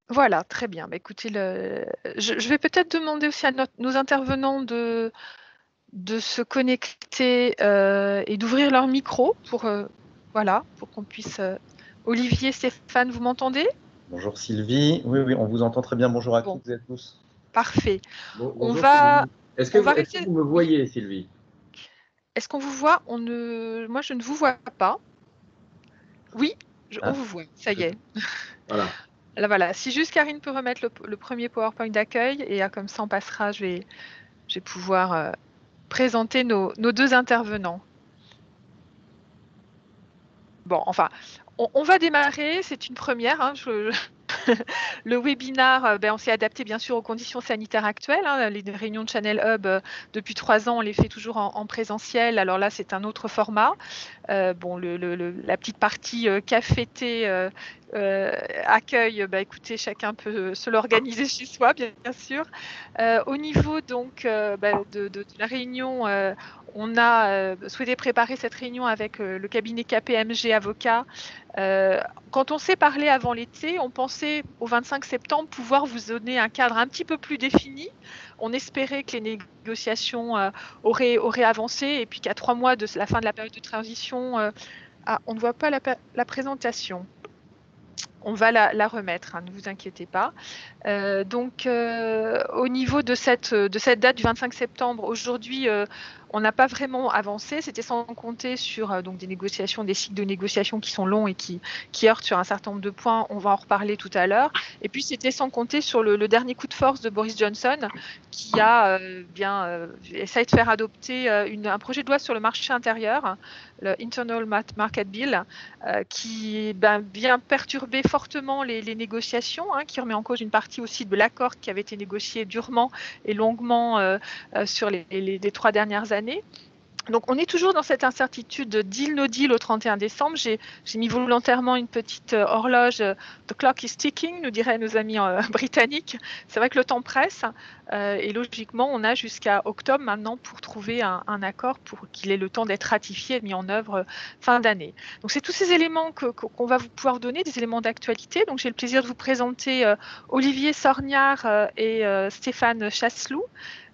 Voilà, très bien. Bah, écoutez, je vais peut-être demander aussi à nos intervenants de se connecter et d'ouvrir leur micro voilà, pour qu'on puisse. Olivier, Stéphane, vous m'entendez? Bonjour Sylvie. Oui, oui, on vous entend très bien. Bonjour à Bon, toutes et à tous. parfait. On Bonjour va, Sylvie. Est-ce que on va est-ce que rester. vous me Oui. voyez, Sylvie? Est-ce qu'on vous voit? Moi, je ne vous vois pas. Oui, on Ah, vous voit. Ça y est. voilà. Là, voilà. Si juste Karine peut remettre le premier PowerPoint d'accueil et comme ça, on passera. Je vais pouvoir présenter nos deux intervenants. Bon, enfin, on va démarrer. C'est une première. Hein, le webinar, on s'est adapté bien sûr aux conditions sanitaires actuelles. Hein. Les réunions de Channel Hub, depuis 3 ans, on les fait toujours en présentiel. Alors là, c'est un autre format. Bon, la petite partie café-thé accueil, écoutez, chacun peut se l'organiser chez soi, bien sûr. Au niveau donc de la réunion, on a souhaité préparer cette réunion avec le cabinet KPMG Avocat. Quand on s'est parlé avant l'été, on pensait au 25 septembre pouvoir vous donner un cadre un petit peu plus défini. On espérait que les négociations auraient avancé et puis qu'à 3 mois de la fin de la période de transition, on ne voit pas la présentation. On va la remettre, hein, ne vous inquiétez pas. Au niveau de cette date du 25 septembre, aujourd'hui, on n'a pas vraiment avancé. C'était sans compter sur donc des négociations, des cycles de négociations qui sont longs et qui heurtent sur un certain nombre de points. On va en reparler tout à l'heure. Et puis, c'était sans compter sur le dernier coup de force de Boris Johnson, qui a essayé de faire adopter un projet de loi sur le marché intérieur, le Internal Market Bill, qui vient perturber fortement les négociations, hein, qui remet en cause une partie aussi de l'accord qui avait été négocié durement et longuement sur les 3 dernières années. Donc, on est toujours dans cette incertitude de deal no deal au 31 décembre. J'ai mis volontairement une petite horloge. The clock is ticking, nous diraient nos amis britanniques. C'est vrai que le temps presse et logiquement, on a jusqu'à octobre maintenant pour trouver un accord pour qu'il ait le temps d'être ratifié et mis en œuvre fin d'année. Donc, c'est tous ces éléments qu'on va vous pouvoir donner, des éléments d'actualité. Donc, j'ai le plaisir de vous présenter Olivier Sorniard et Stéphane Chasseloup,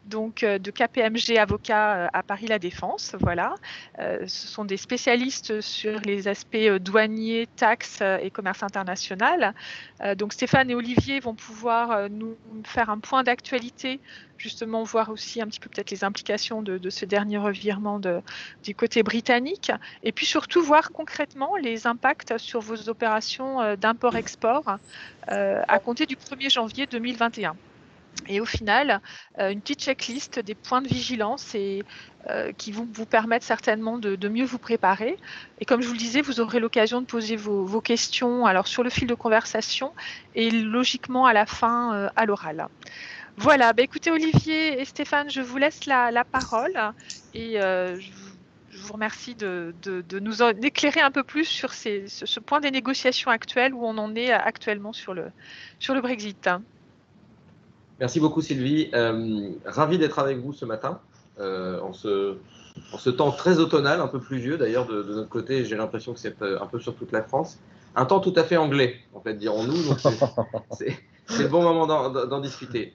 donc de KPMG Avocat à Paris La Défense. Voilà. Ce sont des spécialistes sur les aspects douaniers, taxes et commerce international. Donc Stéphane et Olivier vont pouvoir nous faire un point d'actualité, justement voir aussi un petit peu peut-être les implications de ce dernier revirement du côté britannique, et puis surtout voir concrètement les impacts sur vos opérations d'import-export à compter du 1er janvier 2021. Et au final, une petite checklist des points de vigilance qui vont vous permettre certainement de mieux vous préparer. Et comme je vous le disais, vous aurez l'occasion de poser vos questions alors sur le fil de conversation et logiquement à la fin à l'oral. Voilà, écoutez Olivier et Stéphane, je vous laisse la parole et je vous remercie de nous éclairer un peu plus sur ce point des négociations actuelles où on en est actuellement sur le Brexit. Merci beaucoup Sylvie. Ravi d'être avec vous ce matin, en ce temps très automnal, un peu pluvieux d'ailleurs de notre côté. J'ai l'impression que c'est un peu sur toute la France. Un temps tout à fait anglais, en fait, dirons-nous. Donc c'est le bon moment d'en discuter.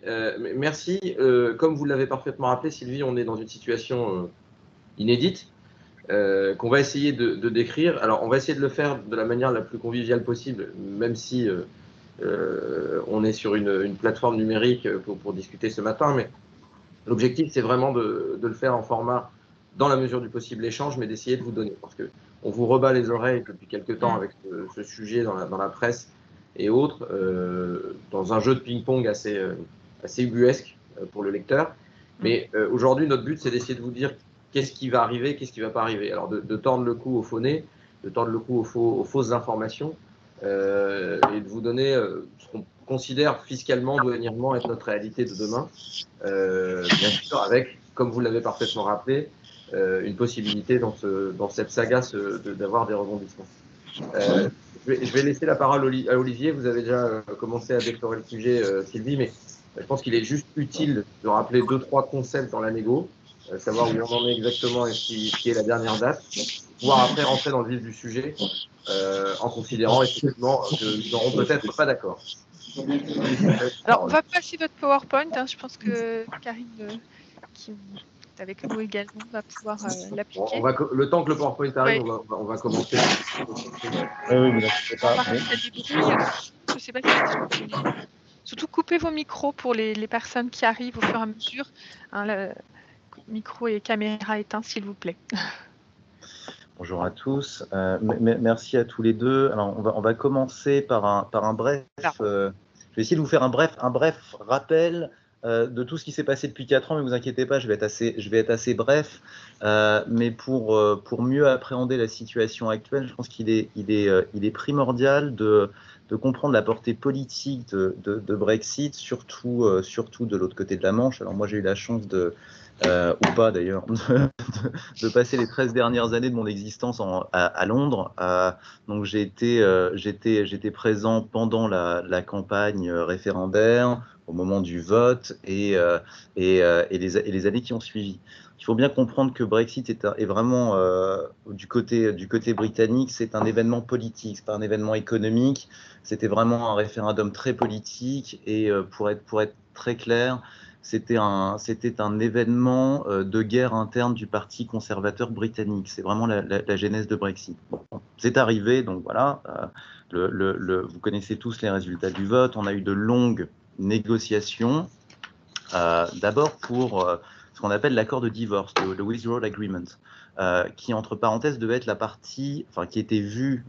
Merci. Comme vous l'avez parfaitement rappelé, Sylvie, on est dans une situation inédite. Qu'on va essayer de décrire. Alors, on va essayer de le faire de la manière la plus conviviale possible, même si on est sur une plateforme numérique pour discuter ce matin. Mais l'objectif, c'est vraiment de le faire en format, dans la mesure du possible, échange, mais d'essayer de vous donner. Parce que on vous rebat les oreilles depuis quelques temps avec ce sujet dans la presse et autres, dans un jeu de ping-pong assez ubuesque pour le lecteur. Mais aujourd'hui, notre but, c'est d'essayer de vous dire qu'est-ce qui va arriver, qu'est-ce qui ne va pas arriver. Alors, de tordre le cou aux faux nez, de tordre le cou aux fausses informations, et de vous donner ce qu'on considère fiscalement, douanièrement être notre réalité de demain. Bien sûr, avec, comme vous l'avez parfaitement rappelé, une possibilité dans cette saga d'avoir des rebondissements. Je vais laisser la parole à Olivier. Vous avez déjà commencé à déflorer le sujet, Sylvie, mais je pense qu'il est juste utile de rappeler 2-3 concepts dans la négo, savoir où on en est exactement et ce qui est la dernière date, pour pouvoir après rentrer dans le vif du sujet en considérant effectivement que nous n'aurons peut-être pas d'accord. Alors, on va passer votre PowerPoint. Hein. Je pense que Karine, qui est avec nous également, va pouvoir l'appliquer. Le temps que le PowerPoint arrive, Ouais. on va commencer. Oui, vous inquiétez pas. Je ne sais pas si surtout coupez vos micros pour les personnes qui arrivent au fur et à mesure. Hein, le micro et caméra éteints, s'il vous plaît. Bonjour à tous. Merci à tous les deux. Alors, on va commencer par un bref. Je vais essayer de vous faire un bref rappel de tout ce qui s'est passé depuis 4 ans, mais vous inquiétez pas, je vais être assez bref. Mais pour mieux appréhender la situation actuelle, je pense qu'il est primordial de comprendre la portée politique de Brexit, surtout de l'autre côté de la Manche. Alors moi, j'ai eu la chance ou pas d'ailleurs, de passer les 13 dernières années de mon existence à Londres. Donc j'étais présent pendant la campagne référendaire, au moment du vote et les années qui ont suivi. Il faut bien comprendre que Brexit est vraiment, du côté britannique, c'est un événement politique, c'est pas un événement économique. C'était vraiment un référendum très politique et pour être très clair, c'était un événement de guerre interne du Parti conservateur britannique. C'est vraiment la genèse de Brexit. Bon, c'est arrivé, donc voilà. Vous connaissez tous les résultats du vote. On a eu de longues négociations, d'abord pour ce qu'on appelle l'accord de divorce, le Withdrawal Agreement, qui, entre parenthèses, devait être la partie, qui était vue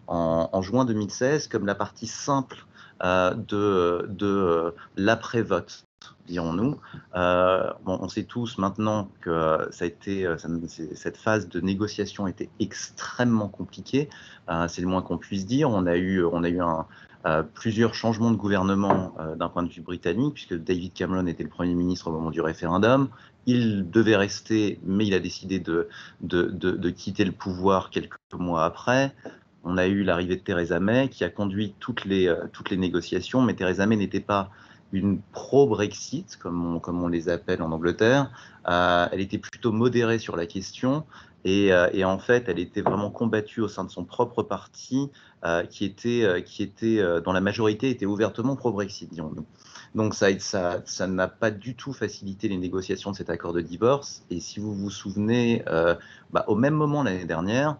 en juin 2016 comme la partie simple de l'après-vote, dirons-nous. On sait tous maintenant que cette phase de négociation était extrêmement compliquée, c'est le moins qu'on puisse dire. On a eu plusieurs changements de gouvernement d'un point de vue britannique, puisque David Cameron était le Premier ministre au moment du référendum. Il devait rester, mais il a décidé de quitter le pouvoir quelques mois après. On a eu l'arrivée de Theresa May, qui a conduit toutes les négociations, mais Theresa May n'était pas une pro-Brexit, comme on les appelle en Angleterre. Elle était plutôt modérée sur la question, et en fait, elle était vraiment combattue au sein de son propre parti, qui était dont la majorité était ouvertement pro-Brexit, dirons-nous. Donc ça n'a pas du tout facilité les négociations de cet accord de divorce. Et si vous vous souvenez, au même moment l'année dernière,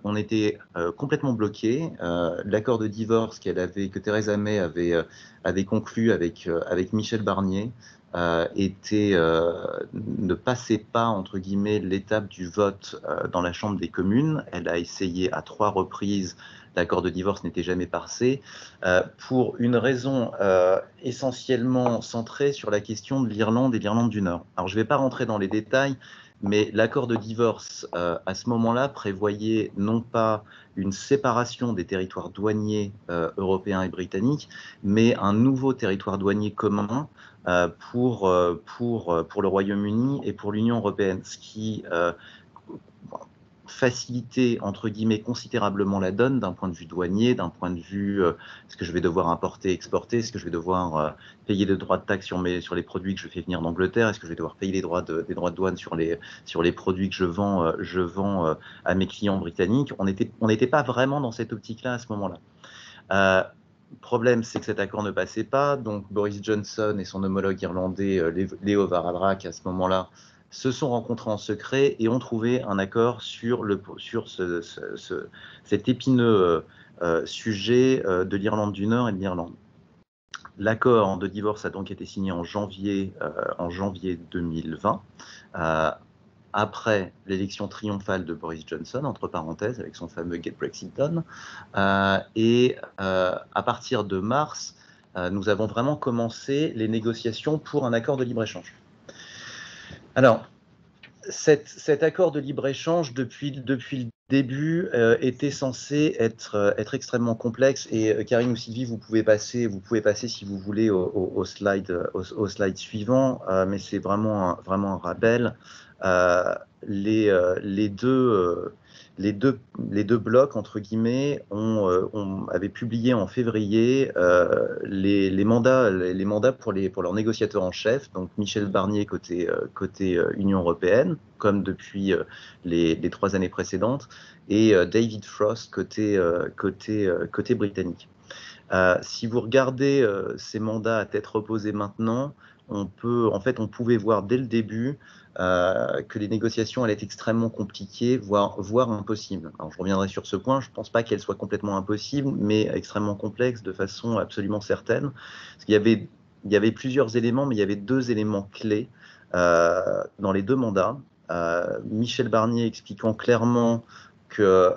on était complètement bloqué. L'accord de divorce que Theresa May avait conclu avec Michel Barnier ne passait pas, entre guillemets, l'étape du vote dans la Chambre des communes. Elle a essayé à 3 reprises. L'accord de divorce n'était jamais passé, pour une raison essentiellement centrée sur la question de l'Irlande et de l'Irlande du Nord. Alors je ne vais pas rentrer dans les détails, mais l'accord de divorce, à ce moment-là, prévoyait non pas une séparation des territoires douaniers européens et britanniques, mais un nouveau territoire douanier commun pour le Royaume-Uni et pour l'Union européenne, ce qui faciliter, entre guillemets, considérablement la donne d'un point de vue douanier, d'un point de vue est-ce que je vais devoir importer, exporter, est-ce que je vais devoir payer des droits de taxe sur les produits que je fais venir d'Angleterre, est-ce que je vais devoir payer des droits de douane sur les produits que je vends à mes clients britanniques. On n'était pas vraiment dans cette optique-là à ce moment-là. Le problème, c'est que cet accord ne passait pas, donc Boris Johnson et son homologue irlandais Leo Varadkar, à ce moment-là, se sont rencontrés en secret et ont trouvé un accord sur cet épineux sujet de l'Irlande du Nord et de l'Irlande. L'accord de divorce a donc été signé en janvier 2020, après l'élection triomphale de Boris Johnson, entre parenthèses, avec son fameux Get Brexit Done. Et à partir de mars, nous avons vraiment commencé les négociations pour un accord de libre-échange. Alors, cet accord de libre-échange, depuis le début, était censé être extrêmement complexe. Et Karine ou Sylvie, vous pouvez passer si vous voulez au slide suivant, mais c'est vraiment un rappel. Les deux blocs, entre guillemets, avaient publié en février les mandats pour leurs négociateurs en chef, donc Michel Barnier côté Union européenne, comme depuis les 3 années précédentes, et David Frost côté britannique. Si vous regardez ces mandats à tête reposée maintenant, on pouvait voir dès le début que les négociations allaient être extrêmement compliquées, voire impossibles. Alors, je reviendrai sur ce point, je ne pense pas qu'elles soient complètement impossibles, mais extrêmement complexes de façon absolument certaine. Parce qu'il y avait plusieurs éléments, mais il y avait 2 éléments clés dans les 2 mandats. Michel Barnier expliquant clairement que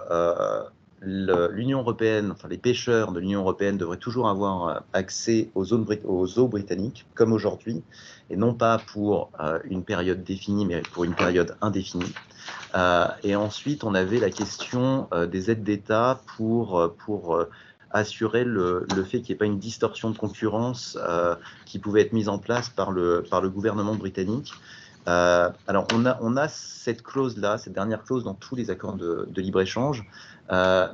l'Union européenne, enfin les pêcheurs de l'Union européenne devraient toujours avoir accès aux eaux britanniques, comme aujourd'hui, et non pas pour une période définie, mais pour une période indéfinie. Et ensuite, on avait la question des aides d'État pour assurer le fait qu'il n'y ait pas une distorsion de concurrence qui pouvait être mise en place par le gouvernement britannique. Alors, on a cette clause-là, cette dernière clause dans tous les accords de libre-échange,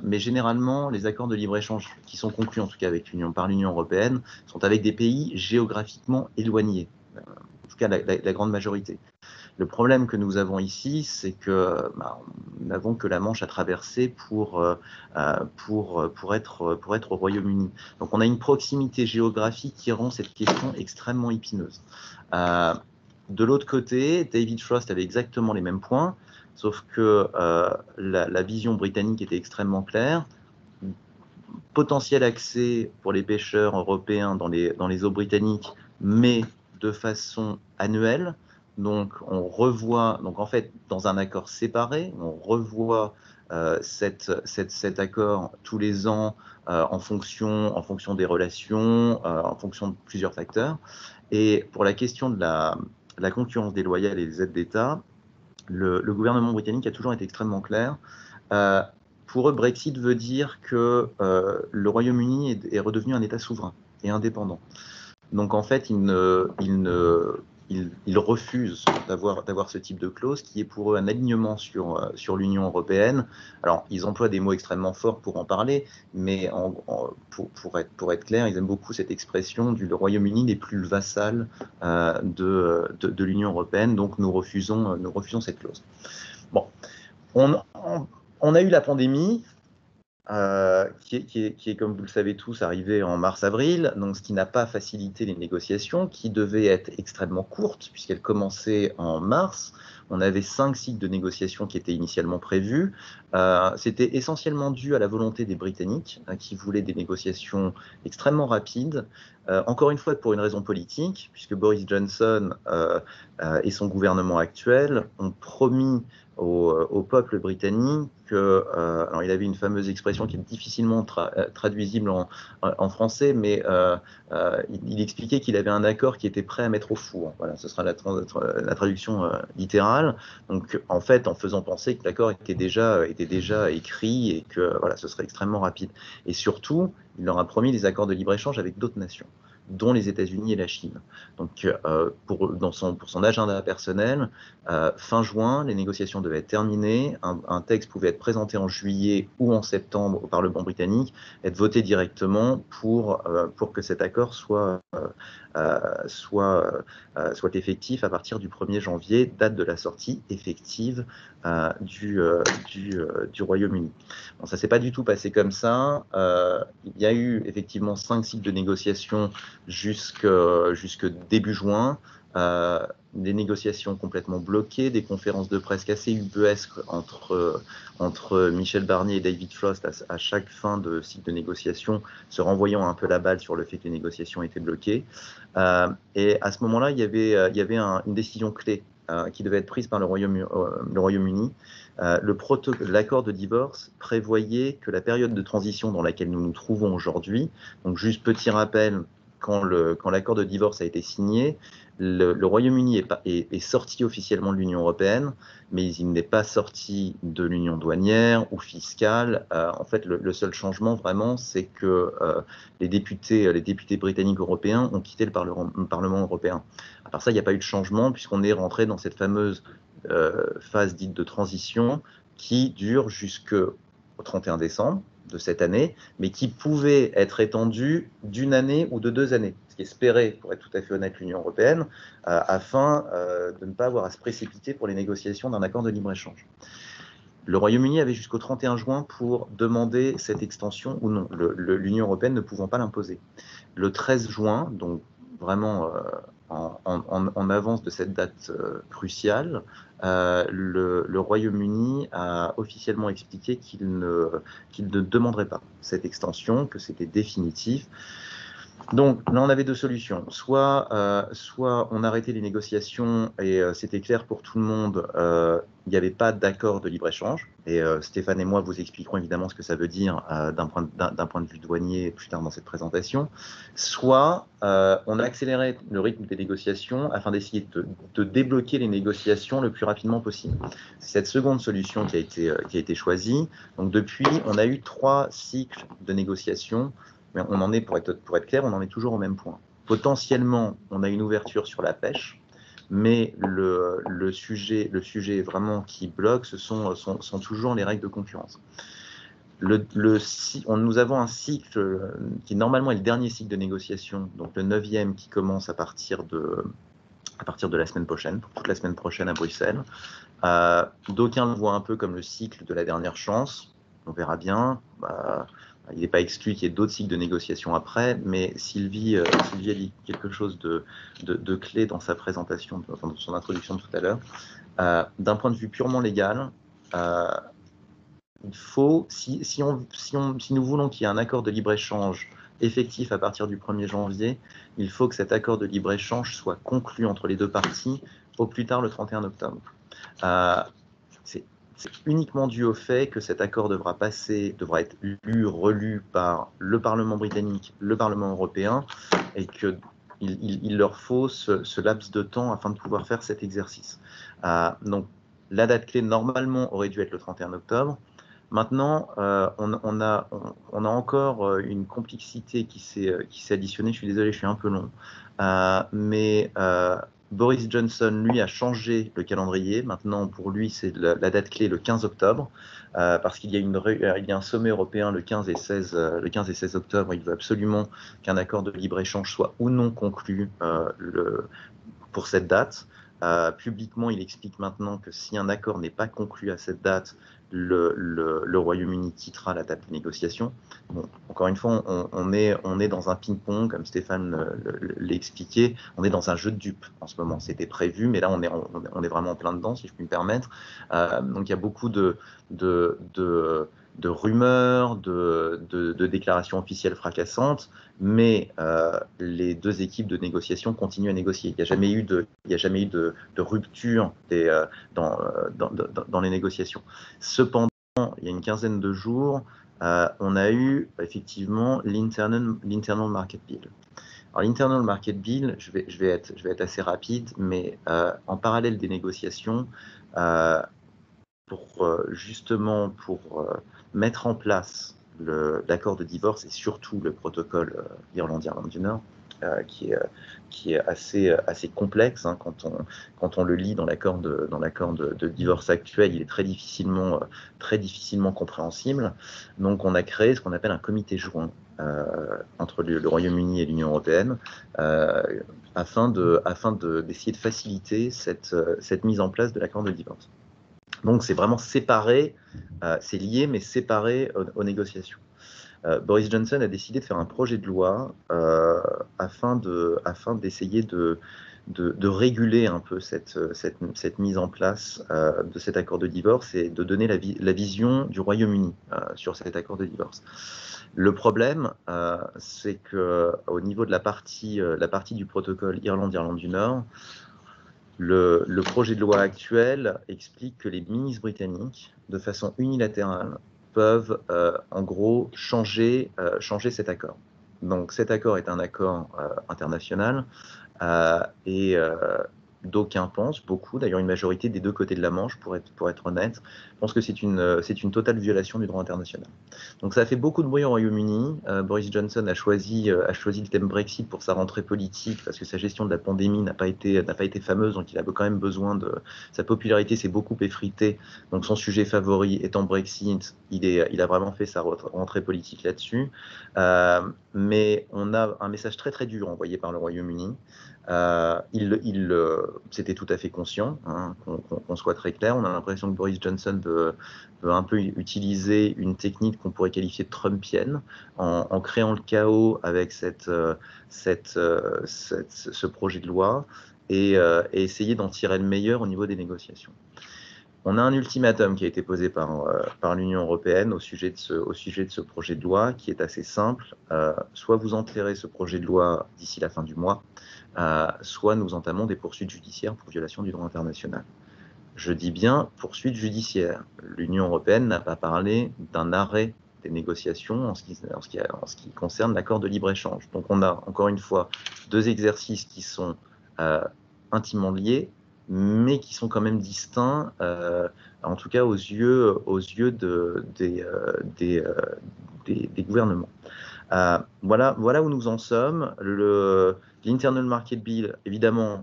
mais généralement, les accords de libre-échange qui sont conclus, en tout cas par l'Union européenne, sont avec des pays géographiquement éloignés, en tout cas la grande majorité. Le problème que nous avons ici, c'est que nous n'avons que la Manche à traverser pour être au Royaume-Uni. Donc, on a une proximité géographique qui rend cette question extrêmement épineuse. De l'autre côté, David Frost avait exactement les mêmes points, sauf que la vision britannique était extrêmement claire. Potentiel accès pour les pêcheurs européens dans les eaux britanniques, mais de façon annuelle. Donc, en fait, dans un accord séparé, on revoit cet accord tous les ans en fonction des relations, en fonction de plusieurs facteurs. Et pour la question de la concurrence déloyale et des aides d'État, le gouvernement britannique a toujours été extrêmement clair. Pour eux, Brexit veut dire que le Royaume-Uni est redevenu un État souverain et indépendant. Donc en fait, ils refusent d'avoir ce type de clause qui est pour eux un alignement sur l'Union européenne. Alors, ils emploient des mots extrêmement forts pour en parler, mais pour être clair, ils aiment beaucoup cette expression du Royaume-Uni n'est plus le vassal de l'Union européenne, donc nous refusons cette clause. Bon, on a eu la pandémie, qui est, comme vous le savez tous, arrivé en mars-avril, donc ce qui n'a pas facilité les négociations, qui devaient être extrêmement courtes, puisqu'elles commençaient en mars. On avait 5 cycles de négociations qui étaient initialement prévus. C'était essentiellement dû à la volonté des Britanniques, qui voulaient des négociations extrêmement rapides, encore une fois pour une raison politique, puisque Boris Johnson et son gouvernement actuel ont promis au peuple britannique que, alors il avait une fameuse expression qui est difficilement traduisible en français, mais il expliquait qu'il avait un accord qui était prêt à mettre au four. Voilà, ce sera la traduction littérale. Donc en fait, en faisant penser que l'accord était déjà écrit et que voilà, ce serait extrêmement rapide. Et surtout, il leur a promis des accords de libre-échange avec d'autres nations, dont les États-Unis et la Chine. Donc, pour son agenda personnel, fin juin, les négociations devaient être terminées. Un texte pouvait être présenté en juillet ou en septembre au Parlement britannique, être voté directement pour que cet accord soit effectif à partir du 1er janvier, date de la sortie effective du Royaume-Uni. Bon, ça ne s'est pas du tout passé comme ça. Il y a eu effectivement 5 cycles de négociations jusque début juin. Des négociations complètement bloquées, des conférences de presse assez ubuesques entre Michel Barnier et David Frost à chaque fin de cycle de négociation, se renvoyant un peu la balle sur le fait que les négociations étaient bloquées. Et à ce moment-là, il y avait une décision clé qui devait être prise par le Royaume-Uni. L'accord de divorce prévoyait que la période de transition dans laquelle nous nous trouvons aujourd'hui, donc juste petit rappel, quand l'accord de divorce a été signé, le Royaume-Uni est sorti officiellement de l'Union européenne, mais il n'est pas sorti de l'union douanière ou fiscale. En fait, le seul changement vraiment, c'est que les députés britanniques européens ont quitté le Parlement européen. À part ça, il n'y a pas eu de changement puisqu'on est rentré dans cette fameuse phase dite de transition qui dure jusqu'au 31 décembre de cette année, mais qui pouvait être étendue d'1 année ou de 2 années, ce qui espérait, pour être tout à fait honnête, l'Union européenne, afin de ne pas avoir à se précipiter pour les négociations d'un accord de libre-échange. Le Royaume-Uni avait jusqu'au 31 juin pour demander cette extension ou non, l'Union européenne ne pouvant pas l'imposer. Le 13 juin, donc vraiment en avance de cette date cruciale, le Royaume-Uni a officiellement expliqué qu'il ne demanderait pas cette extension, que c'était définitif. Donc là, on avait deux solutions. Soit on arrêtait les négociations et c'était clair pour tout le monde, il n'y avait pas d'accord de libre-échange. Et Stéphane et moi vous expliquerons évidemment ce que ça veut dire d'un point de vue douanier plus tard dans cette présentation. Soit on a accéléré le rythme des négociations afin d'essayer de débloquer les négociations le plus rapidement possible. C'est cette seconde solution qui a été choisie. Donc depuis, on a eu 3 cycles de négociations. Mais on en est, pour être clair, on en est toujours au même point. Potentiellement, on a une ouverture sur la pêche, mais le sujet vraiment qui bloque, ce sont toujours les règles de concurrence. Nous avons un cycle qui normalement est le dernier cycle de négociation, donc le 9e qui commence à partir de la semaine prochaine, pour toute la semaine prochaine à Bruxelles. D'aucuns le voient un peu comme le cycle de la dernière chance, on verra bien. Il n'est pas exclu qu'il y ait d'autres cycles de négociation après, mais Sylvie a dit quelque chose de clé dans sa présentation, dans son introduction de tout à l'heure. D'un point de vue purement légal, il faut, si nous voulons qu'il y ait un accord de libre-échange effectif à partir du 1er janvier, il faut que cet accord de libre-échange soit conclu entre les deux parties au plus tard le 31 octobre. C'est uniquement dû au fait que cet accord devra être lu, relu par le Parlement britannique, le Parlement européen, et qu'il leur faut ce laps de temps afin de pouvoir faire cet exercice. Donc, la date clé, normalement, aurait dû être le 31 octobre. Maintenant, on a encore une complexité qui s'est additionnée. Je suis désolé, je suis un peu long. Mais Boris Johnson, lui, a changé le calendrier. Maintenant, pour lui, c'est la date clé le 15 octobre, parce qu'il y a un sommet européen le 15 et 16 octobre. Il veut absolument qu'un accord de libre-échange soit ou non conclu pour cette date. Publiquement, il explique maintenant que si un accord n'est pas conclu à cette date, le Royaume-Uni quittera la table de négociation. Bon, encore une fois, on est dans un ping-pong, comme Stéphane l'a expliqué. On est dans un jeu de dupes en ce moment. C'était prévu, mais là, on est vraiment en plein dedans, si je puis me permettre. Donc, il y a beaucoup de rumeurs, de déclarations officielles fracassantes, mais les deux équipes de négociation continuent à négocier. Il n'y a jamais eu de rupture dans les négociations. Cependant, il y a une quinzaine de jours, on a eu effectivement l'Internal Market Bill. Alors l'Internal Market Bill, je vais être assez rapide, mais en parallèle des négociations, justement pour mettre en place l'accord de divorce et surtout le protocole Irlande du Nord, qui est assez complexe, hein, quand on le lit dans l'accord de divorce actuel, il est très difficilement compréhensible. Donc on a créé ce qu'on appelle un comité joint entre le Royaume-Uni et l'Union européenne, afin d'essayer de faciliter cette mise en place de l'accord de divorce. Donc c'est vraiment séparé, c'est lié mais séparé aux négociations. Boris Johnson a décidé de faire un projet de loi afin d'essayer de réguler un peu cette mise en place de cet accord de divorce et de donner la vision du Royaume-Uni sur cet accord de divorce. Le problème, c'est qu'au niveau de la partie du protocole Irlande du Nord, le projet de loi actuel explique que les ministres britanniques, de façon unilatérale, peuvent en gros changer cet accord. Donc cet accord est un accord international et d'aucuns pensent, beaucoup, d'ailleurs une majorité des deux côtés de la Manche, pour être honnête, pensent que c'est une totale violation du droit international. Donc ça a fait beaucoup de bruit au Royaume-Uni. Boris Johnson a choisi le thème Brexit pour sa rentrée politique parce que sa gestion de la pandémie n'a pas été fameuse, donc il avait quand même besoin sa popularité s'est beaucoup effritée. Donc son sujet favori étant Brexit, il a vraiment fait sa rentrée politique là-dessus. Mais on a un message très très dur envoyé par le Royaume-Uni. C'était tout à fait conscient, hein, qu'on soit très clair. On a l'impression que Boris Johnson veut un peu utiliser une technique qu'on pourrait qualifier de trumpienne, en créant le chaos avec ce projet de loi et essayer d'en tirer le meilleur au niveau des négociations. On a un ultimatum qui a été posé par l'Union européenne au sujet de ce projet de loi, qui est assez simple. Soit vous enterrez ce projet de loi d'ici la fin du mois, soit nous entamons des poursuites judiciaires pour violation du droit international. Je dis bien poursuites judiciaires. L'Union européenne n'a pas parlé d'un arrêt des négociations en ce qui concerne l'accord de libre-échange. Donc on a, encore une fois, deux exercices qui sont intimement liés, mais qui sont quand même distincts, en tout cas aux yeux des gouvernements. Voilà où nous en sommes. L'Internal Market Bill, évidemment,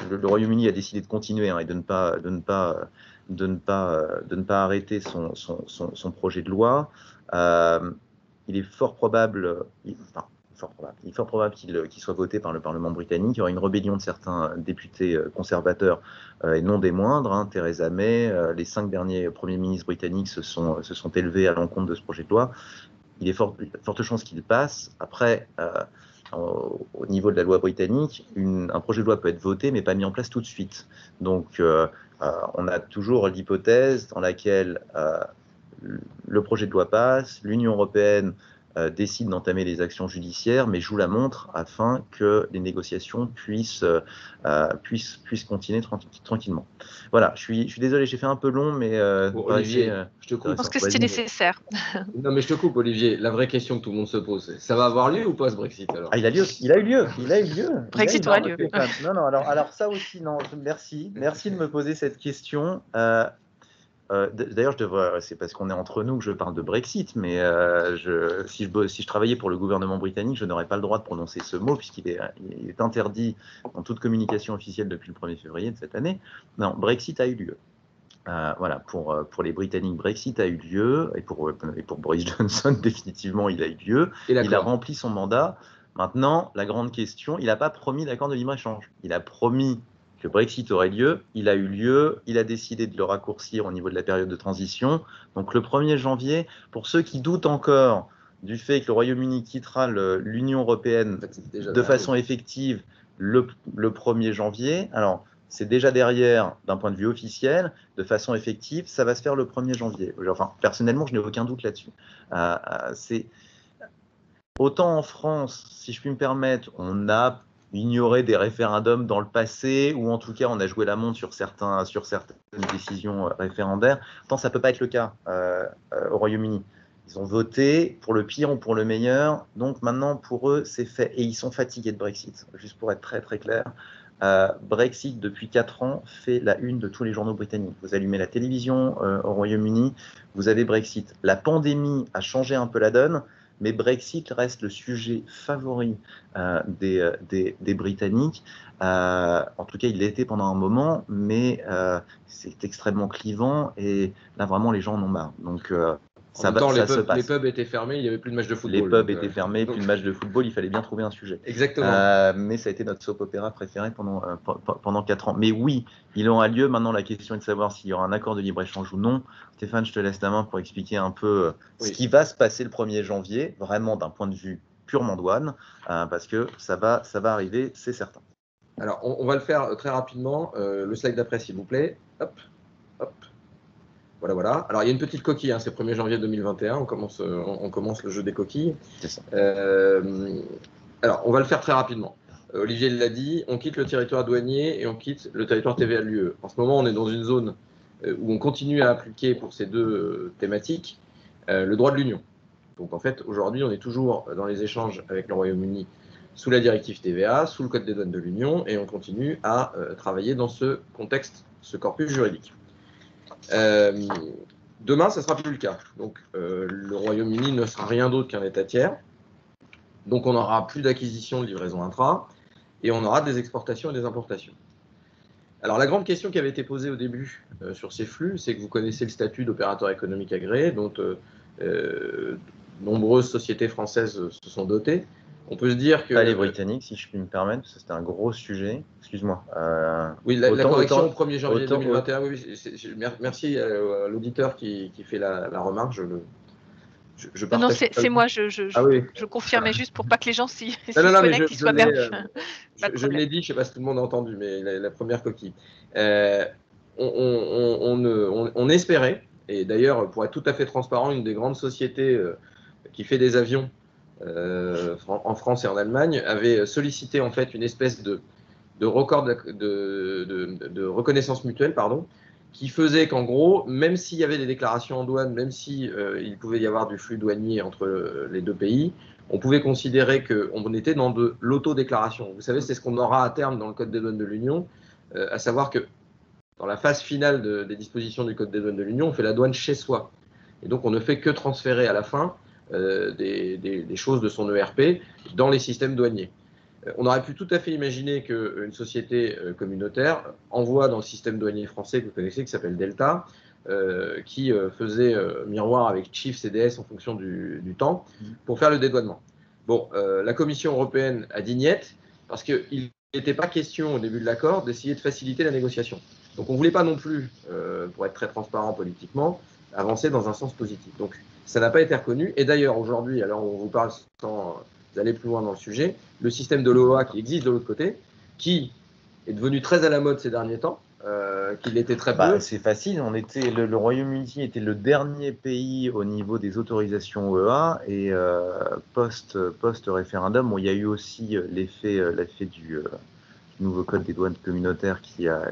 le Royaume-Uni a décidé de continuer, hein, et de ne pas arrêter son projet de loi. Il est fort probable qu'il soit voté par le Parlement britannique. Il y aura une rébellion de certains députés conservateurs, et non des moindres, hein. Theresa May, les 5 derniers premiers ministres britanniques se sont élevés à l'encontre de ce projet de loi. Il est forte chance qu'il passe. Après, au niveau de la loi britannique, un projet de loi peut être voté, mais pas mis en place tout de suite. Donc, on a toujours l'hypothèse dans laquelle le projet de loi passe, l'Union européenne décide d'entamer les actions judiciaires, mais joue la montre afin que les négociations puissent continuer tranquillement. Voilà, je suis désolé, j'ai fait un peu long, mais bon, Olivier, je te coupe. Je pense que c'était nécessaire. Non, mais je te coupe, Olivier. La vraie question que tout le monde se pose, c'est ça va avoir lieu ou pas ce Brexit alors? Il a eu lieu. Brexit aura lieu. Non, alors ça aussi, non. Merci de me poser cette question. D'ailleurs, c'est parce qu'on est entre nous que je parle de Brexit, mais si je travaillais pour le gouvernement britannique, je n'aurais pas le droit de prononcer ce mot, puisqu'il est interdit dans toute communication officielle depuis le 1er février de cette année. Non, Brexit a eu lieu. Voilà, pour les Britanniques, Brexit a eu lieu, et pour Boris Johnson, définitivement, il a eu lieu. Il a rempli son mandat. Maintenant, la grande question, il n'a pas promis d'accord de libre-échange. Il a promis que Brexit aurait lieu, il a eu lieu, il a décidé de le raccourcir au niveau de la période de transition. Donc le 1er janvier, pour ceux qui doutent encore du fait que le Royaume-Uni quittera l'Union européenne de façon effective le 1er janvier, alors c'est déjà derrière d'un point de vue officiel, de façon effective, ça va se faire le 1er janvier. Enfin, personnellement, je n'ai aucun doute là-dessus. Autant en France, si je puis me permettre, on a ignoré des référendums dans le passé, ou en tout cas on a joué la montre sur certaines décisions référendaires, tant ça ne peut pas être le cas au Royaume-Uni. Ils ont voté pour le pire ou pour le meilleur, donc maintenant pour eux c'est fait, et ils sont fatigués de Brexit, juste pour être très très clair. Brexit depuis 4 ans fait la une de tous les journaux britanniques. Vous allumez la télévision au Royaume-Uni, vous avez Brexit. La pandémie a changé un peu la donne, mais Brexit reste le sujet favori des Britanniques. En tout cas, il l'était pendant un moment, mais c'est extrêmement clivant et là, vraiment, les gens en ont marre. Donc, les pubs étaient fermés, il n'y avait plus de match de football. Les pubs étaient fermés, plus de match de football, il fallait bien trouver un sujet. Exactement. Mais ça a été notre soap opéra préféré pendant 4 ans. Mais oui, il aura lieu. Maintenant, la question est de savoir s'il y aura un accord de libre-échange ou non. Stéphane, je te laisse la main pour expliquer un peu ce qui va se passer le 1er janvier, vraiment d'un point de vue purement douane, parce que ça va arriver, c'est certain. Alors, on va le faire très rapidement. Le slide d'après, s'il vous plaît. Hop, hop. Voilà. Alors, il y a une petite coquille, hein, c'est 1er janvier 2021, on commence le jeu des coquilles. C'est ça. Alors, on va le faire très rapidement. Olivier l'a dit, on quitte le territoire douanier et on quitte le territoire TVA de l'UE. En ce moment, on est dans une zone où on continue à appliquer pour ces deux thématiques le droit de l'Union. Donc, en fait, aujourd'hui, on est toujours dans les échanges avec le Royaume-Uni sous la directive TVA, sous le Code des douanes de l'Union, et on continue à travailler dans ce contexte, ce corpus juridique. Demain, ça ne sera plus le cas. Donc, le Royaume-Uni ne sera rien d'autre qu'un État tiers. Donc, on n'aura plus d'acquisition de livraison intra et on aura des exportations et des importations. Alors, la grande question qui avait été posée au début sur ces flux, c'est que vous connaissez le statut d'opérateur économique agréé, dont nombreuses sociétés françaises se sont dotées. On peut se dire que… Pas les Britanniques, si je puis me permettre, parce que c'était un gros sujet. Excuse-moi. Oui, la correction au 1er janvier 2021, oui, merci à l'auditeur qui fait la remarque, je Non, partage c'est moi, je confirmais juste pour pas que les gens s'y connectent, qu'ils soient perdus. Je l'ai dit, je ne sais pas si tout le monde a entendu, mais la première coquille. On espérait, et d'ailleurs, pour être tout à fait transparent, une des grandes sociétés qui fait des avions en France et en Allemagne avait sollicité en fait une espèce de record de reconnaissance mutuelle, pardon, qui faisait qu'en gros, même s'il y avait des déclarations en douane, même si il pouvait y avoir du flux douanier entre les deux pays, on pouvait considérer qu'on était dans de l'autodéclaration. Vous savez, c'est ce qu'on aura à terme dans le Code des douanes de l'Union, à savoir que dans la phase finale des dispositions du Code des douanes de l'Union, on fait la douane chez soi. Et donc, on ne fait que transférer à la fin des choses de son ERP dans les systèmes douaniers. On aurait pu tout à fait imaginer qu'une société communautaire envoie dans le système douanier français que vous connaissez, qui s'appelle Delta, qui faisait miroir avec Chief CDS en fonction du temps, pour faire le dédouanement. Bon, la Commission européenne a dit niet, parce qu'il n'était pas question au début de l'accord d'essayer de faciliter la négociation. Donc on ne voulait pas non plus, pour être très transparent politiquement, avancer dans un sens positif. Donc ça n'a pas été reconnu. Et d'ailleurs, aujourd'hui, alors on vous parle sans aller plus loin dans le sujet, le système de l'OA qui existe de l'autre côté, qui est devenu très à la mode ces derniers temps, qu'il était très peu. C'est facile, le Royaume-Uni était le dernier pays au niveau des autorisations OEA, et post-référendum, il y a eu aussi l'effet du nouveau code des douanes communautaires qui a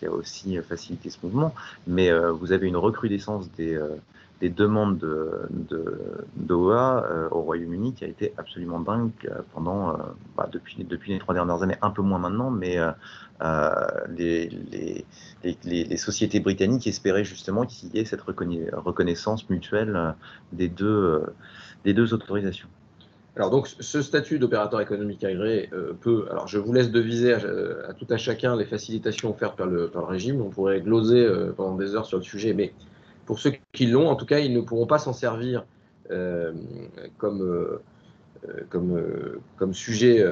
aussi facilité ce mouvement, mais vous avez une recrudescence des demandes d'OEA au Royaume-Uni qui a été absolument dingue pendant, depuis les 3 dernières années, un peu moins maintenant, mais les sociétés britanniques espéraient justement qu'il y ait cette reconnaissance mutuelle des deux autorisations. Alors donc ce statut d'opérateur économique agréé peut, alors je vous laisse deviser à tout à chacun les facilitations offertes par le régime, on pourrait gloser pendant des heures sur le sujet, mais pour ceux qui l'ont, en tout cas, ils ne pourront pas s'en servir comme sujet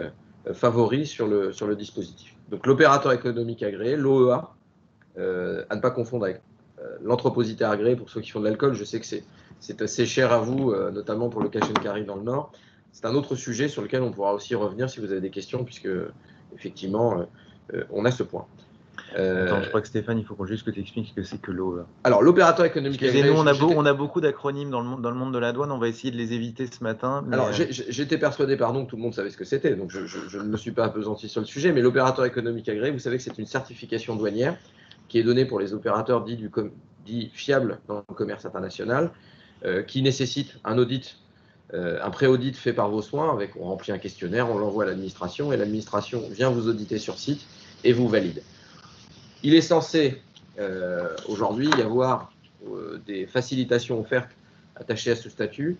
favori sur le dispositif. Donc l'opérateur économique agréé, l'OEA, à ne pas confondre avec l'entrepositaire agréé pour ceux qui font de l'alcool, je sais que c'est assez cher à vous, notamment pour le cash and carry dans le Nord. C'est un autre sujet sur lequel on pourra aussi revenir si vous avez des questions, puisque effectivement, on a ce point. Attends, je crois que Stéphane, il faut juste que tu expliques ce que c'est que l'OEA. Alors, l'opérateur économique agréé… Nous, on a beaucoup d'acronymes dans le monde de la douane, on va essayer de les éviter ce matin. Mais… Alors, j'étais persuadé, pardon, que tout le monde savait ce que c'était, donc je ne me suis pas appesanti sur le sujet, mais l'opérateur économique agréé, vous savez que c'est une certification douanière qui est donnée pour les opérateurs dits fiables dans le commerce international, qui nécessite un audit, un pré-audit fait par vos soins, on remplit un questionnaire, on l'envoie à l'administration, et l'administration vient vous auditer sur site et vous valide. Il est censé aujourd'hui y avoir des facilitations offertes attachées à ce statut.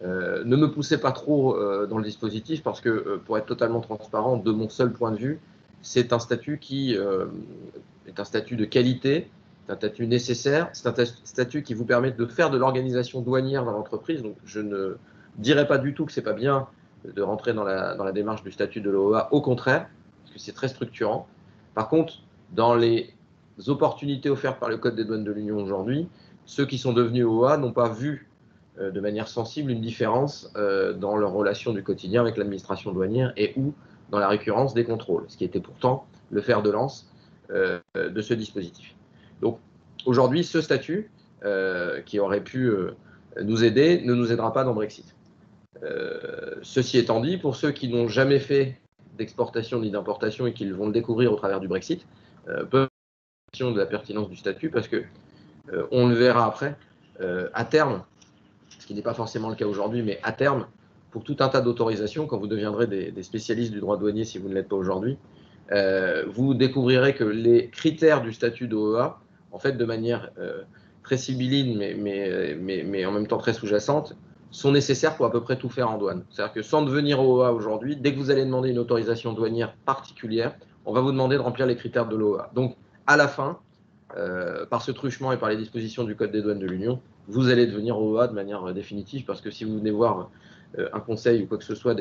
Ne me poussez pas trop dans le dispositif parce que, pour être totalement transparent, de mon seul point de vue, c'est un statut qui est un statut de qualité, c'est un statut nécessaire, c'est un statut qui vous permet de faire de l'organisation douanière dans l'entreprise. Donc je ne dirais pas du tout que ce n'est pas bien de rentrer dans la démarche du statut de l'OEA, au contraire, parce que c'est très structurant. Par contre, dans les opportunités offertes par le Code des douanes de l'Union aujourd'hui, ceux qui sont devenus OEA n'ont pas vu de manière sensible une différence dans leur relation du quotidien avec l'administration douanière et ou dans la récurrence des contrôles, ce qui était pourtant le fer de lance de ce dispositif. Donc aujourd'hui, ce statut qui aurait pu nous aider ne nous aidera pas dans Brexit. Ceci étant dit, pour ceux qui n'ont jamais fait d'exportation ni d'importation et qui vont le découvrir au travers du Brexit, peuvent question de la pertinence du statut parce que on le verra après, à terme, ce qui n'est pas forcément le cas aujourd'hui, mais à terme, pour tout un tas d'autorisations, quand vous deviendrez des spécialistes du droit douanier, si vous ne l'êtes pas aujourd'hui, vous découvrirez que les critères du statut d'OEA, en fait, de manière très sibylline, mais en même temps très sous-jacente, sont nécessaires pour à peu près tout faire en douane. C'est-à-dire que sans devenir OEA aujourd'hui, dès que vous allez demander une autorisation douanière particulière, on va vous demander de remplir les critères de l'OEA. Donc, à la fin, par ce truchement et par les dispositions du Code des douanes de l'Union, vous allez devenir OEA de manière définitive, parce que si vous venez voir un conseil ou quoi que ce soit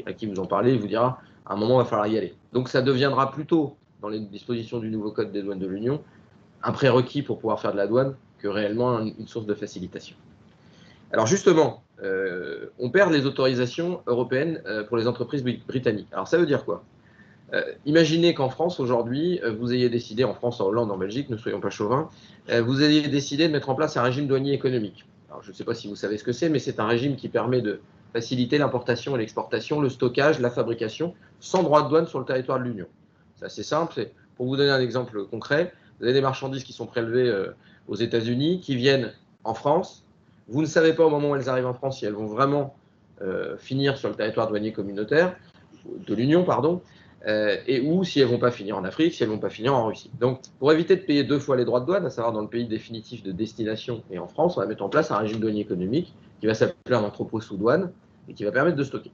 à qui vous en parlez, il vous dira à un moment, il va falloir y aller. Donc ça deviendra plutôt, dans les dispositions du nouveau code des douanes de l'Union, un prérequis pour pouvoir faire de la douane que réellement une source de facilitation. Alors justement, on perd les autorisations européennes pour les entreprises britanniques. Alors ça veut dire quoi? Imaginez qu'en France, aujourd'hui, vous ayez décidé, en France, en Hollande, en Belgique, ne soyons pas chauvins, vous ayez décidé de mettre en place un régime douanier économique. Alors, je ne sais pas si vous savez ce que c'est, mais c'est un régime qui permet de faciliter l'importation et l'exportation, le stockage, la fabrication, sans droit de douane sur le territoire de l'Union. C'est assez simple. Pour vous donner un exemple concret, vous avez des marchandises qui sont prélevées aux États-Unis, qui viennent en France. Vous ne savez pas au moment où elles arrivent en France si elles vont vraiment finir sur le territoire douanier communautaire, de l'Union, pardon, et ou si elles ne vont pas finir en Afrique, si elles ne vont pas finir en Russie. Donc, pour éviter de payer 2 fois les droits de douane, à savoir dans le pays définitif de destination et en France, on va mettre en place un régime douanier économique qui va s'appeler un entrepôt sous douane et qui va permettre de stocker.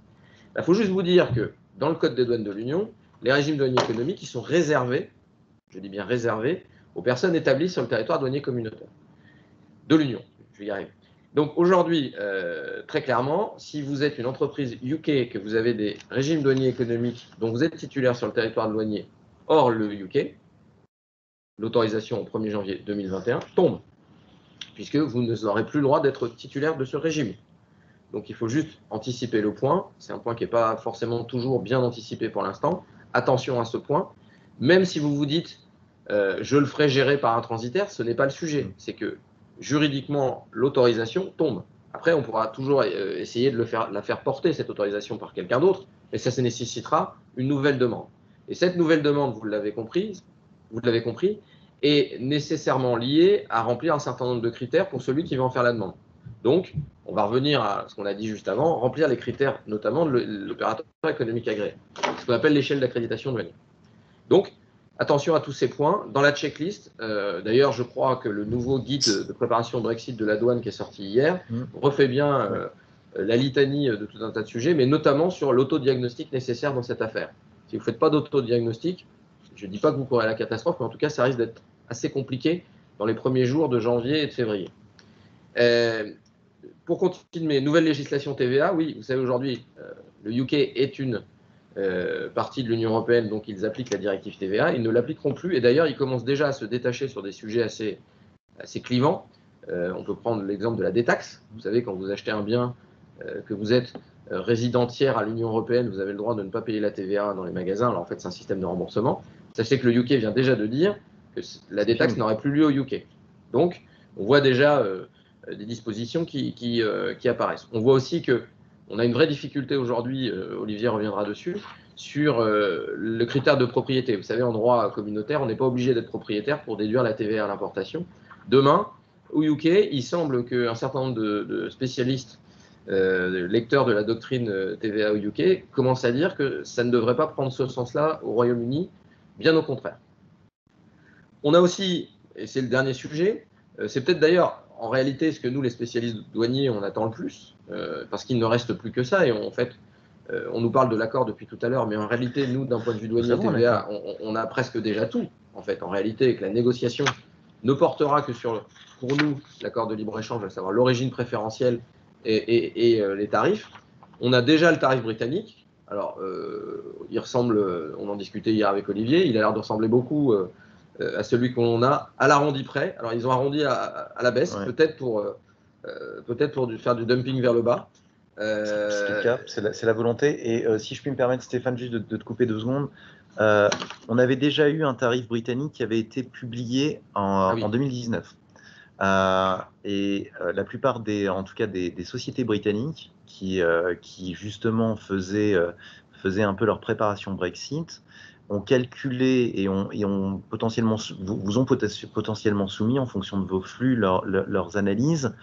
Il faut juste vous dire que dans le Code des douanes de l'Union, les régimes douaniers économiques ils sont réservés, je dis bien réservés, aux personnes établies sur le territoire douanier communautaire de l'Union. Je vais y arriver. Donc aujourd'hui, très clairement, si vous êtes une entreprise UK, que vous avez des régimes douaniers économiques dont vous êtes titulaire sur le territoire douanier hors le UK, l'autorisation au 1er janvier 2021 tombe, puisque vous n'aurez plus le droit d'être titulaire de ce régime. Donc il faut juste anticiper le point. C'est un point qui n'est pas forcément toujours bien anticipé pour l'instant. Attention à ce point. Même si vous vous dites je le ferai gérer par un transitaire, ce n'est pas le sujet. C'est que juridiquement, l'autorisation tombe. Après, on pourra toujours essayer de la faire porter, cette autorisation, par quelqu'un d'autre, mais ça nécessitera une nouvelle demande. Et cette nouvelle demande, vous l'avez compris, est nécessairement liée à remplir un certain nombre de critères pour celui qui va en faire la demande. Donc, on va revenir à ce qu'on a dit juste avant, remplir les critères notamment de l'opérateur économique agréé, ce qu'on appelle l'échelle d'accréditation douanière. Donc, attention à tous ces points. Dans la checklist, d'ailleurs, je crois que le nouveau guide de préparation au Brexit de la douane qui est sorti hier refait bien la litanie de tout un tas de sujets, mais notamment sur l'autodiagnostic nécessaire dans cette affaire. Si vous ne faites pas d'autodiagnostic, je ne dis pas que vous courez à la catastrophe, mais en tout cas, ça risque d'être assez compliqué dans les premiers jours de janvier et de février. Pour continuer, nouvelle législation TVA, oui, vous savez, aujourd'hui, le UK est une partie de l'Union européenne, donc ils appliquent la directive TVA. Ils ne l'appliqueront plus, et d'ailleurs, ils commencent déjà à se détacher sur des sujets assez clivants. On peut prendre l'exemple de la détaxe. Vous savez, quand vous achetez un bien, que vous êtes résident tiers à l'Union européenne, vous avez le droit de ne pas payer la TVA dans les magasins. Alors en fait, c'est un système de remboursement. Sachez que le UK vient déjà de dire que la détaxe n'aurait plus lieu au UK. Donc, on voit déjà des dispositions qui apparaissent. On voit aussi qu'on a une vraie difficulté aujourd'hui, Olivier reviendra dessus, sur le critère de propriété. Vous savez, en droit communautaire, on n'est pas obligé d'être propriétaire pour déduire la TVA à l'importation. Demain, au UK, il semble qu'un certain nombre de spécialistes, lecteurs de la doctrine TVA au UK, commencent à dire que ça ne devrait pas prendre ce sens-là au Royaume-Uni, bien au contraire. On a aussi, et c'est le dernier sujet, c'est peut-être d'ailleurs en réalité ce que nous, les spécialistes douaniers, on attend le plus, parce qu'il ne reste plus que ça, et en fait, on nous parle de l'accord depuis tout à l'heure, mais en réalité, nous, d'un point de vue douanier TVA, on a presque déjà tout, en fait, en réalité, et que la négociation ne portera que sur, pour nous, l'accord de libre-échange, à savoir l'origine préférentielle et les tarifs. On a déjà le tarif britannique. Alors, il ressemble, on en discutait hier avec Olivier, il a l'air de ressembler beaucoup à celui qu'on a à l'arrondi près. Alors, ils ont arrondi à la baisse, ouais. peut-être pour faire du dumping vers le bas. C'est le cas, c'est la volonté. Et si je puis me permettre, Stéphane, juste de te couper 2 secondes, on avait déjà eu un tarif britannique qui avait été publié en 2019. Et la plupart en tout cas des sociétés britanniques qui justement faisaient un peu leur préparation Brexit, ont calculé et ont potentiellement, vous ont potentiellement soumis en fonction de vos flux leurs analyses.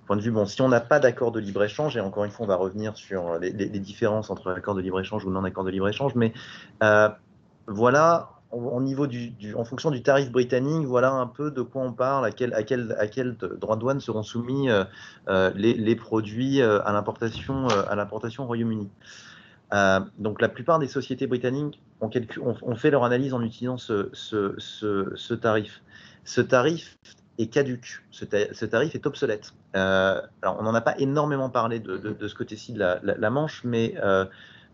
Point de vue, bon, si on n'a pas d'accord de libre-échange, et encore une fois, on va revenir sur les différences entre l'accord de libre-échange ou non-accord de libre-échange, mais voilà, en fonction du tarif britannique, voilà un peu de quoi on parle, à quel droit de douane seront soumis les produits à l'importation au Royaume-Uni. Donc la plupart des sociétés britanniques ont fait leur analyse en utilisant ce tarif. Ce tarif est caduc. Ce tarif est obsolète. Alors, on n'en a pas énormément parlé de ce côté-ci de la Manche, mais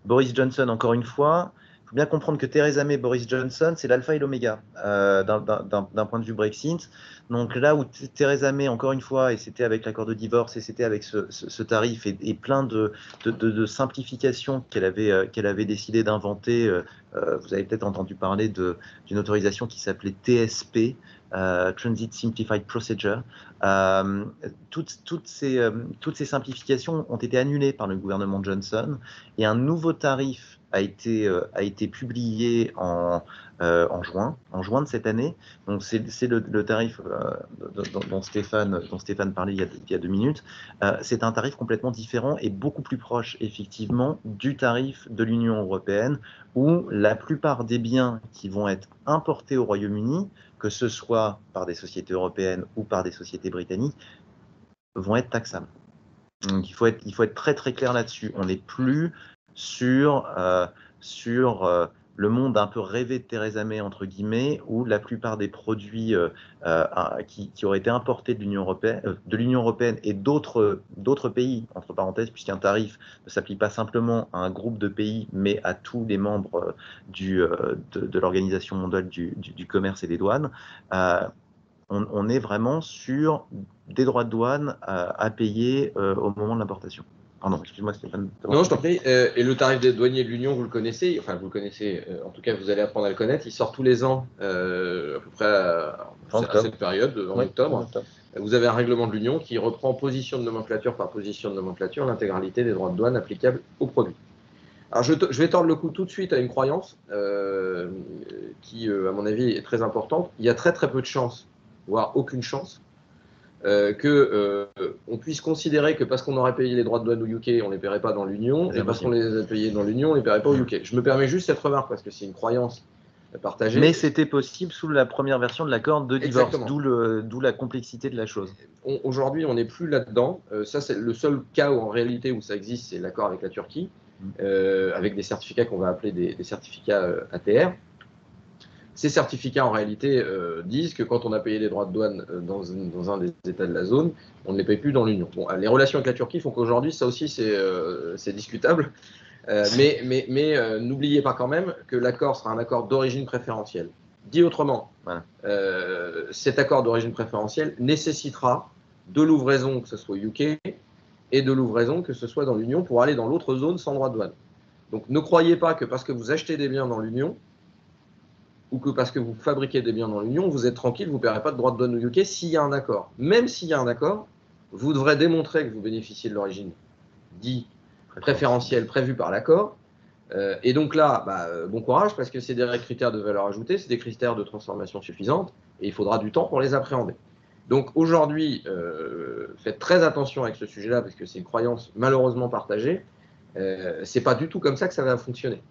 Boris Johnson, encore une fois, il faut bien comprendre que Theresa May et Boris Johnson, c'est l'alpha et l'oméga d'un point de vue Brexit. Donc là où Theresa May, encore une fois, et c'était avec l'accord de divorce, et c'était avec ce tarif et plein de simplifications qu'elle avait décidé d'inventer, vous avez peut-être entendu parler d'une autorisation qui s'appelait TSP, Transit Simplified Procedure. Toutes ces simplifications ont été annulées par le gouvernement Johnson et un nouveau tarif a été publié en juin de cette année. Donc c'est le tarif dont Stéphane parlait il y a 2 minutes. C'est un tarif complètement différent et beaucoup plus proche effectivement du tarif de l'Union européenne, où la plupart des biens qui vont être importés au Royaume-Uni, que ce soit par des sociétés européennes ou par des sociétés britanniques, vont être taxables. Donc il faut être très très clair là-dessus. On n'est plus sur le monde un peu rêvé de Theresa May, entre guillemets, où la plupart des produits qui auraient été importés de l'Union européenne et d'autres pays, entre parenthèses, puisqu'un tarif ne s'applique pas simplement à un groupe de pays, mais à tous les membres de l'Organisation mondiale du commerce et des douanes, on est vraiment sur des droits de douane à payer au moment de l'importation. Pardon, excuse-moi Stéphane. Non, je t'en prie. Et le tarif des douaniers de l'Union, vous le connaissez, enfin vous le connaissez, en tout cas vous allez apprendre à le connaître, il sort tous les ans, à peu près à cette période, en octobre. Vous avez un règlement de l'Union qui reprend position de nomenclature par position de nomenclature l'intégralité des droits de douane applicables aux produits. Alors je vais tordre le cou tout de suite à une croyance qui, à mon avis, est très importante. Il y a très très peu de chances, voire aucune chance, qu'on puisse considérer que parce qu'on aurait payé les droits de douane au UK, on ne les paierait pas dans l'Union, et parce qu'on les a payés dans l'Union, on ne les paierait pas au UK. Je me permets juste cette remarque parce que c'est une croyance partagée. Mais c'était possible sous la première version de l'accord de divorce, d'où la complexité de la chose. Aujourd'hui, on n'est plus là-dedans. Ça, c'est le seul cas où, en réalité où ça existe, c'est l'accord avec la Turquie, avec des certificats qu'on va appeler des certificats ATR. Ces certificats, en réalité, disent que quand on a payé les droits de douane dans un des États de la zone, on ne les paye plus dans l'Union. Bon, les relations avec la Turquie font qu'aujourd'hui, ça aussi, c'est discutable. Mais n'oubliez pas quand même que l'accord sera un accord d'origine préférentielle. Dit autrement, voilà. Cet accord d'origine préférentielle nécessitera de l'ouvraison, que ce soit au UK, et de l'ouvraison, que ce soit dans l'Union, pour aller dans l'autre zone sans droit de douane. Donc ne croyez pas que parce que vous achetez des biens dans l'Union, ou que parce que vous fabriquez des biens dans l'Union, vous êtes tranquille, vous ne paierez pas de droit de douane au UK s'il y a un accord. Même s'il y a un accord, vous devrez démontrer que vous bénéficiez de l'origine dit préférentielle prévue par l'accord. Et donc là, bon courage, parce que c'est des critères de valeur ajoutée, c'est des critères de transformation suffisante, et il faudra du temps pour les appréhender. Donc aujourd'hui, faites très attention avec ce sujet-là, parce que c'est une croyance malheureusement partagée. C'est pas du tout comme ça que ça va fonctionner.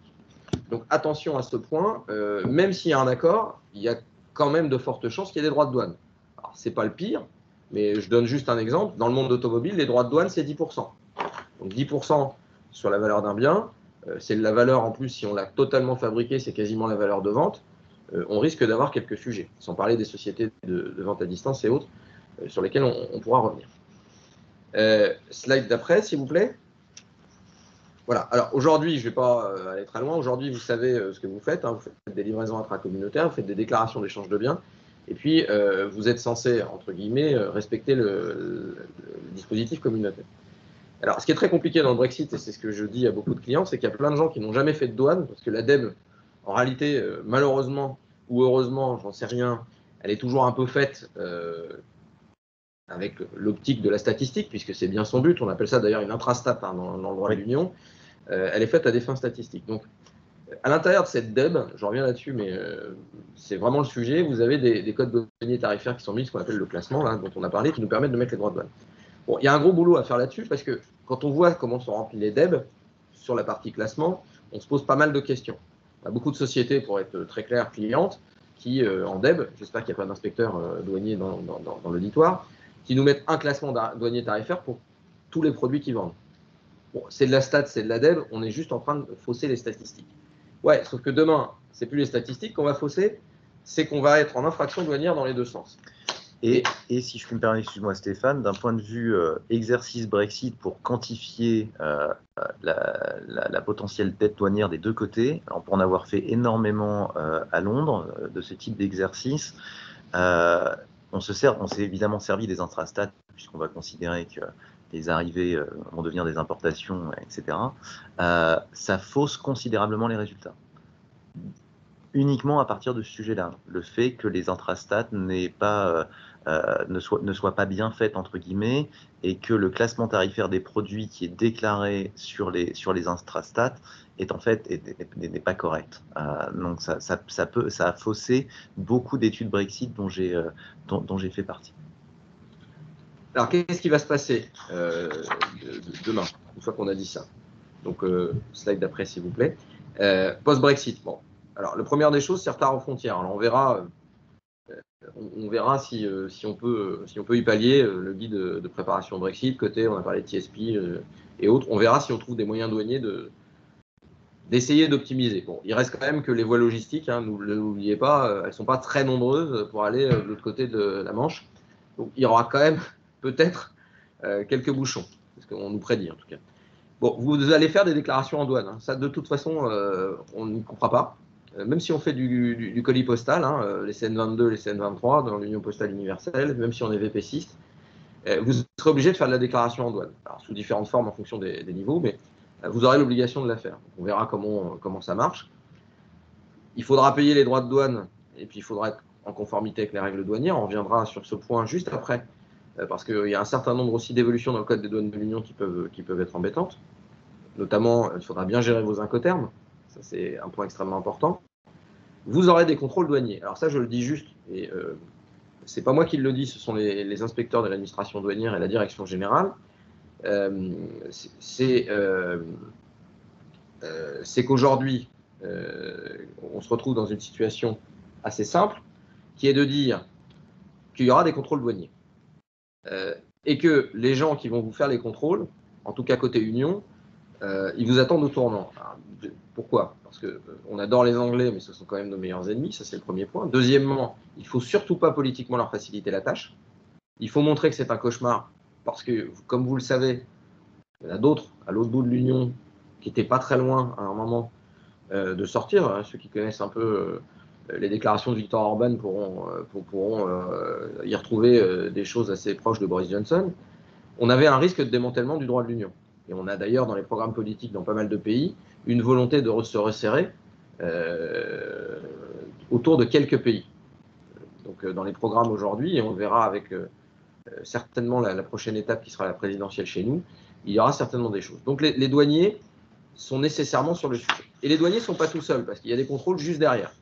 Donc attention à ce point, même s'il y a un accord, il y a quand même de fortes chances qu'il y ait des droits de douane. Alors c'est pas le pire, mais je donne juste un exemple. Dans le monde automobile, les droits de douane, c'est 10%. Donc 10% sur la valeur d'un bien, c'est la valeur en plus, si on l'a totalement fabriqué, c'est quasiment la valeur de vente. On risque d'avoir quelques sujets, sans parler des sociétés de vente à distance et autres, sur lesquels on pourra revenir. Slide d'après, s'il vous plaît. Voilà, alors aujourd'hui, je ne vais pas aller très loin. Aujourd'hui, vous savez ce que vous faites. Vous faites des livraisons intracommunautaires, vous faites des déclarations d'échange de biens. Et puis, vous êtes censé, entre guillemets, respecter le dispositif communautaire. Alors, ce qui est très compliqué dans le Brexit, et c'est ce que je dis à beaucoup de clients, c'est qu'il y a plein de gens qui n'ont jamais fait de douane, parce que la DEB, en réalité, malheureusement ou heureusement, j'en sais rien, elle est toujours un peu faite avec l'optique de la statistique, puisque c'est bien son but. On appelle ça d'ailleurs une intrastat dans le droit de l'Union. Elle est faite à des fins statistiques. Donc, à l'intérieur de cette DEB, je reviens là-dessus, mais c'est vraiment le sujet, vous avez des codes douaniers tarifaires qui sont mis, ce qu'on appelle le classement, là, dont on a parlé, qui nous permettent de mettre les droits de douane. Bon, il y a un gros boulot à faire là-dessus, parce que quand on voit comment sont remplis les DEB, sur la partie classement, on se pose pas mal de questions. Il y a beaucoup de sociétés, pour être très clair, clientes, qui, en DEB, j'espère qu'il n'y a pas d'inspecteur douanier dans l'auditoire, qui nous mettent un classement douanier tarifaire pour tous les produits qu'ils vendent. Bon, c'est de la stat, c'est de la DEB, on est juste en train de fausser les statistiques. Ouais, sauf que demain, c'est plus les statistiques qu'on va fausser, c'est qu'on va être en infraction douanière dans les deux sens. Et si je puis me permettre, excuse-moi Stéphane, d'un point de vue exercice Brexit pour quantifier la potentielle dette douanière des deux côtés, alors pour en avoir fait énormément à Londres de ce type d'exercice, on s'est évidemment servi des intrastats puisqu'on va considérer que les arrivées vont devenir des importations, etc. Ça fausse considérablement les résultats. Uniquement à partir de ce sujet-là, le fait que les intrastats ne soient pas bien faites entre guillemets, et que le classement tarifaire des produits qui est déclaré sur les intrastats est en fait n'est pas correct. Donc ça a faussé beaucoup d'études Brexit dont j'ai fait partie. Alors qu'est-ce qui va se passer demain, une fois qu'on a dit ça? Donc slide d'après s'il vous plaît. Post-Brexit, bon. Alors, la première des choses, c'est retard aux frontières. Alors, on verra si on peut y pallier. Le guide de préparation au Brexit, côté, on a parlé de TSP et autres. On verra si on trouve des moyens douaniers d'essayer d'optimiser. Bon, il reste quand même que les voies logistiques, hein, n'oubliez pas, elles ne sont pas très nombreuses pour aller de l'autre côté de la Manche. Donc, il y aura quand même peut-être quelques bouchons. C'est ce qu'on nous prédit en tout cas. Bon, vous allez faire des déclarations en douane. Hein. Ça, de toute façon, on n'y comprend pas. Même si on fait du colis postal, hein, les CN22, les CN23 dans l'Union postale universelle, même si on est VP6, vous serez obligé de faire de la déclaration en douane. Alors, sous différentes formes en fonction des niveaux, mais vous aurez l'obligation de la faire. Donc, on verra comment ça marche. Il faudra payer les droits de douane et puis il faudra être en conformité avec les règles douanières. On reviendra sur ce point juste après, parce qu'il y a un certain nombre aussi d'évolutions dans le code des douanes de l'Union qui peuvent être embêtantes. Notamment, il faudra bien gérer vos incoterms. Ça, c'est un point extrêmement important. Vous aurez des contrôles douaniers. Alors ça, je le dis juste, et c'est pas moi qui le dis, ce sont les inspecteurs de l'administration douanière et la direction générale. C'est qu'aujourd'hui, on se retrouve dans une situation assez simple, qui est de dire qu'il y aura des contrôles douaniers. Et que les gens qui vont vous faire les contrôles, en tout cas côté Union, ils vous attendent au tournant. Alors, pourquoi? Parce qu'on adore les Anglais, mais ce sont quand même nos meilleurs ennemis, ça c'est le premier point. Deuxièmement, il ne faut surtout pas politiquement leur faciliter la tâche. Il faut montrer que c'est un cauchemar, parce que, comme vous le savez, il y en a d'autres à l'autre bout de l'Union qui n'étaient pas très loin à un moment de sortir. Hein. Ceux qui connaissent un peu les déclarations de Viktor Orban pourront y retrouver des choses assez proches de Boris Johnson. On avait un risque de démantèlement du droit de l'Union. Et on a d'ailleurs dans les programmes politiques dans pas mal de pays une volonté de se resserrer autour de quelques pays. Donc dans les programmes aujourd'hui, et on le verra avec certainement la prochaine étape qui sera la présidentielle chez nous, il y aura certainement des choses. Donc les douaniers sont nécessairement sur le sujet. Et les douaniers ne sont pas tout seuls, parce qu'il y a des contrôles juste derrière.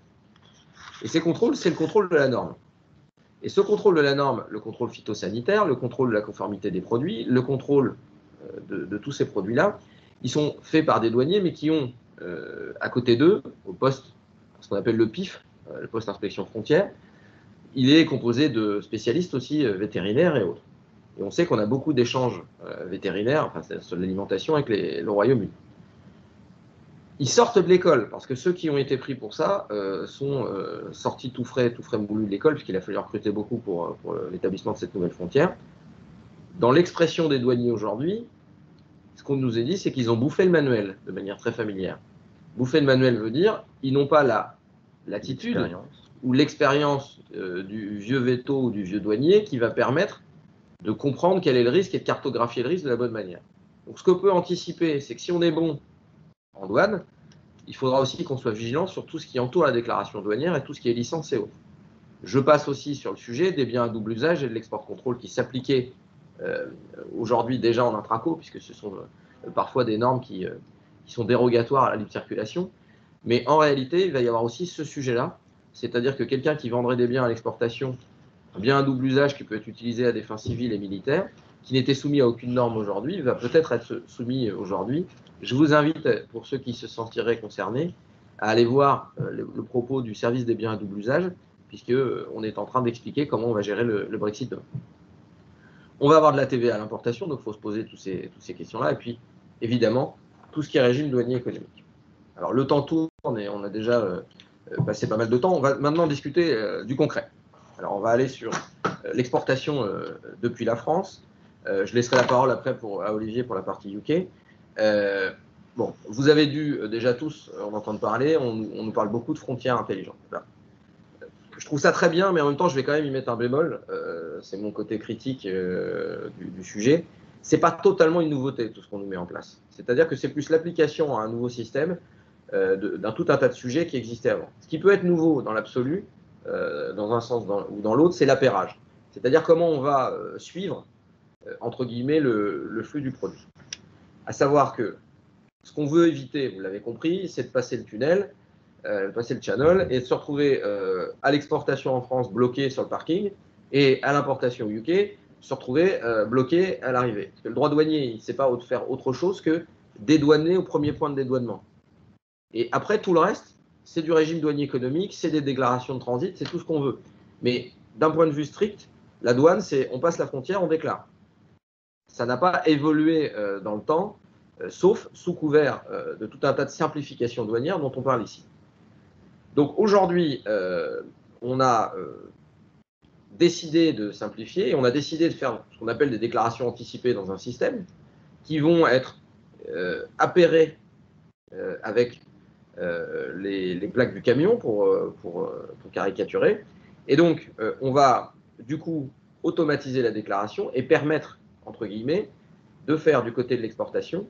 Et ces contrôles, c'est le contrôle de la norme. Et ce contrôle de la norme, le contrôle phytosanitaire, le contrôle de la conformité des produits, le contrôle de tous ces produits-là, ils sont faits par des douaniers, mais qui ont à côté d'eux, au poste, ce qu'on appelle le PIF, le poste inspection frontière, il est composé de spécialistes aussi vétérinaires et autres. Et on sait qu'on a beaucoup d'échanges vétérinaires, enfin sur l'alimentation avec le Royaume-Uni. Ils sortent de l'école, parce que ceux qui ont été pris pour ça sont sortis tout frais moulus de l'école, puisqu'il a fallu recruter beaucoup pour l'établissement de cette nouvelle frontière. Dans l'expression des douaniers aujourd'hui, ce qu'on nous a dit, c'est qu'ils ont bouffé le manuel de manière très familière. Bouffer le manuel veut dire ils n'ont pas l'attitude ou l'expérience du vieux veto ou du vieux douanier qui va permettre de comprendre quel est le risque et de cartographier le risque de la bonne manière. Donc ce qu'on peut anticiper, c'est que si on est bon en douane, il faudra aussi qu'on soit vigilant sur tout ce qui entoure la déclaration douanière et tout ce qui est licence et autres. Je passe aussi sur le sujet des biens à double usage et de l'export contrôle qui s'appliquaient aujourd'hui déjà en intraco, puisque ce sont parfois des normes qui sont dérogatoires à la libre circulation. Mais en réalité, il va y avoir aussi ce sujet-là, c'est-à-dire que quelqu'un qui vendrait des biens à l'exportation, un bien à double usage qui peut être utilisé à des fins civiles et militaires, qui n'était soumis à aucune norme aujourd'hui, va peut-être être soumis aujourd'hui. Je vous invite, pour ceux qui se sentiraient concernés, à aller voir le propos du service des biens à double usage, puisqu'on est en train d'expliquer comment on va gérer le Brexit demain. On va avoir de la TVA à l'importation, donc il faut se poser toutes ces questions-là. Et puis, évidemment, tout ce qui est régime douanier économique. Alors, le temps tourne et on a déjà passé pas mal de temps. On va maintenant discuter du concret. Alors, on va aller sur l'exportation depuis la France. Je laisserai la parole après à Olivier pour la partie UK. Bon, vous avez dû déjà tous en entendre parler. On nous parle beaucoup de frontières intelligentes. Voilà. Je trouve ça très bien, mais en même temps, je vais quand même y mettre un bémol. C'est mon côté critique du sujet. C'est pas totalement une nouveauté, tout ce qu'on nous met en place. C'est-à-dire que c'est plus l'application à un nouveau système d'un tout un tas de sujets qui existaient avant. Ce qui peut être nouveau dans l'absolu, dans un sens ou dans l'autre, c'est l'appairage. C'est-à-dire comment on va suivre, entre guillemets, le flux du produit. À savoir que ce qu'on veut éviter, vous l'avez compris, c'est de passer le tunnel, passer le channel et de se retrouver à l'exportation en France bloqué sur le parking et à l'importation au UK se retrouver bloqué à l'arrivée. Parce que le droit douanier, il ne sait pas faire autre chose que dédouaner au premier point de dédouanement. Et après, tout le reste, c'est du régime douanier économique, c'est des déclarations de transit, c'est tout ce qu'on veut. Mais d'un point de vue strict, la douane, c'est on passe la frontière, on déclare. Ça n'a pas évolué dans le temps, sauf sous couvert de tout un tas de simplifications douanières dont on parle ici. Donc aujourd'hui, on a décidé de simplifier et on a décidé de faire ce qu'on appelle des déclarations anticipées dans un système qui vont être appairées avec les plaques du camion pour caricaturer. Et donc, on va du coup automatiser la déclaration et permettre, entre guillemets, de faire du côté de l'exportation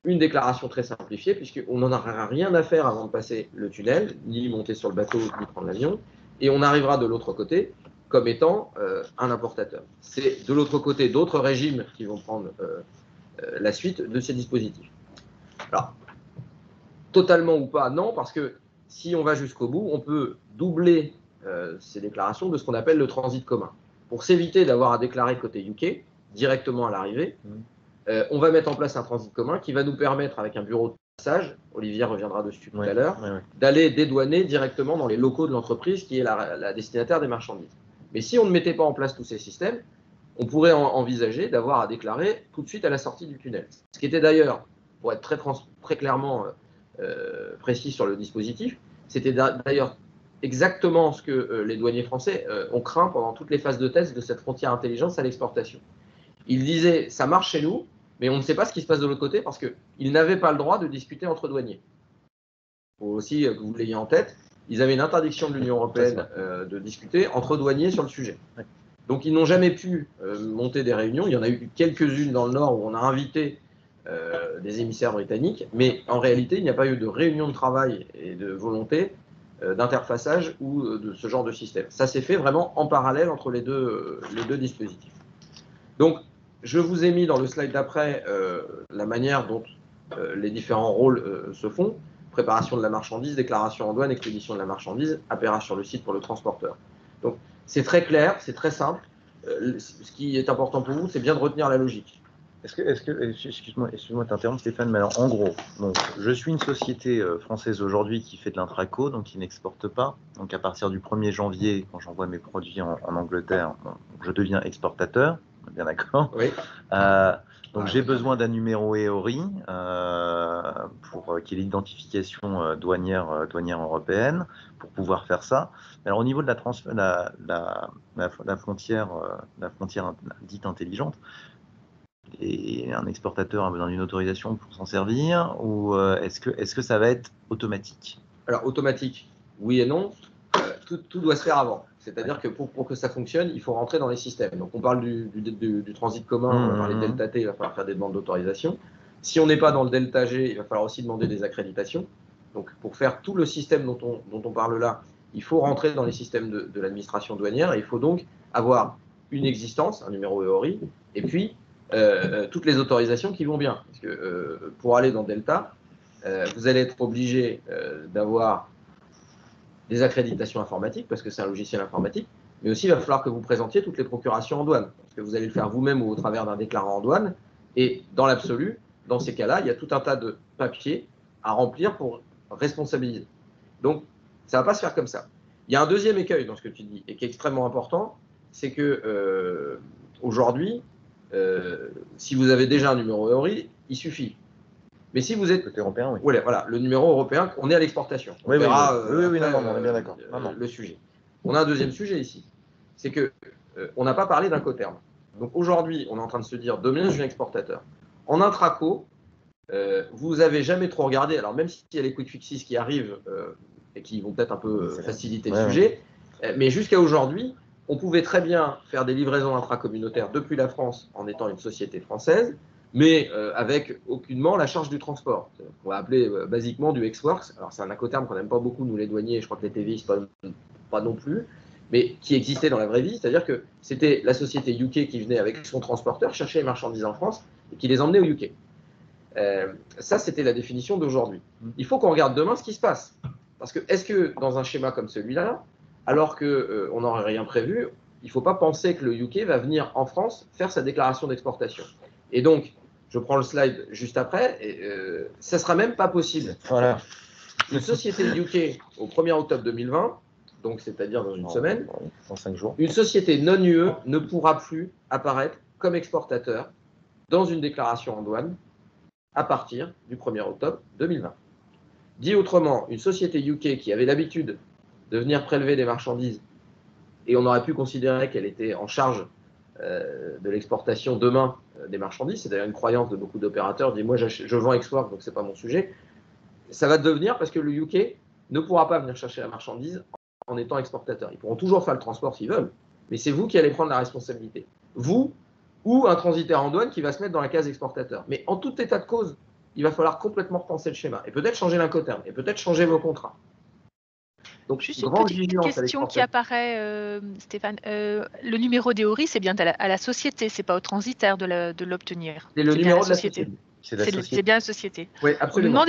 une déclaration très simplifiée, puisqu'on n'en aura rien à faire avant de passer le tunnel, ni monter sur le bateau, ni prendre l'avion, et on arrivera de l'autre côté comme étant un importateur. C'est de l'autre côté d'autres régimes qui vont prendre la suite de ces dispositifs. Alors, totalement ou pas, non, parce que si on va jusqu'au bout, on peut doubler ces déclarations de ce qu'on appelle le transit commun. Pour s'éviter d'avoir à déclarer côté UK, directement à l'arrivée, on va mettre en place un transit commun qui va nous permettre, avec un bureau de passage, Olivier reviendra dessus tout à l'heure, d'aller dédouaner directement dans les locaux de l'entreprise qui est la destinataire des marchandises. Mais si on ne mettait pas en place tous ces systèmes, on pourrait envisager d'avoir à déclarer tout de suite à la sortie du tunnel. Ce qui était d'ailleurs, pour être très clairement précis sur le dispositif, c'était d'ailleurs exactement ce que les douaniers français ont craint pendant toutes les phases de test de cette frontière intelligence à l'exportation. Ils disaient, ça marche chez nous, mais on ne sait pas ce qui se passe de l'autre côté parce qu'ils n'avaient pas le droit de discuter entre douaniers. Il faut aussi que vous l'ayez en tête, ils avaient une interdiction de l'Union européenne de discuter entre douaniers sur le sujet. Donc ils n'ont jamais pu monter des réunions. Il y en a eu quelques-unes dans le Nord où on a invité des émissaires britanniques, mais en réalité, il n'y a pas eu de réunion de travail et de volonté d'interfaçage ou de ce genre de système. Ça s'est fait vraiment en parallèle entre les deux dispositifs. Donc, je vous ai mis dans le slide d'après la manière dont les différents rôles se font. Préparation de la marchandise, déclaration en douane, expédition de la marchandise, appairage sur le site pour le transporteur. Donc, c'est très clair, c'est très simple. Ce qui est important pour vous, c'est bien de retenir la logique. Excuse-moi de t'interrompre, Stéphane, mais alors en gros, donc, je suis une société française aujourd'hui qui fait de l'intraco, donc qui n'exporte pas. Donc à partir du 1er janvier, quand j'envoie mes produits en Angleterre, je deviens exportateur, bien d'accord. Oui. Donc j'ai besoin d'un numéro EORI pour qu'il y ait l'identification douanière européenne pour pouvoir faire ça. Alors au niveau de la frontière dite intelligente, et un exportateur a besoin d'une autorisation pour s'en servir, ou est-ce que ça va être automatique? Alors automatique, oui et non. Tout doit se faire avant. C'est-à-dire que pour que ça fonctionne, il faut rentrer dans les systèmes. Donc on parle du transit commun, on va parler Delta T, il va falloir faire des demandes d'autorisation. Si on n'est pas dans le Delta G, il va falloir aussi demander des accréditations. Donc pour faire tout le système dont on parle là, il faut rentrer dans les systèmes de l'administration douanière et il faut donc avoir une existence, un numéro EORI, et puis toutes les autorisations qui vont bien. Parce que pour aller dans Delta, vous allez être obligé d'avoir des accréditations informatiques, parce que c'est un logiciel informatique, mais aussi il va falloir que vous présentiez toutes les procurations en douane, parce que vous allez le faire vous-même ou au travers d'un déclarant en douane, et dans l'absolu, dans ces cas-là, il y a tout un tas de papiers à remplir pour responsabiliser. Donc, ça ne va pas se faire comme ça. Il y a un deuxième écueil dans ce que tu dis, et qui est extrêmement important, c'est que aujourd'hui, si vous avez déjà un numéro EORI, il suffit. Mais si vous êtes côté européen, oui. Voilà, le numéro européen, on est à l'exportation. On oui, verra on est bien d'accord. le sujet. On a un deuxième sujet ici. c'est que on n'a pas parlé d'Incoterm. Donc aujourd'hui, on est en train de se dire, demain, je viens exportateur. En intraco, vous n'avez jamais trop regardé, alors même s'il y a les quick fixes qui arrivent et qui vont peut-être un peu faciliter le sujet, mais jusqu'à aujourd'hui, on pouvait très bien faire des livraisons intracommunautaires depuis la France en étant une société française, mais avec aucunement la charge du transport. On va appeler basiquement du ex-works. Alors c'est un incoterm qu'on n'aime pas beaucoup, nous les douaniers, je crois que les TVI, pas non plus, mais qui existait dans la vraie vie, c'est-à-dire que c'était la société UK qui venait avec son transporteur chercher les marchandises en France et qui les emmenait au UK. Ça, c'était la définition d'aujourd'hui. Il faut qu'on regarde demain ce qui se passe. Parce que, est-ce que dans un schéma comme celui-là, alors qu'on n'aurait rien prévu, il ne faut pas penser que le UK va venir en France faire sa déclaration d'exportation. Et donc, je prends le slide juste après, ça ne sera même pas possible. Voilà. Une société UK au 1er octobre 2020, donc c'est-à-dire dans une semaine, dans 5 jours, une société non-UE ne pourra plus apparaître comme exportateur dans une déclaration en douane à partir du 1er octobre 2020. Dit autrement, une société UK qui avait l'habitude de venir prélever des marchandises, et on aurait pu considérer qu'elle était en charge de l'exportation demain des marchandises, c'est d'ailleurs une croyance de beaucoup d'opérateurs, dit moi je vends export, donc c'est pas mon sujet, ça va devenir parce que le UK ne pourra pas venir chercher la marchandise en étant exportateur. Ils pourront toujours faire le transport s'ils veulent, mais c'est vous qui allez prendre la responsabilité. Vous ou un transitaire en douane qui va se mettre dans la case exportateur. Mais en tout état de cause, il va falloir complètement repenser le schéma et peut-être changer l'incoterm et peut-être changer vos contrats. Donc, juste une petite question qui apparaît, Stéphane. Le numéro d'EORI, c'est bien à la société, c'est pas au transitaire de l'obtenir. C'est le numéro de la société. C'est bien la société. Oui, absolument.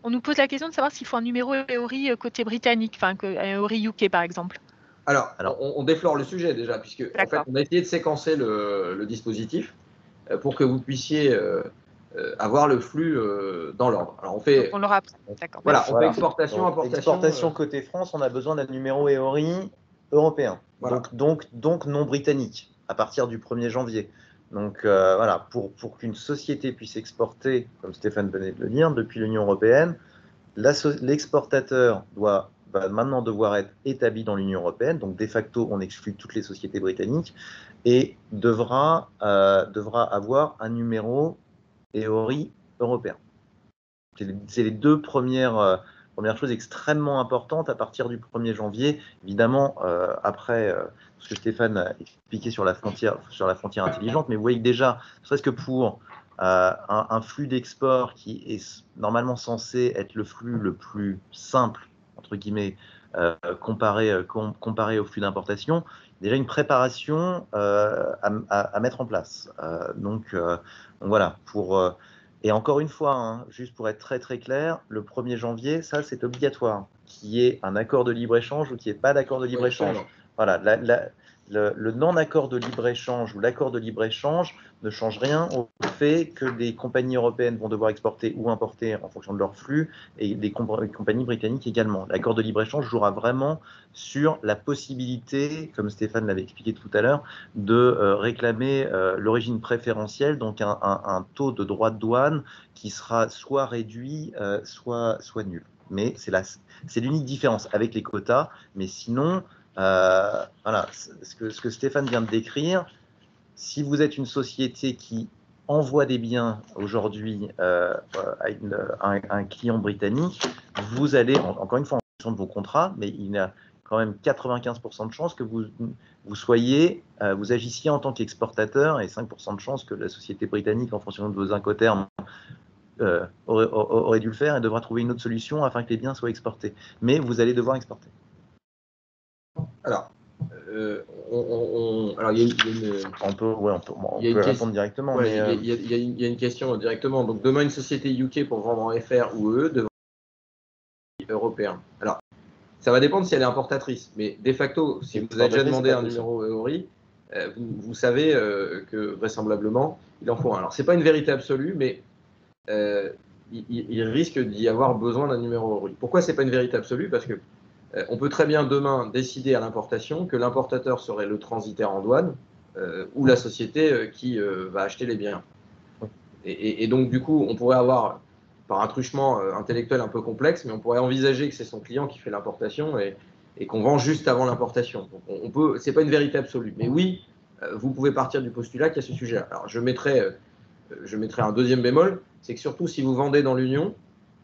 On nous pose la question de savoir s'il faut un numéro EORI côté britannique, enfin un EORI UK par exemple. Alors on déflore le sujet déjà, puisque en fait, on a essayé de séquencer le dispositif pour que vous puissiez avoir le flux dans l'ordre. Alors on fait. On l'aura après. D'accord. Voilà, on fait exportation, donc, importation. Exportation côté France, on a besoin d'un numéro EORI européen, voilà. donc non britannique, à partir du 1er janvier. Donc voilà, pour qu'une société puisse exporter, comme Stéphane venait de le dire, depuis l'Union européenne, l'exportateur va maintenant devoir être établi dans l'Union européenne, donc de facto on exclut toutes les sociétés britanniques, et devra avoir un numéro EORI européen. C'est les deux premières choses extrêmement importantes à partir du 1er janvier. Évidemment, après ce que Stéphane a expliqué sur la frontière intelligente, mais vous voyez que déjà, ne serait-ce que pour un flux d'export qui est normalement censé être le flux le plus simple, entre guillemets, comparé au flux d'importation, déjà une préparation à mettre en place. Donc voilà, et encore une fois, hein, juste pour être très très clair, le 1er janvier, ça c'est obligatoire, qu'il y ait un accord de libre-échange ou qu'il n'y ait pas d'accord de libre-échange. Voilà, le non-accord de libre-échange ou l'accord de libre-échange ne change rien au fait que des compagnies européennes vont devoir exporter ou importer en fonction de leur flux, et des compagnies britanniques également. L'accord de libre-échange jouera vraiment sur la possibilité, comme Stéphane l'avait expliqué tout à l'heure, de réclamer l'origine préférentielle, donc un taux de droit de douane qui sera soit réduit, soit nul. Mais c'est l'unique différence avec les quotas, mais sinon, voilà, ce que Stéphane vient de décrire, si vous êtes une société qui envoie des biens aujourd'hui à un client britannique, vous allez, encore une fois en fonction de vos contrats, mais il y a quand même 95% de chances que vous agissiez en tant qu'exportateur et 5% de chances que la société britannique, en fonction de vos incoterms, aurait dû le faire et devra trouver une autre solution afin que les biens soient exportés. Mais vous allez devoir exporter. Alors, alors il y a une. On peut répondre directement. Ouais, il y a une question directement. Donc, demain, une société UK pour vendre en FR ou UE devant européen. Alors, ça va dépendre si elle est importatrice. Mais de facto, si vous avez déjà demandé un numéro EORI, vous savez que vraisemblablement, il en faut un. Alors, ce n'est pas une vérité absolue, mais il risque d'y avoir besoin d'un numéro EORI. Pourquoi ce n'est pas une vérité absolue? Parce que on peut très bien demain décider à l'importation que l'importateur serait le transitaire en douane ou la société qui va acheter les biens. Et donc, du coup, on pourrait avoir, par un truchement intellectuel un peu complexe, mais on pourrait envisager que c'est son client qui fait l'importation et et qu'on vend juste avant l'importation. Donc c'est pas une vérité absolue. Mais oui, vous pouvez partir du postulat qu'il y a ce sujet-là. Alors je mettrai un deuxième bémol, c'est que surtout si vous vendez dans l'Union,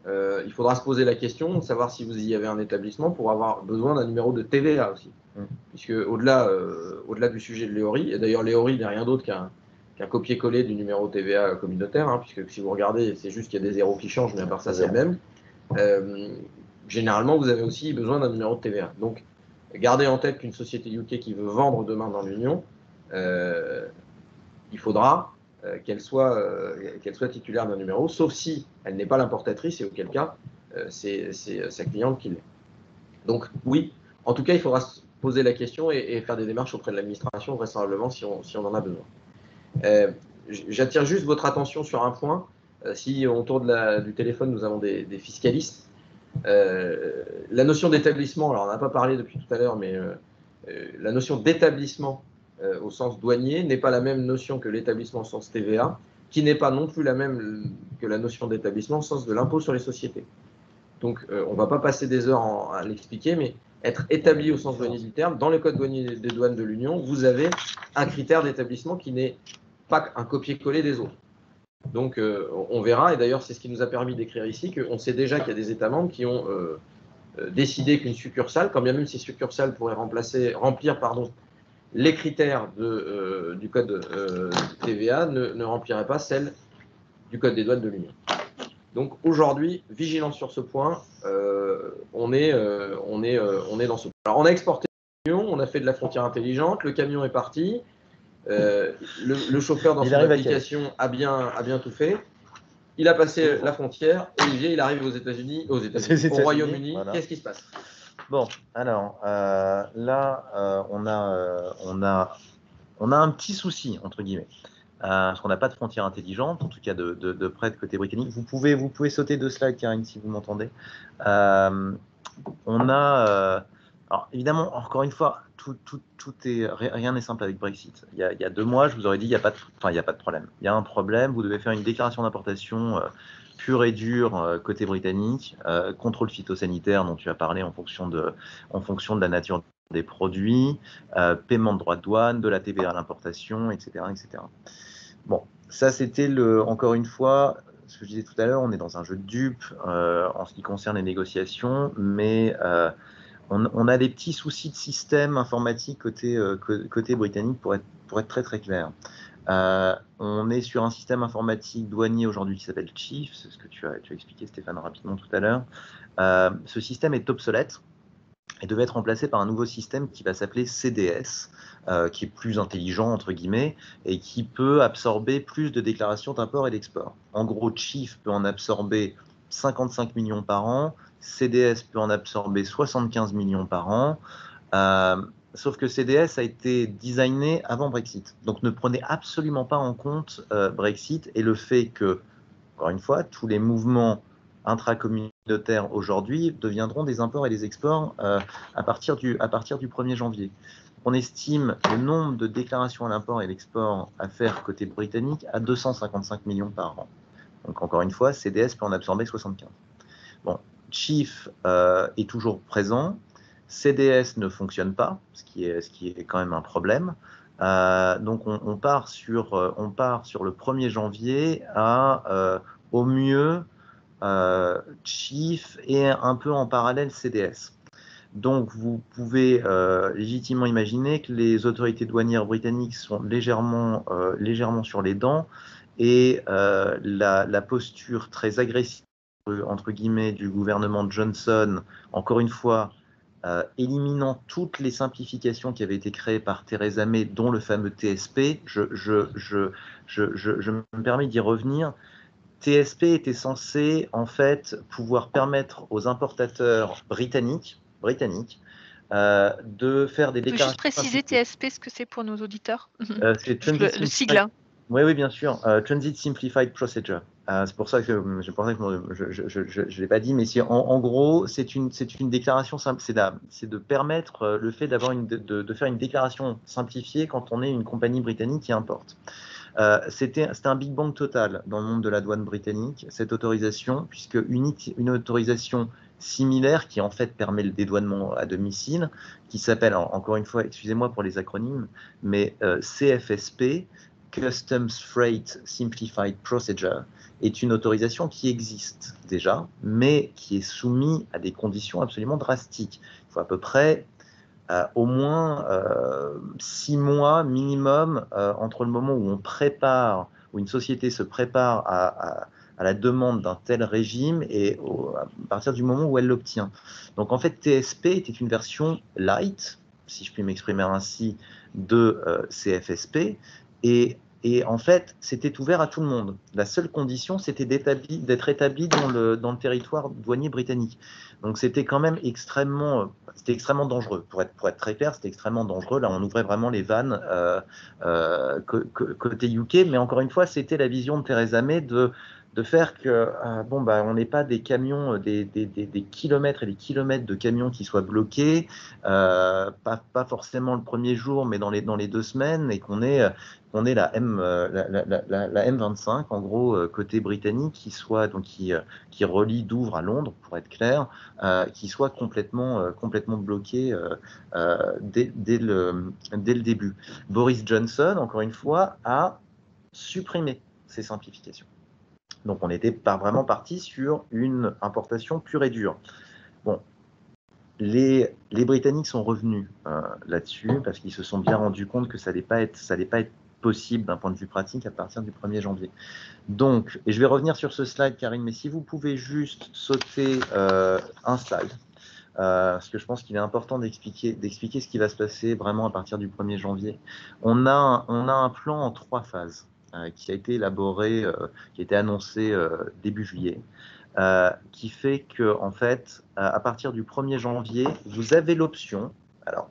il faudra se poser la question de savoir si vous y avez un établissement pour avoir besoin d'un numéro de TVA aussi. Puisque au-delà du sujet de l'EORI, et d'ailleurs l'EORI n'est rien d'autre qu'un copier-coller du numéro TVA communautaire, hein, puisque si vous regardez, c'est juste qu'il y a des zéros qui changent, mais à part ça, c'est le même. Généralement, vous avez aussi besoin d'un numéro de TVA. Donc, gardez en tête qu'une société UK qui veut vendre demain dans l'Union, il faudra qu'elle soit titulaire d'un numéro, sauf si elle n'est pas l'importatrice, et auquel cas, c'est sa cliente qui l'est. Donc, oui, en tout cas, il faudra se poser la question et faire des démarches auprès de l'administration, vraisemblablement, si on en a besoin. J'attire juste votre attention sur un point. Si autour du téléphone, nous avons des fiscalistes, la notion d'établissement, alors on n'a pas parlé depuis tout à l'heure, mais la notion d'établissement au sens douanier n'est pas la même notion que l'établissement au sens TVA, qui n'est pas non plus la même que la notion d'établissement au sens de l'impôt sur les sociétés. Donc on ne va pas passer des heures à l'expliquer, mais être établi au sens douanier du terme, dans le code douanier des douanes de l'Union, vous avez un critère d'établissement qui n'est pas un copier-coller des autres. Donc on verra, et d'ailleurs c'est ce qui nous a permis d'écrire ici, qu'on sait déjà qu'il y a des États membres qui ont décidé qu'une succursale, quand bien même ces succursales pourraient remplir les critères du code TVA, ne rempliraient pas celles du code des douanes de l'Union. Donc aujourd'hui, vigilance sur ce point, on est dans ce point. Alors on a exporté l'Union, on a fait de la frontière intelligente, le camion est parti, le chauffeur dans son application a bien tout fait. Il a passé la frontière. Olivier, il arrive au Royaume-Uni. Voilà. Qu'est-ce qui se passe? Bon, alors là, on a un petit souci entre guillemets, parce qu'on n'a pas de frontière intelligente, en tout cas de près de côté britannique. Vous pouvez sauter 2 slides, Karine, si vous m'entendez. On a alors évidemment, encore une fois, rien n'est simple avec Brexit. Il y a 2 mois, je vous aurais dit, il n'y a pas de problème. Il y a un problème, vous devez faire une déclaration d'importation pure et dure côté britannique, contrôle phytosanitaire dont tu as parlé en fonction de la nature des produits, paiement de droits de douane, de la TVA à l'importation, etc., etc. Bon, ça c'était encore une fois, ce que je disais tout à l'heure, on est dans un jeu de dupes en ce qui concerne les négociations, mais on a des petits soucis de système informatique côté britannique pour être très très clair. On est sur un système informatique douanier aujourd'hui qui s'appelle Chief, c'est ce que tu as expliqué Stéphane rapidement tout à l'heure. Ce système est obsolète et devait être remplacé par un nouveau système qui va s'appeler CDS, qui est plus intelligent entre guillemets et qui peut absorber plus de déclarations d'import et d'export. En gros, Chief peut en absorber 55 millions par an, CDS peut en absorber 75 millions par an, sauf que CDS a été designé avant Brexit. Donc ne prenez absolument pas en compte Brexit et le fait que, encore une fois, tous les mouvements intracommunautaires aujourd'hui deviendront des imports et des exports à partir du 1er janvier. On estime le nombre de déclarations à l'import et l'export à faire côté britannique à 255 millions par an. Donc encore une fois, CDS peut en absorber 75. Bon, Chief est toujours présent, CDS ne fonctionne pas, ce qui est quand même un problème. Donc on part sur le 1er janvier à au mieux Chief et un peu en parallèle CDS. Donc vous pouvez légitimement imaginer que les autorités douanières britanniques sont légèrement sur les dents et la posture très agressive entre guillemets du gouvernement Johnson, encore une fois, éliminant toutes les simplifications qui avaient été créées par Theresa May, dont le fameux TSP, je me permets d'y revenir. TSP était censé en fait pouvoir permettre aux importateurs britanniques de faire des déclarations. Tu peux juste préciser TSP, ce que c'est pour nos auditeurs? C'est le sigle. Oui, bien sûr. Transit Simplified Procedure. C'est pour ça que je ne l'ai pas dit, mais en gros, c'est une déclaration simple. C'est de permettre le fait de faire une déclaration simplifiée quand on est une compagnie britannique qui importe. C'était un Big Bang total dans le monde de la douane britannique, cette autorisation, puisque une autorisation similaire qui en fait permet le dédouanement à domicile, qui s'appelle, encore une fois, excusez-moi pour les acronymes, mais CFSP, Customs Freight Simplified Procedure, est une autorisation qui existe déjà, mais qui est soumise à des conditions absolument drastiques. Il faut à peu près au moins 6 mois minimum entre le moment où on prépare, où une société se prépare à la demande d'un tel régime et à partir du moment où elle l'obtient. Donc en fait, TSP était une version light, si je puis m'exprimer ainsi, de CFSP, et en fait, c'était ouvert à tout le monde. La seule condition, c'était d'être établi dans le territoire douanier britannique. Donc c'était quand même extrêmement dangereux. Pour être très clair, c'était extrêmement dangereux. Là, on ouvrait vraiment les vannes côté UK. Mais encore une fois, c'était la vision de Theresa May de faire que, on n'ait pas des camions, des kilomètres et des kilomètres de camions qui soient bloqués, pas forcément le premier jour, mais dans les 2 semaines, et qu'on ait la M25, en gros, côté britannique, qui relie Douvres à Londres, pour être clair, qui soit complètement bloqué dès le début. Boris Johnson, encore une fois, a supprimé ces simplifications. Donc on était vraiment parti sur une importation pure et dure. Bon, les Britanniques sont revenus là-dessus parce qu'ils se sont bien rendus compte que ça n'allait pas être possible d'un point de vue pratique à partir du 1er janvier. Donc, et je vais revenir sur ce slide, Karine, mais si vous pouvez juste sauter un slide, parce que je pense qu'il est important d'expliquer ce qui va se passer vraiment à partir du 1er janvier. On a un plan en 3 phases qui a été élaboré, qui a été annoncé début juillet, qui fait que, en fait, à partir du 1er janvier, vous avez l'option, alors,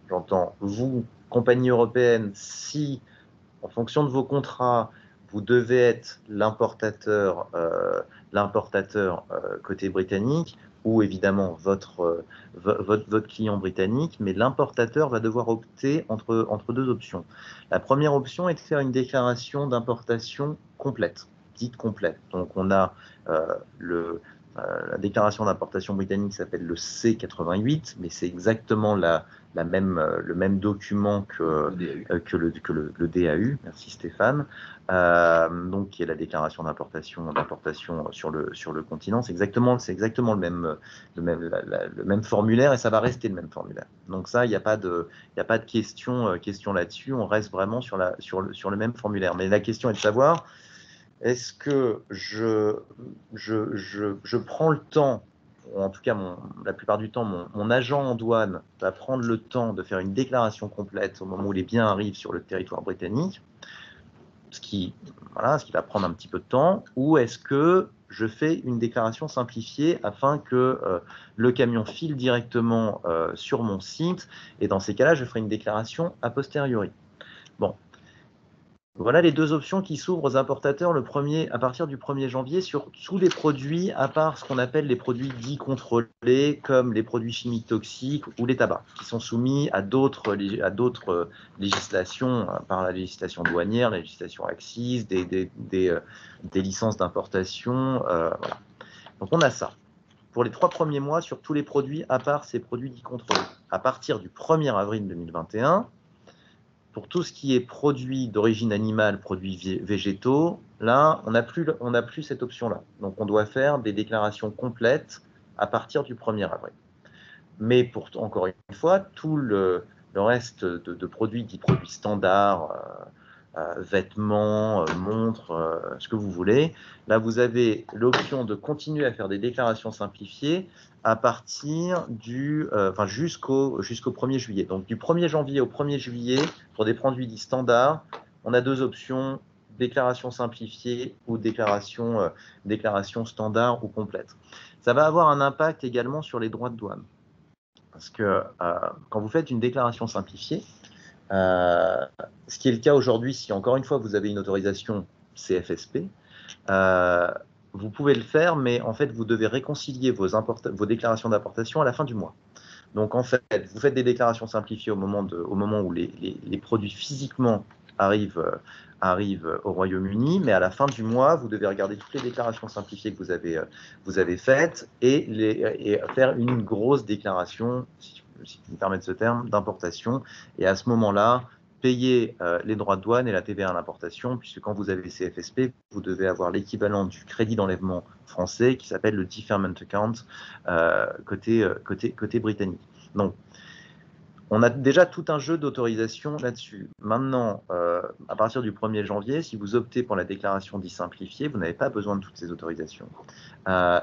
j'entends, compagnie européenne, si, en fonction de vos contrats, vous devez être l'importateur côté britannique, ou évidemment votre client britannique, mais l'importateur va devoir opter entre 2 options. La première option est de faire une déclaration d'importation complète, dite complète. Donc on a la déclaration d'importation britannique s'appelle le C88, mais c'est exactement le même document que le DAU, merci Stéphane, donc qui est la déclaration d'importation sur le continent. C'est exactement le même formulaire, et ça va rester le même formulaire. Donc ça, il n'y a pas de question là-dessus. On reste vraiment sur le même formulaire. Mais la question est de savoir, est-ce que je prends le temps, ou en tout cas la plupart du temps, mon agent en douane va prendre le temps de faire une déclaration complète au moment où les biens arrivent sur le territoire britannique, ce qui va prendre un petit peu de temps, ou est-ce que je fais une déclaration simplifiée afin que le camion file directement sur mon site, et dans ces cas-là, je ferai une déclaration a posteriori. Bon. Voilà les 2 options qui s'ouvrent aux importateurs à partir du 1er janvier sur tous les produits, à part ce qu'on appelle les produits dits contrôlés, comme les produits chimiques toxiques ou les tabacs, qui sont soumis à d'autres législations, par la législation douanière, la législation ACCIS, des licences d'importation. Voilà. Donc on a ça. Pour les 3 premiers mois, sur tous les produits, à part ces produits dits contrôlés. À partir du 1er avril 2021, pour tout ce qui est produits d'origine animale, produits végétaux, là, on n'a plus cette option-là. Donc, on doit faire des déclarations complètes à partir du 1er avril. Mais encore une fois, tout le reste de produits, dits produits standards, vêtements, montres, ce que vous voulez, là, vous avez l'option de continuer à faire des déclarations simplifiées à partir jusqu'au 1er juillet. Donc, du 1er janvier au 1er juillet, pour des produits dits standards, on a 2 options, déclaration simplifiée ou déclaration standard ou complète. Ça va avoir un impact également sur les droits de douane. Parce que quand vous faites une déclaration simplifiée, ce qui est le cas aujourd'hui, si encore une fois vous avez une autorisation CFSP, vous pouvez le faire, mais en fait vous devez réconcilier vos déclarations d'importation à la fin du mois. Donc en fait, vous faites des déclarations simplifiées au moment où les produits physiquement arrive au Royaume-Uni, mais à la fin du mois, vous devez regarder toutes les déclarations simplifiées que vous avez faites et faire une grosse déclaration, si je me permets ce terme, d'importation. Et à ce moment-là, payer les droits de douane et la TVA à l'importation, puisque quand vous avez CFSP, vous devez avoir l'équivalent du crédit d'enlèvement français qui s'appelle le deferment account côté britannique. Donc, on a déjà tout un jeu d'autorisation là-dessus. Maintenant, à partir du 1er janvier, si vous optez pour la déclaration dite simplifiée, vous n'avez pas besoin de toutes ces autorisations.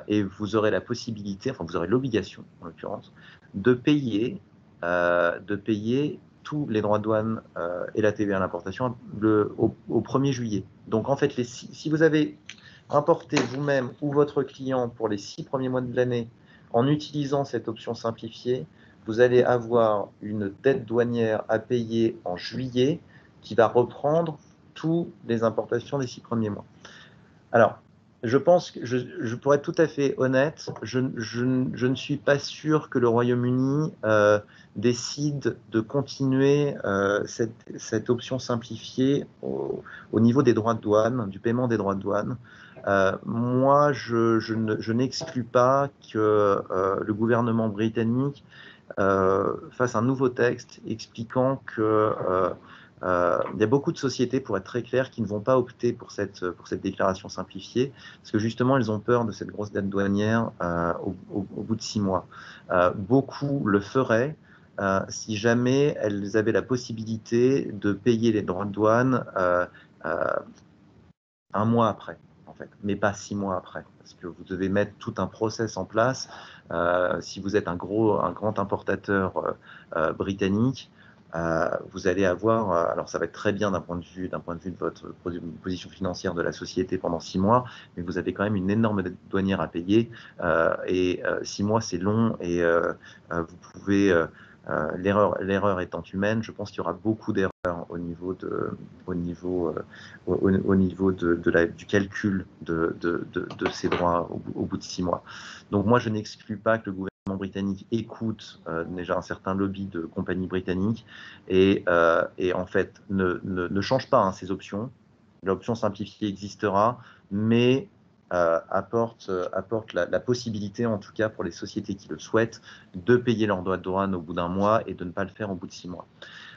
Et vous aurez la possibilité, enfin vous aurez l'obligation, en l'occurrence, de payer tous les droits de douane et la TVA à l'importation au 1er juillet. Donc en fait, si vous avez importé vous-même ou votre client pour les 6 premiers mois de l'année en utilisant cette option simplifiée, vous allez avoir une dette douanière à payer en juillet qui va reprendre toutes les importations des 6 premiers mois. Alors, je pense que, pour être tout à fait honnête, je ne suis pas sûr que le Royaume-Uni décide de continuer cette option simplifiée au niveau des droits de douane, du paiement des droits de douane. Moi, je n'exclus pas que le gouvernement britannique fasse un nouveau texte expliquant que il y a beaucoup de sociétés, pour être très clair, qui ne vont pas opter pour cette déclaration simplifiée, parce que justement, elles ont peur de cette grosse dette douanière au bout de 6 mois. Beaucoup le feraient si jamais elles avaient la possibilité de payer les droits de douane un mois après, en fait, mais pas 6 mois après, parce que vous devez mettre tout un process en place. Si vous êtes un grand importateur britannique, vous allez avoir, alors ça va être très bien d'un point de vue de votre position financière de la société pendant 6 mois, mais vous avez quand même une énorme dette douanière à payer, et 6 mois c'est long, et vous pouvez, l'erreur étant humaine, je pense qu'il y aura beaucoup d'erreurs au niveau du calcul de ces droits au bout de 6 mois. Donc moi je n'exclus pas que le gouvernement britannique écoute déjà un certain lobby de compagnies britanniques et en fait ne change pas ces options. L'option simplifiée existera, mais apporte la possibilité, en tout cas pour les sociétés qui le souhaitent, de payer leurs droits de douane au bout d'un mois et de ne pas le faire au bout de 6 mois.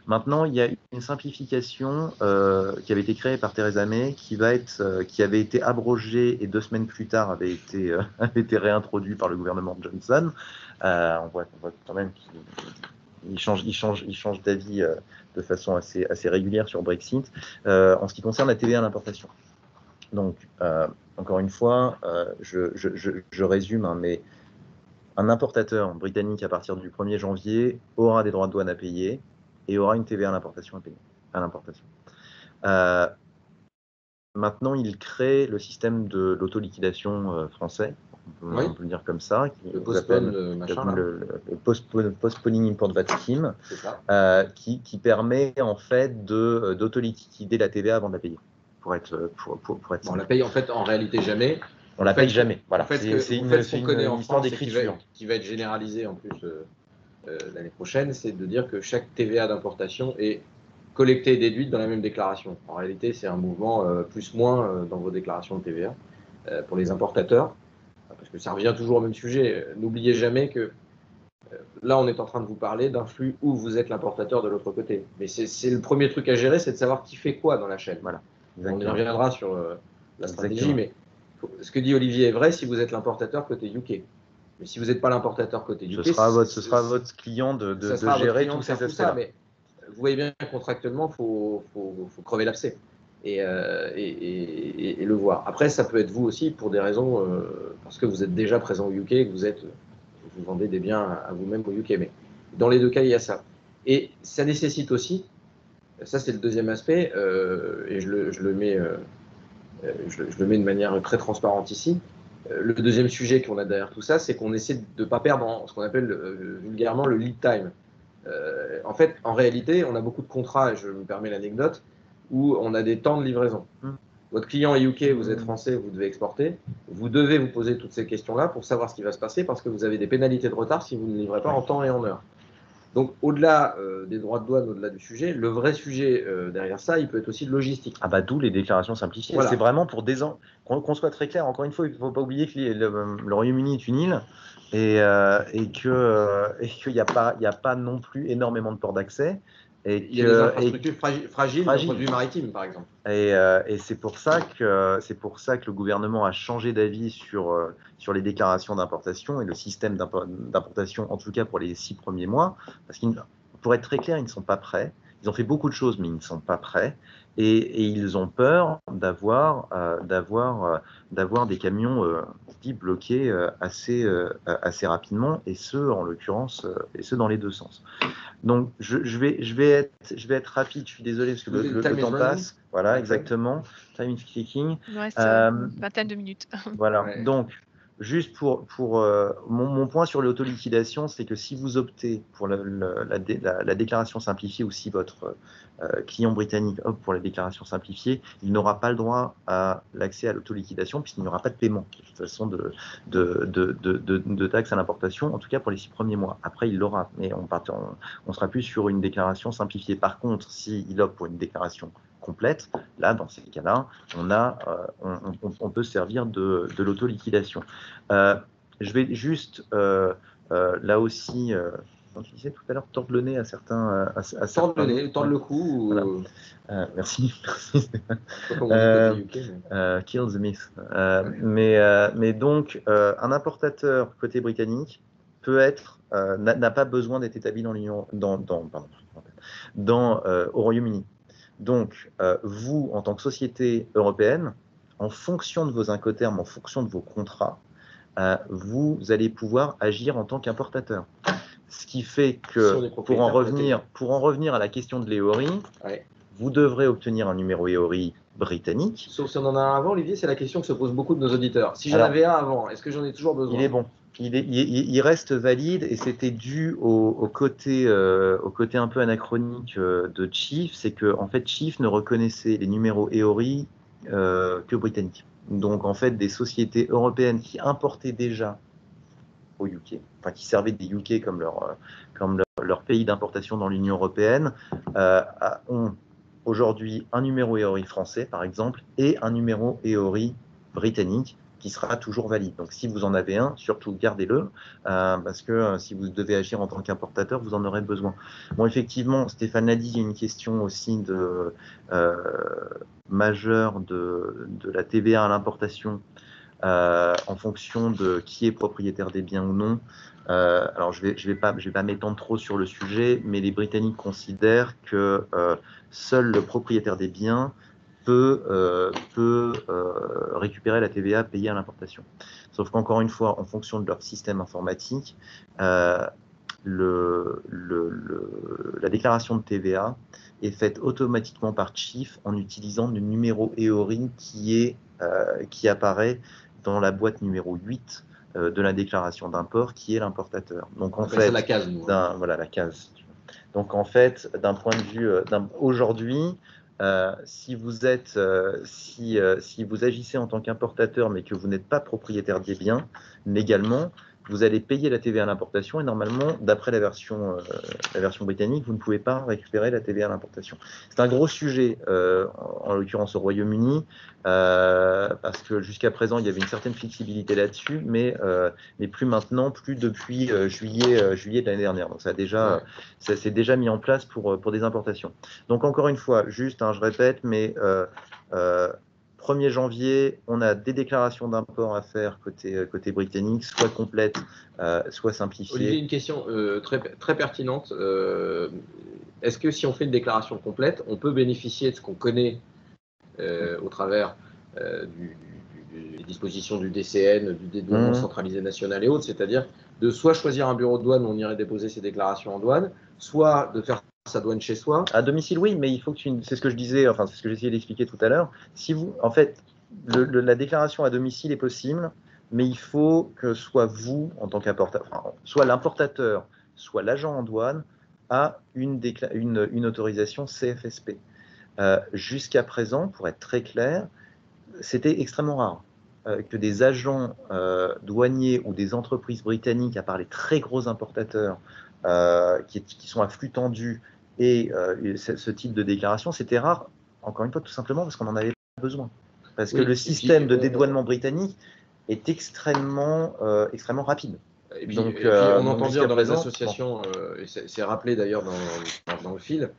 Maintenant, il y a une simplification qui avait été créée par Theresa May, qui avait été abrogée et 2 semaines plus tard avait été réintroduite par le gouvernement Johnson. On voit quand même qu'il change d'avis de façon assez régulière sur Brexit, en ce qui concerne la TVA à l'importation. Donc, encore une fois, je résume, mais un importateur britannique à partir du 1er janvier aura des droits de douane à payer et aura une TVA à l'importation à payer, à l'importation. Maintenant, il crée le système de l'autoliquidation français, on peut le dire comme ça, le Postponing Import VAT Scheme, qui permet en fait d'autoliquider la TVA avant de la payer. Pour être on la paye en fait en réalité jamais. On la paye jamais. Voilà. En fait, c'est une histoire d'écriture qui va être généralisée en plus l'année prochaine, c'est de dire que chaque TVA d'importation est collectée et déduite dans la même déclaration. En réalité, c'est un mouvement plus-moins dans vos déclarations de TVA pour les importateurs, parce que ça revient toujours au même sujet. N'oubliez jamais que là, on est en train de vous parler d'un flux où vous êtes l'importateur de l'autre côté. Mais c'est le premier truc à gérer, c'est de savoir qui fait quoi dans la chaîne. Voilà. On y reviendra sur la stratégie, mais ce que dit Olivier est vrai si vous êtes l'importateur côté UK. Mais si vous n'êtes pas l'importateur côté UK, ce sera votre client de gérer tous ces aspects-là. Mais vous voyez bien, contractuellement, il faut crever l'abcès et le voir. Après, ça peut être vous aussi pour des raisons, parce que vous êtes déjà présent au UK et que vous vendez des biens à vous-même au UK. Mais dans les deux cas, il y a ça. Et ça nécessite aussi, ça c'est le deuxième aspect, et je le mets de manière très transparente ici. Le deuxième sujet qu'on a derrière tout ça, c'est qu'on essaie de ne pas perdre ce qu'on appelle vulgairement le lead time. En fait, en réalité, on a beaucoup de contrats, et je me permets l'anecdote, où on a des temps de livraison. Votre client est UK, vous êtes français, vous devez exporter. Vous devez vous poser toutes ces questions-là pour savoir ce qui va se passer, parce que vous avez des pénalités de retard si vous ne livrez pas en temps et en heure. Donc, au-delà des droits de douane, au-delà du sujet, le vrai sujet derrière ça, il peut être aussi de logistique. Ah bah d'où les déclarations simplifiées. Voilà. C'est vraiment pour qu'on soit très clair. Encore une fois, il ne faut pas oublier que le Royaume-Uni est une île et qu'il n'y a pas non plus énormément de ports d'accès. Il y a des infrastructures fragiles d'un point de vue maritime, par exemple. Et c'est pour ça que le gouvernement a changé d'avis sur les déclarations d'importation et le système d'importation, en tout cas pour les 6 premiers mois, parce que pour être très clair, ils ne sont pas prêts. Ils ont fait beaucoup de choses, mais ils ne sont pas prêts. Et ils ont peur d'avoir des camions dits bloqués assez rapidement, et en l'occurrence, dans les deux sens. Donc, je vais être rapide, je suis désolé parce que le temps passe. Voilà, exactement. Time is clicking. Il nous reste une vingtaine de minutes. Voilà, ouais. Donc, juste pour mon point sur l'autoliquidation, c'est que si vous optez pour la déclaration simplifiée, ou si votre client britannique opte pour la déclaration simplifiée, il n'aura pas le droit à l'accès à l'autoliquidation puisqu'il n'y aura pas de paiement de toute façon de taxes à l'importation, en tout cas pour les 6 premiers mois. Après, il l'aura, mais on sera plus sur une déclaration simplifiée. Par contre, s'il opte pour une déclaration complète, là, dans ces cas-là, on peut se servir de l'autoliquidation. Je vais juste, là aussi, comme tu disais tout à l'heure, tordre le nez à certains... Tordre le nez, tordre le cou. Voilà. Merci. Kill the myth. Mais donc, un importateur côté britannique peut être, n'a pas besoin d'être établi dans l'Union, au Royaume-Uni. Donc, vous, en tant que société européenne, en fonction de vos incoterms, en fonction de vos contrats, vous allez pouvoir agir en tant qu'importateur. Ce qui fait que, pour en revenir à la question de l'EORI, ouais, vous devrez obtenir un numéro EORI britannique. Sauf si on en a un avant, Olivier, c'est la question que se pose beaucoup de nos auditeurs. Si j'en avais un avant, est-ce que j'en ai toujours besoin? Il est bon. Il reste valide, et c'était dû au côté un peu anachronique de Chief, c'est que en fait Chief ne reconnaissait les numéros EORI que britanniques. Donc en fait des sociétés européennes qui importaient déjà au UK, enfin qui servaient des UK comme leur pays d'importation dans l'Union européenne, ont aujourd'hui un numéro EORI français par exemple et un numéro EORI britannique qui sera toujours valide. Donc si vous en avez un, surtout gardez-le, parce que si vous devez agir en tant qu'importateur, vous en aurez besoin. Bon, effectivement, Stéphane l'a dit, il y a une question aussi majeure de la TVA à l'importation en fonction de qui est propriétaire des biens ou non. Alors je vais pas m'étendre trop sur le sujet, mais les Britanniques considèrent que seul le propriétaire des biens peut récupérer la TVA payée à l'importation. Sauf qu'encore une fois, en fonction de leur système informatique, la déclaration de TVA est faite automatiquement par Chief en utilisant le numéro EORI qui apparaît dans la boîte numéro 8 de la déclaration d'import, qui est l'importateur. Donc en fait, la case, voilà la case. Donc en fait, d'un point de vue aujourd'hui, si vous agissez en tant qu'importateur mais que vous n'êtes pas propriétaire des biens légalement, vous allez payer la TVA à l'importation, et normalement, d'après la version britannique, vous ne pouvez pas récupérer la TVA à l'importation. C'est un gros sujet, en l'occurrence au Royaume-Uni, parce que jusqu'à présent, il y avait une certaine flexibilité là-dessus, mais plus maintenant, plus depuis juillet de l'année dernière. Donc ça s'est déjà mis en place pour des importations. Donc encore une fois, juste, je répète, mais 1er janvier, on a des déclarations d'import à faire côté britannique, soit complètes, soit simplifiées. Olivier, une question très pertinente. Est-ce que si on fait une déclaration complète, on peut bénéficier de ce qu'on connaît au travers des dispositions du DCN, du dédouanement centralisé national et autres, c'est-à-dire de soit choisir un bureau de douane où on irait déposer ses déclarations en douane, soit de faire sa douane chez soi. À domicile, oui, mais il faut que c'est ce que je disais, enfin c'est ce que j'essayais d'expliquer tout à l'heure. Si vous, en fait, la déclaration à domicile est possible, mais il faut que soit vous, en tant qu'importateur, soit l'importateur, soit l'agent en douane, a une autorisation CFSP. Jusqu'à présent, pour être très clair, c'était extrêmement rare que des agents douaniers ou des entreprises britanniques, à part les très gros importateurs, qui sont à flux tendu et ce type de déclaration, c'était rare, encore une fois, tout simplement parce qu'on n'en avait pas besoin. Parce que le système de dédouanement britannique est extrêmement rapide. Et puis on entend dire dans les associations, et c'est rappelé d'ailleurs dans le fil,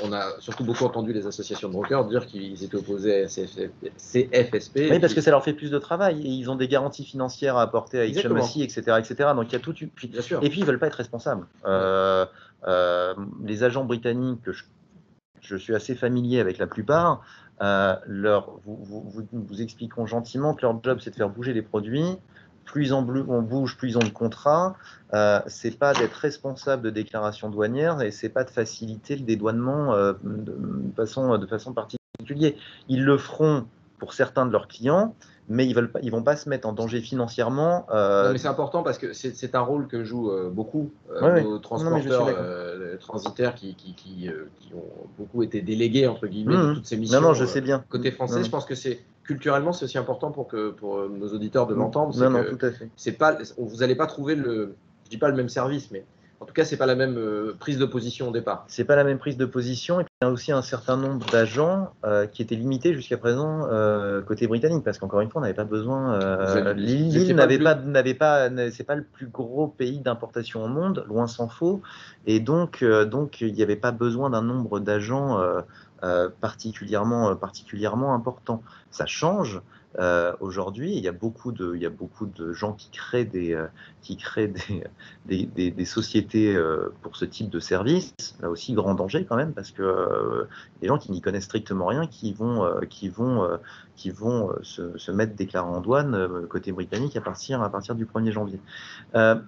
on a surtout beaucoup entendu les associations de brokers dire qu'ils étaient opposés à CFSP. Oui, parce que ça leur fait plus de travail et ils ont des garanties financières à apporter à HMRC, etc., etc. Donc il y a tout. Bien sûr. Et puis ils ne veulent pas être responsables. Les agents britanniques, je suis assez familier avec la plupart, vous expliqueront gentiment que leur job c'est de faire bouger les produits. Plus on bouge, plus ils ont de contrats. C'est pas d'être responsable de déclaration douanière et c'est pas de faciliter le dédouanement de façon particulière. Ils le feront pour certains de leurs clients, mais ils vont pas se mettre en danger financièrement. Non, mais c'est important parce que c'est un rôle que jouent beaucoup nos transporteurs transitaires qui ont beaucoup été délégués entre guillemets de toutes ces missions. Non, je sais bien. Côté français, je pense que culturellement c'est aussi important pour nos auditeurs de l'entendre. Non, tout à fait. C'est pas, vous n'allez pas trouver je dis pas le même service, mais en tout cas, c'est pas la même prise de position au départ. C'est pas la même prise de position. Et puis, il y a aussi un certain nombre d'agents qui étaient limités jusqu'à présent côté britannique, parce qu'encore une fois, on n'avait pas besoin. L'île c'est pas le plus gros pays d'importation au monde, loin s'en faut. Et donc, il n'y avait pas besoin d'un nombre d'agents particulièrement important. Ça change. Aujourd'hui, il y a beaucoup de gens qui créent des sociétés pour ce type de service. Là aussi, grand danger quand même, parce que des gens qui n'y connaissent strictement rien, qui vont se mettre déclarés en douane côté britannique à partir du 1er janvier.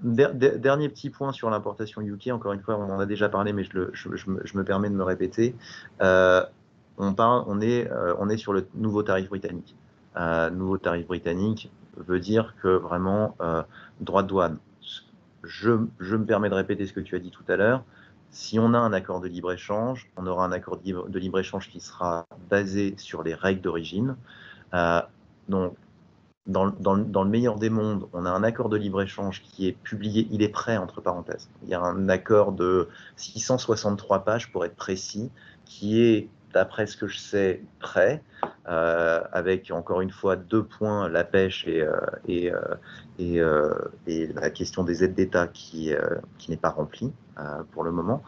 Dernier petit point sur l'importation UK. Encore une fois, on en a déjà parlé, mais je me permets de me répéter. On est sur le nouveau tarif britannique. Nouveau tarif britannique veut dire que vraiment, droit de douane, je me permets de répéter ce que tu as dit tout à l'heure, si on a un accord de libre-échange, on aura un accord de libre-échange qui sera basé sur les règles d'origine. Donc, dans le meilleur des mondes, on a un accord de libre-échange qui est publié, il est prêt, entre parenthèses. Il y a un accord de 663 pages, pour être précis, qui est, d'après ce que je sais, prêt, avec encore une fois 2 points, la pêche et la question des aides d'État qui n'est pas remplie pour le moment.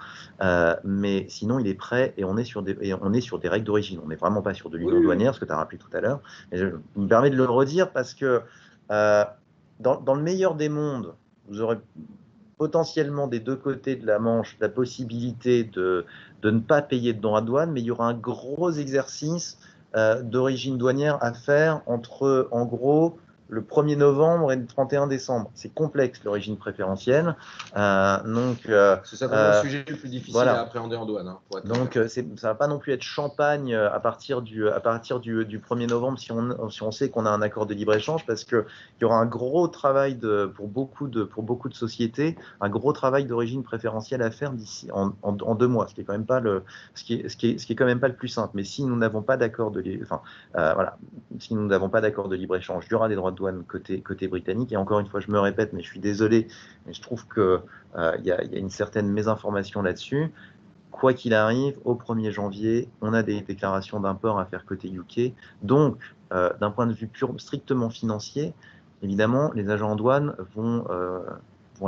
Mais sinon, il est prêt et on est sur des règles d'origine. On n'est vraiment pas sur de l'union douanière, ce que tu as rappelé tout à l'heure. Mais je me permets de le redire parce que dans le meilleur des mondes, vous aurez potentiellement des deux côtés de la Manche la possibilité de ne pas payer de droits de douane, mais il y aura un gros exercice d'origine douanière à faire entre, en gros, le 1er novembre et le 31 décembre. C'est complexe, l'origine préférentielle. C'est certainement le sujet le plus difficile à appréhender en douane. Donc, ça ne va pas non plus être champagne à partir du 1er novembre si on sait qu'on a un accord de libre-échange, parce qu'il y aura un gros travail pour beaucoup de sociétés, un gros travail d'origine préférentielle à faire d'ici en 2 mois, ce qui est quand même pas le plus simple. Mais si nous n'avons pas d'accord si nous n'avons pas d'accord de libre-échange, il y aura des droits de douane côté britannique. Et encore une fois, je me répète, mais je suis désolé, mais je trouve que il y a une certaine mésinformation là-dessus. Quoi qu'il arrive, au 1er janvier, on a des déclarations d'import à faire côté UK. Donc, d'un point de vue strictement financier, évidemment, les agents en douane vont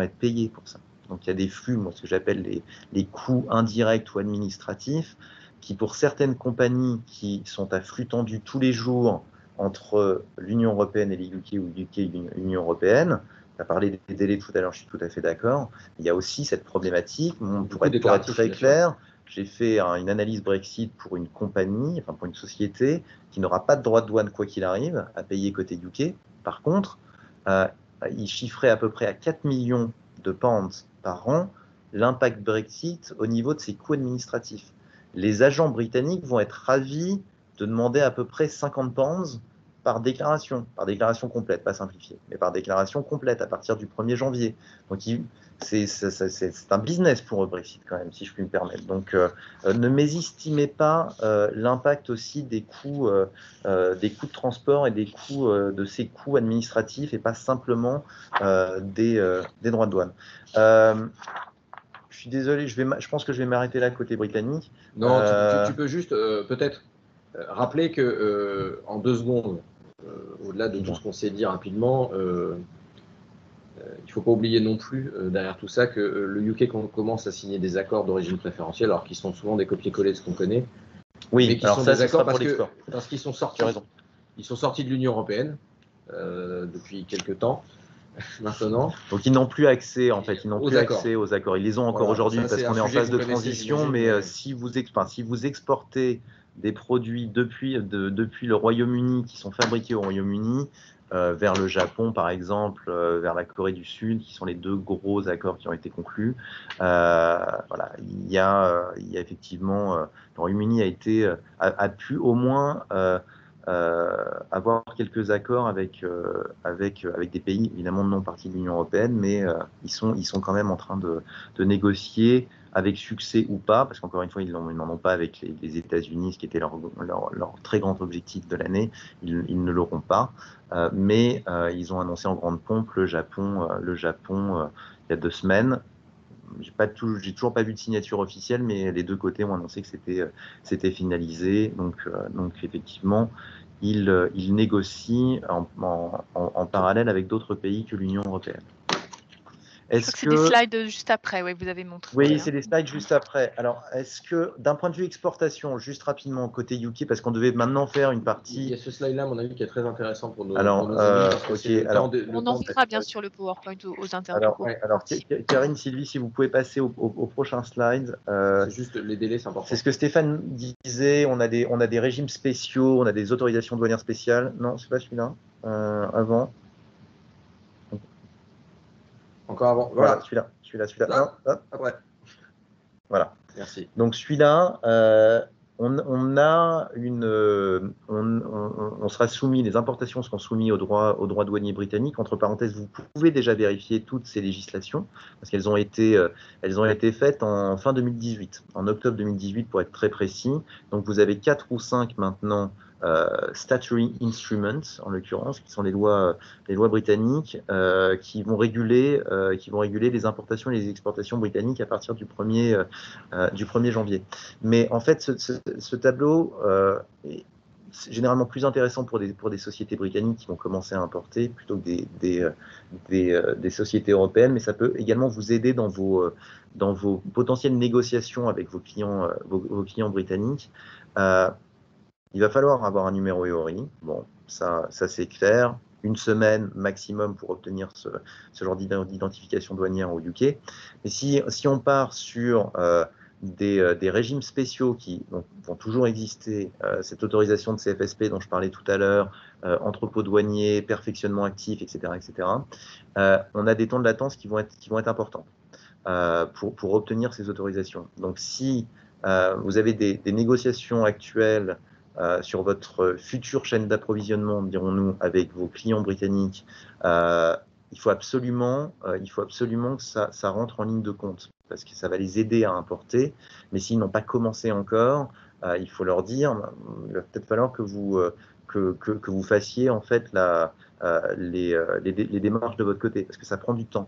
être payés pour ça. Donc, il y a des flux, ce que j'appelle les coûts indirects ou administratifs, qui pour certaines compagnies qui sont à flux tendu tous les jours entre l'Union européenne et les UK, ou UK et l'Union européenne. Tu as parlé des délais tout à l'heure, je suis tout à fait d'accord. Il y a aussi cette problématique. Pour être très clair, j'ai fait une analyse Brexit pour une compagnie, pour une société qui n'aura pas de droit de douane quoi qu'il arrive à payer côté UK. Par contre, il chiffrait à peu près à 4 millions de pounds par an l'impact Brexit au niveau de ses coûts administratifs. Les agents britanniques vont être ravis de demander à peu près 50 pounds par déclaration complète, pas simplifiée, mais par déclaration complète à partir du 1er janvier. Donc, c'est un business pour eux, Brexit, quand même, si je puis me permettre. Donc, ne mésestimez pas l'impact aussi des coûts de transport et des coûts de ces coûts administratifs et pas simplement des droits de douane. suis désolé, je pense que je vais m'arrêter là côté britannique. Non, tu peux juste peut-être rappeler que en 2 secondes, au-delà de tout ce qu'on s'est dit rapidement, il ne faut pas oublier non plus, derrière tout ça, que le UK commence à signer des accords d'origine préférentielle, alors qu'ils sont souvent des copier-coller de ce qu'on connaît. Oui, mais qui alors sont ça, des accords parce qu'ils sont sortis. Tu as raison. Ils sont sortis de l'Union européenne depuis quelques temps maintenant. Donc ils n'ont plus accès, en fait, accès aux accords. Ils les ont encore aujourd'hui parce qu'on est en phase de transition, mais si vous exportez des produits depuis le Royaume-Uni qui sont fabriqués au Royaume-Uni vers le Japon, par exemple, vers la Corée du Sud, qui sont les 2 gros accords qui ont été conclus, voilà, il y a effectivement, le Royaume-Uni a pu au moins avoir quelques accords avec des pays évidemment non partie de l'Union européenne, mais ils sont quand même en train de négocier avec succès ou pas, parce qu'encore une fois, ils n'en ont pas avec les États-Unis, ce qui était leur très grand objectif de l'année. Ils ne l'auront pas, mais ils ont annoncé en grande pompe le Japon il y a 2 semaines. J'ai toujours pas vu de signature officielle, mais les 2 côtés ont annoncé que c'était finalisé. Donc effectivement, ils négocient en parallèle avec d'autres pays que l'Union européenne. Je crois que c'est des slides juste après, oui, vous avez montré. Oui, c'est des slides juste après. Alors, est-ce que, d'un point de vue exportation, juste rapidement, côté UK, parce qu'on devait maintenant faire une partie… Il y a ce slide-là, à mon avis, qui est très intéressant pour nos amis. On enverra bien sûr le PowerPoint aux interlocuteurs. Alors, Karine, Sylvie, si vous pouvez passer au prochain slide. C'est juste les délais, c'est important. C'est ce que Stéphane disait, on a des régimes spéciaux, on a des autorisations douanières spéciales. Non, c'est pas celui-là. Avant. Encore avant. Voilà, celui-là. Non, hop, après. Voilà. Merci. Donc celui-là, on sera soumis, les importations seront soumises au droit douanier britannique. Entre parenthèses, vous pouvez déjà vérifier toutes ces législations parce qu'elles ont été faites en fin 2018, en octobre 2018 pour être très précis. Donc vous avez 4 ou 5 maintenant statutory instruments, en l'occurrence, qui sont les lois britanniques qui vont réguler les importations et les exportations britanniques à partir du 1er janvier. Mais en fait, ce tableau est généralement plus intéressant pour des sociétés britanniques qui vont commencer à importer plutôt que des sociétés européennes, mais ça peut également vous aider dans vos potentielles négociations avec vos clients britanniques. Il va falloir avoir un numéro EORI. Bon, ça c'est clair. 1 semaine maximum pour obtenir ce genre d'identification douanière au UK. Mais si on part sur des régimes spéciaux qui vont toujours exister, cette autorisation de CFSP dont je parlais tout à l'heure, entrepôt douanier, perfectionnement actif, etc., on a des temps de latence qui vont être importants pour obtenir ces autorisations. Donc si vous avez des négociations actuelles sur votre future chaîne d'approvisionnement, dirons-nous, avec vos clients britanniques, il faut absolument que ça rentre en ligne de compte parce que ça va les aider à importer. Mais s'ils n'ont pas commencé encore, il faut leur dire, il va peut-être falloir que vous fassiez en fait les démarches de votre côté parce que ça prend du temps.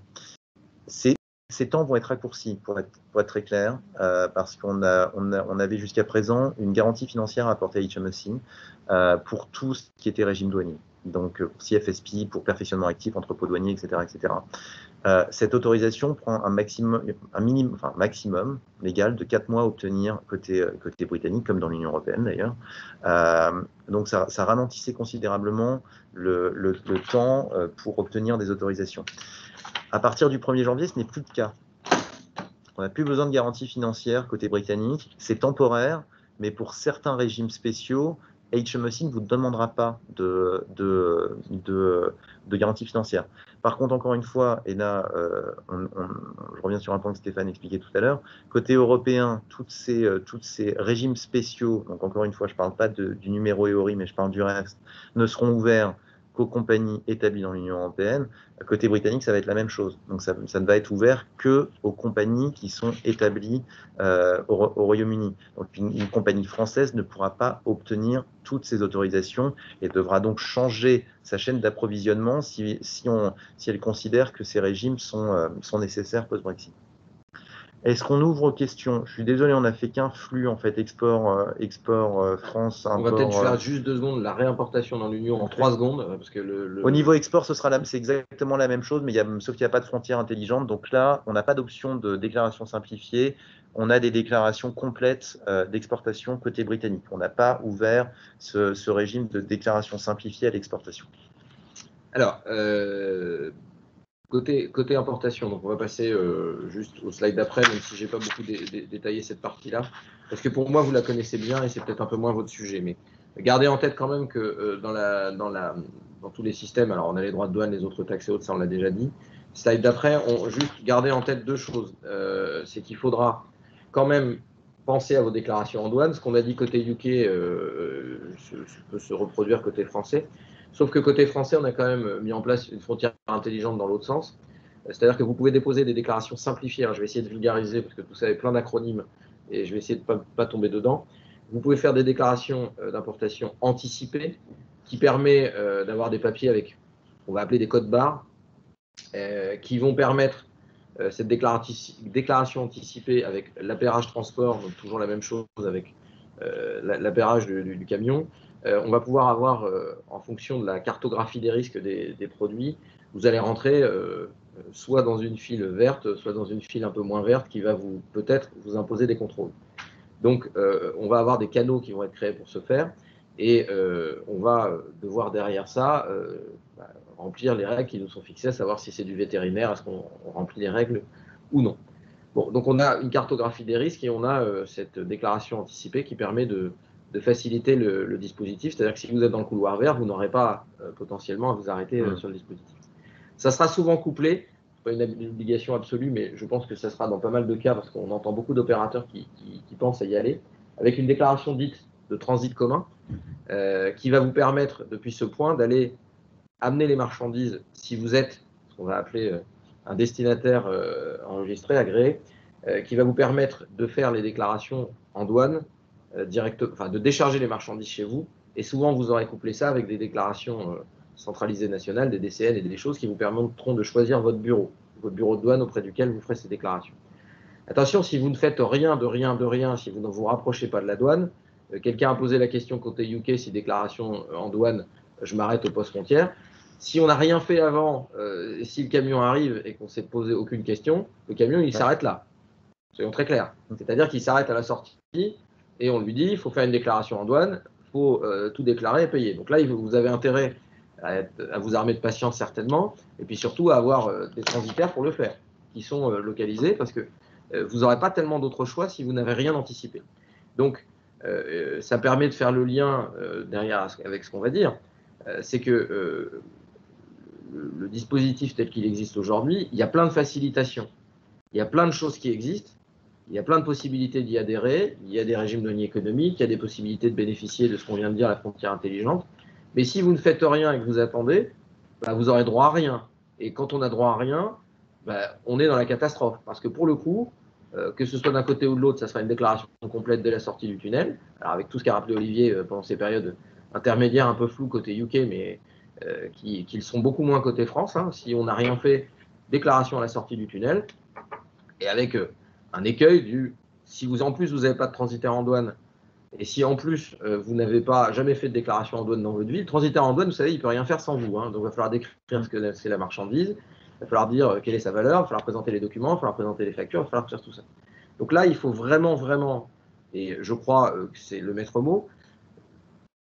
Ces temps vont être raccourcis, pour être très clair, parce qu'on avait jusqu'à présent une garantie financière à apporter à HMRC pour tout ce qui était régime douanier. Donc, pour CFSP, pour perfectionnement actif, entrepôt douanier, etc. Cette autorisation prend un maximum légal de 4 mois à obtenir côté britannique, comme dans l'Union européenne d'ailleurs. Donc, ça ralentissait considérablement le temps pour obtenir des autorisations. À partir du 1er janvier, ce n'est plus le cas. On n'a plus besoin de garantie financière côté britannique. C'est temporaire, mais pour certains régimes spéciaux, HMRC ne vous demandera pas de garantie financière. Par contre, encore une fois, et là, je reviens sur un point que Stéphane expliquait tout à l'heure, côté européen, tous ces régimes spéciaux, donc encore une fois, je ne parle pas du numéro EORI, mais je parle du reste, ne seront ouverts qu'aux compagnies établies dans l'Union européenne. Côté britannique, ça va être la même chose. Donc, ça ne va être ouvert qu'aux compagnies qui sont établies au Royaume-Uni. Donc, une compagnie française ne pourra pas obtenir toutes ces autorisations et devra donc changer sa chaîne d'approvisionnement si elle considère que ces régimes sont nécessaires post-Brexit. Est-ce qu'on ouvre aux questions? Je suis désolé, on n'a fait qu'un flux, en fait, export France, On va peut-être import. faire juste 2 secondes la réimportation dans l'Union en 3 secondes, parce que Au niveau export, c'est exactement la même chose, mais sauf qu'il n'y a pas de frontière intelligente. Donc là, on n'a pas d'option de déclaration simplifiée. On a des déclarations complètes d'exportation côté britannique. On n'a pas ouvert ce régime de déclaration simplifiée à l'exportation. Alors, côté importation, donc on va passer juste au slide d'après, même si je n'ai pas beaucoup détaillé cette partie-là, parce que pour moi, vous la connaissez bien et c'est peut-être un peu moins votre sujet, mais gardez en tête quand même que dans tous les systèmes, alors on a les droits de douane, les autres taxes et autres, ça on l'a déjà dit. Slide d'après, juste garder en tête 2 choses. C'est qu'il faudra quand même penser à vos déclarations en douane. Ce qu'on a dit côté UK peut se reproduire côté français. Sauf que côté français, on a quand même mis en place une frontière intelligente dans l'autre sens. C'est-à-dire que vous pouvez déposer des déclarations simplifiées. Alors, je vais essayer de vulgariser parce que tout ça est plein d'acronymes et je vais essayer de ne pas tomber dedans. Vous pouvez faire des déclarations d'importation anticipées qui permet d'avoir des papiers avec, on va appeler des codes barres, qui vont permettre cette déclaration anticipée avec l'appairage transport, donc toujours la même chose avec l'appairage du camion. On va pouvoir avoir, en fonction de la cartographie des risques des produits, vous allez rentrer soit dans une file verte, soit dans une file un peu moins verte qui va peut-être vous imposer des contrôles. Donc, on va avoir des canaux qui vont être créés pour ce faire et on va devoir derrière ça remplir les règles qui nous sont fixées, à savoir si c'est du vétérinaire, est-ce qu'on remplit les règles ou non. Bon, donc on a une cartographie des risques et on a cette déclaration anticipée qui permet de faciliter le dispositif. C'est-à-dire que si vous êtes dans le couloir vert, vous n'aurez pas potentiellement à vous arrêter sur le dispositif. Ça sera souvent couplé, pas une obligation absolue, mais je pense que ça sera dans pas mal de cas parce qu'on entend beaucoup d'opérateurs qui pensent à y aller, avec une déclaration dite de transit commun qui va vous permettre depuis ce point d'aller amener les marchandises si vous êtes ce qu'on va appeler un destinataire enregistré, agréé, qui va vous permettre de faire les déclarations en douane, de décharger les marchandises chez vous. Et souvent, vous aurez couplé ça avec des déclarations centralisées nationales, des DCN et des choses qui vous permettront de choisir votre bureau de douane auprès duquel vous ferez ces déclarations. Attention, si vous ne faites rien, si vous ne vous rapprochez pas de la douane, quelqu'un a posé la question côté UK, si déclaration en douane, je m'arrête au poste frontière. Si on n'a rien fait avant, si le camion arrive et qu'on ne s'est posé aucune question, le camion, il s'arrête là. Soyons très clairs. C'est-à-dire qu'il s'arrête à la sortie et on lui dit, il faut faire une déclaration en douane, il faut tout déclarer et payer. Donc là, vous avez intérêt à vous armer de patience certainement, et puis surtout à avoir des transitaires pour le faire, qui sont localisés, parce que vous n'aurez pas tellement d'autres choix si vous n'avez rien anticipé. Donc, ça permet de faire le lien derrière avec ce qu'on va dire. C'est que le dispositif tel qu'il existe aujourd'hui, il y a plein de facilitations, il y a plein de choses qui existent, il y a plein de possibilités d'y adhérer, il y a des régimes de données économiques, il y a des possibilités de bénéficier de ce qu'on vient de dire, la frontière intelligente. Mais si vous ne faites rien et que vous attendez, vous n'aurez droit à rien. Et quand on a droit à rien, on est dans la catastrophe. Parce que pour le coup, que ce soit d'un côté ou de l'autre, ça sera une déclaration complète dès la sortie du tunnel. Alors avec tout ce qu'a rappelé Olivier pendant ces périodes intermédiaires un peu floues côté UK, mais qui le sont beaucoup moins côté France. Hein. Si on n'a rien fait, déclaration à la sortie du tunnel. Et avec un écueil si vous en plus vous n'avez pas de transitaire en douane, et si en plus vous n'avez pas jamais fait de déclaration en douane dans votre vie, le transitaire en douane, vous savez, il ne peut rien faire sans vous. Hein. Donc il va falloir décrire ce que c'est la marchandise, il va falloir dire quelle est sa valeur, il va falloir présenter les documents, il va falloir présenter les factures, il va falloir faire tout ça. Donc là, il faut vraiment, et je crois que c'est le maître mot,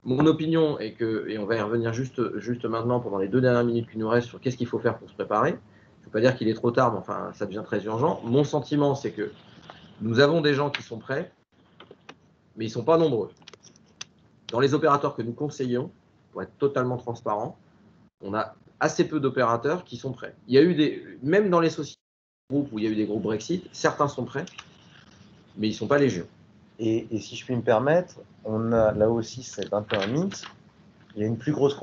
mon opinion est que, et on va y revenir juste maintenant pendant les 2 dernières minutes qui nous restent sur qu'est-ce qu'il faut faire pour se préparer. Je ne veux pas dire qu'il est trop tard, mais enfin, ça devient très urgent. Mon sentiment, c'est que nous avons des gens qui sont prêts, mais ils ne sont pas nombreux. Dans les opérateurs que nous conseillons, pour être totalement transparent, on a assez peu d'opérateurs qui sont prêts. Il y a eu même dans les sociétés groupes où il y a eu des groupes Brexit, certains sont prêts, mais ils ne sont pas légion. Et si je puis me permettre, on a là aussi, c'est un peu un mythe. Il y a une plus grosse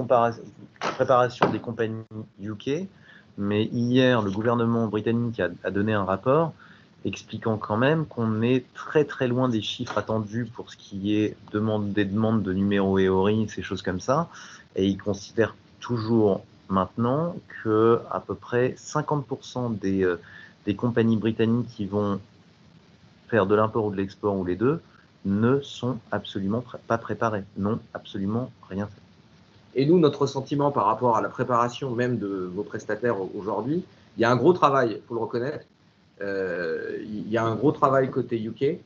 préparation des compagnies UK, mais hier, le gouvernement britannique a donné un rapport expliquant quand même qu'on est très très loin des chiffres attendus pour ce qui est des demandes de numéros EORI, ces choses comme ça, et ils considèrent toujours maintenant que à peu près 50% des compagnies britanniques qui vont faire de l'import ou de l'export ou les deux, ne sont absolument pas préparés, n'ont absolument rien fait. Et nous, notre sentiment par rapport à la préparation même de vos prestataires aujourd'hui, il y a un gros travail, il faut le reconnaître. Il y a un gros travail côté UK,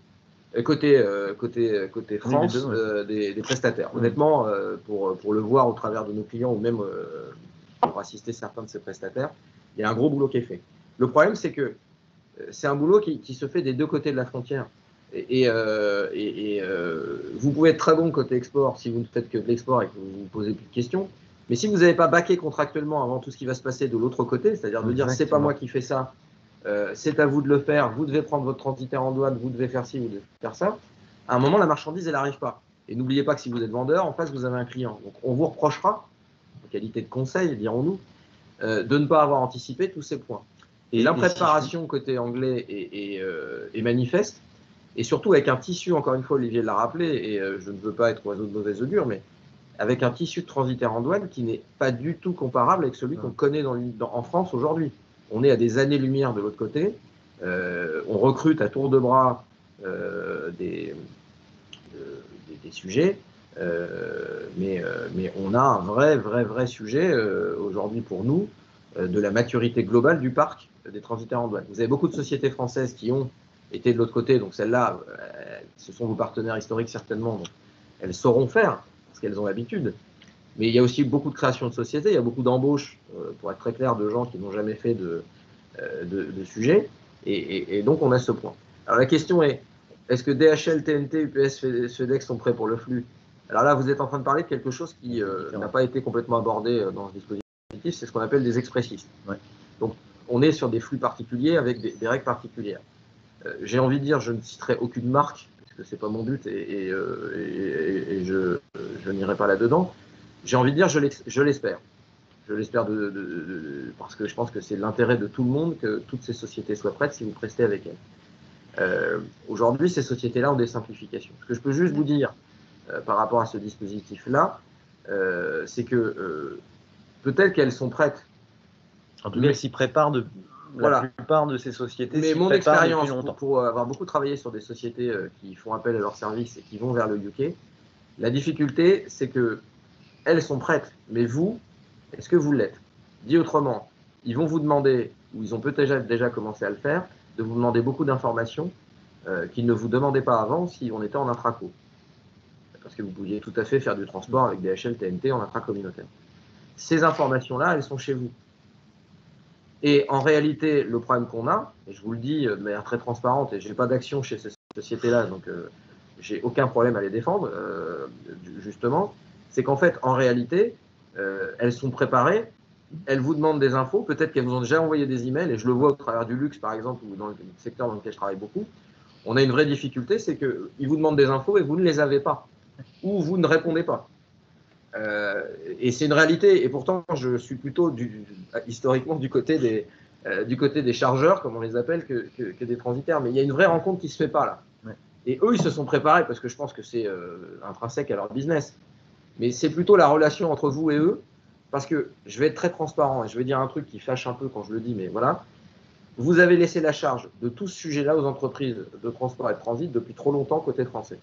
côté France, des prestataires. Honnêtement, pour le voir au travers de nos clients ou même pour assister certains de ces prestataires, il y a un gros boulot qui est fait. Le problème, c'est que c'est un boulot qui se fait des deux côtés de la frontière. Vous pouvez être très bon côté export si vous ne faites que de l'export et que vous ne vous posez plus de questions. Mais si vous n'avez pas baqué contractuellement avant tout ce qui va se passer de l'autre côté, c'est-à-dire de dire c'est pas moi qui fais ça, c'est à vous de le faire, vous devez prendre votre transitaire en douane, vous devez faire ci, vous devez faire ça, à un moment la marchandise elle n'arrive pas. Et n'oubliez pas que si vous êtes vendeur, en face vous avez un client. Donc on vous reprochera, en qualité de conseil, dirons-nous, de ne pas avoir anticipé tous ces points. Et l'impréparation côté anglais est manifeste. Et surtout avec un tissu, encore une fois, Olivier l'a rappelé, et je ne veux pas être oiseau de mauvaise augure, mais avec un tissu de transitaire en douane qui n'est pas du tout comparable avec celui qu'on connaît en France aujourd'hui. On est à des années-lumière de l'autre côté. On recrute à tour de bras des sujets, mais on a un vrai sujet aujourd'hui pour nous de la maturité globale du parc des transitaires en douane. Vous avez beaucoup de sociétés françaises qui ont été de l'autre côté, donc celles-là, ce sont vos partenaires historiques certainement, donc elles sauront faire, parce qu'elles ont l'habitude. Mais il y a aussi beaucoup de création de sociétés, il y a beaucoup d'embauches, pour être très clair, de gens qui n'ont jamais fait de sujet, et donc on a ce point. Alors la question est, est-ce que DHL, TNT, UPS, FedEx sont prêts pour le flux? Alors là, vous êtes en train de parler de quelque chose qui n'a pas été complètement abordé dans ce dispositif, c'est ce qu'on appelle des expressistes. Ouais. Donc on est sur des flux particuliers avec des règles particulières. J'ai envie de dire, je ne citerai aucune marque, parce que ce n'est pas mon but, et je n'irai pas là-dedans. J'ai envie de dire, je l'espère. Je l'espère parce que je pense que c'est l'intérêt de tout le monde que toutes ces sociétés soient prêtes si vous prestez avec elles. Aujourd'hui, ces sociétés-là ont des simplifications. Ce que je peux juste vous dire par rapport à ce dispositif-là, c'est que peut-être qu'elles sont prêtes. En tout cas, elles s'y préparent la plupart de ces sociétés. Mais mon expérience, pour avoir beaucoup travaillé sur des sociétés qui font appel à leurs services et qui vont vers le UK, la difficulté, c'est qu'elles sont prêtes. Mais vous, est-ce que vous l'êtes? Dit autrement, ils vont vous demander, ou ils ont peut-être déjà commencé à le faire, de vous demander beaucoup d'informations qu'ils ne vous demandaient pas avant si on était en intraco. Parce que vous pouviez tout à fait faire du transport avec DHL, TNT en intracommunautaire. Ces informations-là, elles sont chez vous. Et en réalité, le problème qu'on a, et je vous le dis de manière très transparente, et je n'ai pas d'action chez ces sociétés-là, donc j'ai aucun problème à les défendre, justement, c'est qu'en fait, en réalité, elles sont préparées, elles vous demandent des infos, peut-être qu'elles vous ont déjà envoyé des emails, et je le vois au travers du luxe, par exemple, ou dans le secteur dans lequel je travaille beaucoup. On a une vraie difficulté, c'est qu'ils vous demandent des infos et vous ne les avez pas, ou vous ne répondez pas. Et c'est une réalité, et pourtant je suis plutôt historiquement du côté des chargeurs, comme on les appelle, que des transitaires, mais il y a une vraie rencontre qui ne se fait pas là. Ouais. Et eux, ils se sont préparés parce que je pense que c'est intrinsèque à leur business, mais c'est plutôt la relation entre vous et eux, parce que je vais être très transparent et je vais dire un truc qui fâche un peu quand je le dis, mais voilà, vous avez laissé la charge de tout ce sujet-là aux entreprises de transport et de transit depuis trop longtemps côté français.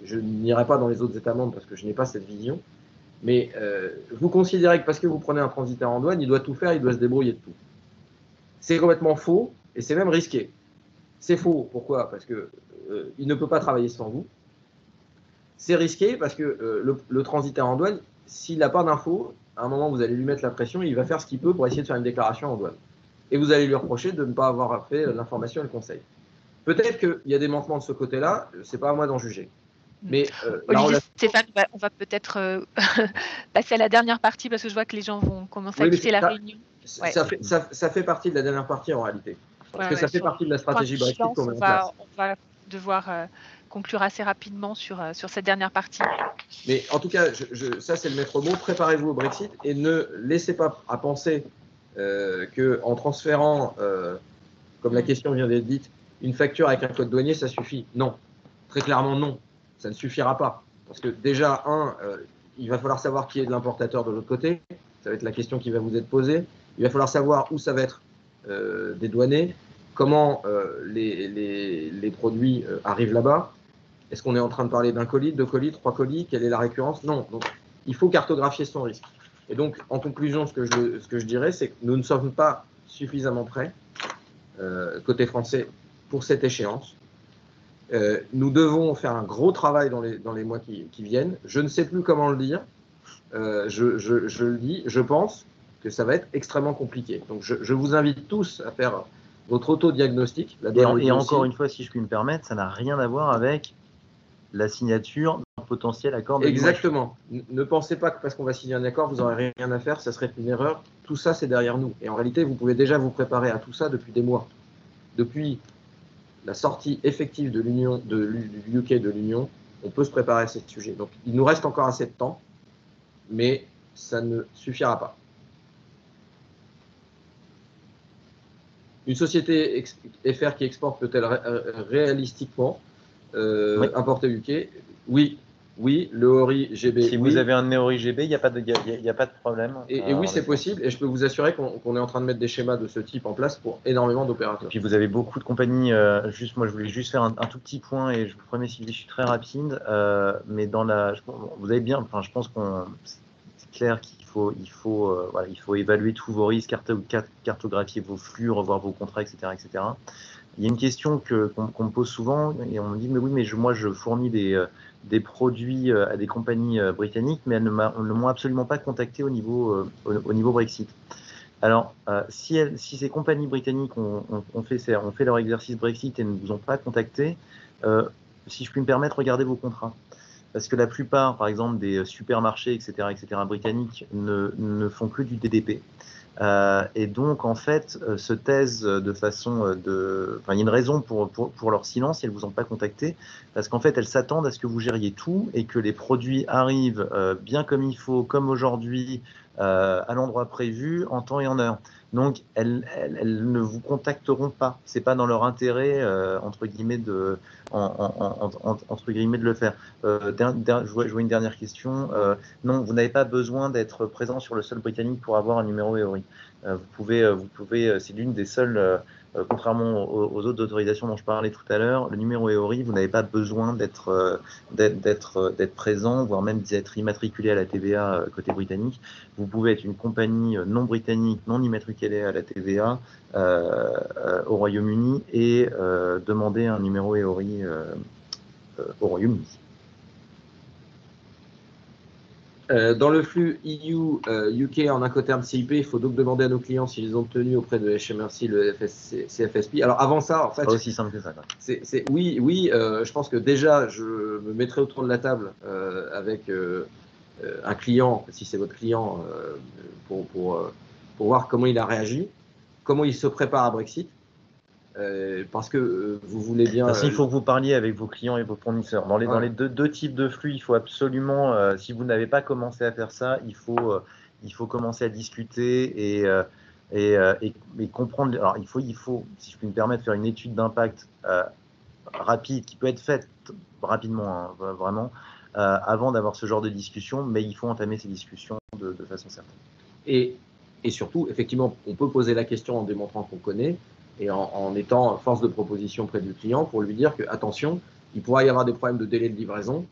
Je n'irai pas dans les autres États membres parce que je n'ai pas cette vision. Mais vous considérez que parce que vous prenez un transitaire en douane, il doit tout faire, il doit se débrouiller de tout. C'est complètement faux et c'est même risqué. C'est faux, pourquoi? Parce que il ne peut pas travailler sans vous. C'est risqué parce que le transitaire en douane, s'il n'a pas d'infos, à un moment vous allez lui mettre la pression et il va faire ce qu'il peut pour essayer de faire une déclaration en douane. Et vous allez lui reprocher de ne pas avoir fait l'information et le conseil. Peut-être qu'il y a des manquements de ce côté-là, c'est pas à moi d'en juger. Mais Olivier, Stéphane, on va peut-être passer à la dernière partie parce que je vois que les gens vont commencer à quitter la réunion. Ouais. Ça fait partie de la dernière partie en réalité. Parce que ça fait partie de la stratégie Brexit qu'on met en place. On va devoir conclure assez rapidement sur cette dernière partie. Mais en tout cas, ça c'est le maître mot, préparez-vous au Brexit et ne laissez pas à penser qu'en transférant, comme la question vient d'être dite, une facture avec un code douanier, ça suffit. Non, très clairement non. Ça ne suffira pas. Parce que déjà, il va falloir savoir qui est de l'importateur de l'autre côté. Ça va être la question qui va vous être posée. Il va falloir savoir où ça va être dédouané. comment les produits arrivent là-bas. Est-ce qu'on est en train de parler d'un colis, 2 colis, 3 colis? Quelle est la récurrence? Non. Donc, il faut cartographier son risque. Et donc, en conclusion, ce que je dirais, c'est que nous ne sommes pas suffisamment prêts, côté français, pour cette échéance. Nous devons faire un gros travail dans les mois qui viennent. Je ne sais plus comment le dire. Je le dis, je pense que ça va être extrêmement compliqué. Donc, je vous invite tous à faire votre auto-diagnostic. Et encore une fois, si je puis me permettre, ça n'a rien à voir avec la signature d'un potentiel accord de libre-échange. Exactement. Ne pensez pas que parce qu'on va signer un accord, vous n'aurez rien à faire, ça serait une erreur. Tout ça, c'est derrière nous. Et en réalité, vous pouvez déjà vous préparer à tout ça depuis des mois. Depuis la sortie effective de l'Union, du UK de l'Union, on peut se préparer à ces sujets. Donc, il nous reste encore assez de temps, mais ça ne suffira pas. Une société FR qui exporte peut-elle réalistiquement importer UK? Oui, le ORI GB. Si vous avez un ORI GB, il n'y a pas de problème. Et oui, c'est possible. Et je peux vous assurer qu'on est en train de mettre des schémas de ce type en place pour énormément d'opérateurs. Et puis vous avez beaucoup de compagnies. Moi, je voulais juste faire un tout petit point et je vous promets, Sylvie, je suis très rapide. Mais vous avez bien. Enfin, je pense c'est clair qu'il faut évaluer tous vos risques, cartographier vos flux, revoir vos contrats, etc., etc. Il y a une question qu'on me pose souvent et on me dit mais oui, mais moi je fournis des produits à des compagnies britanniques, mais elles ne m'ont absolument pas contacté au niveau Brexit. Alors, si ces compagnies britanniques ont fait leur exercice Brexit et ne vous ont pas contacté, si je puis me permettre, regardez vos contrats. Parce que la plupart, par exemple, des supermarchés, etc., britanniques ne font que du DDP. Et donc, en fait, se taisent de façon il y a une raison pour leur silence si elles ne vous ont pas contacté, parce qu'en fait, elles s'attendent à ce que vous gériez tout et que les produits arrivent bien comme il faut, comme aujourd'hui, à l'endroit prévu, en temps et en heure. Donc, elles ne vous contacteront pas. C'est pas dans leur intérêt, entre guillemets, de le faire. Je vois une dernière question. Non, vous n'avez pas besoin d'être présent sur le sol britannique pour avoir un numéro EORI. Vous pouvez, c'est l'une des seules, contrairement aux autres autorisations dont je parlais tout à l'heure, le numéro EORI, vous n'avez pas besoin d'être présent, voire même d'être immatriculé à la TVA côté britannique. Vous pouvez être une compagnie non britannique, non immatriculée à la TVA au Royaume-Uni et demander un numéro EORI au Royaume-Uni. Dans le flux EU, UK en Incoterm CIP, il faut donc demander à nos clients s'ils ont obtenu auprès de HMRC le CFSP. Alors avant ça, en fait, pas aussi simple que ça. Oui, je pense que déjà, je me mettrai autour de la table avec un client, si c'est votre client, pour voir comment il a réagi, comment il se prépare à Brexit. Parce que vous voulez bien. Il faut que vous parliez avec vos clients et vos fournisseurs. Dans les deux types de flux, il faut absolument, si vous n'avez pas commencé à faire ça, il faut commencer à discuter et comprendre. Alors, il faut, si je puis me permettre, faire une étude d'impact rapide qui peut être faite rapidement, hein, vraiment, avant d'avoir ce genre de discussion, mais il faut entamer ces discussions de façon certaine. Et surtout, effectivement, on peut poser la question en démontrant qu'on connaît et en étant force de proposition près du client pour lui dire que, attention, il pourra y avoir des problèmes de délai de livraison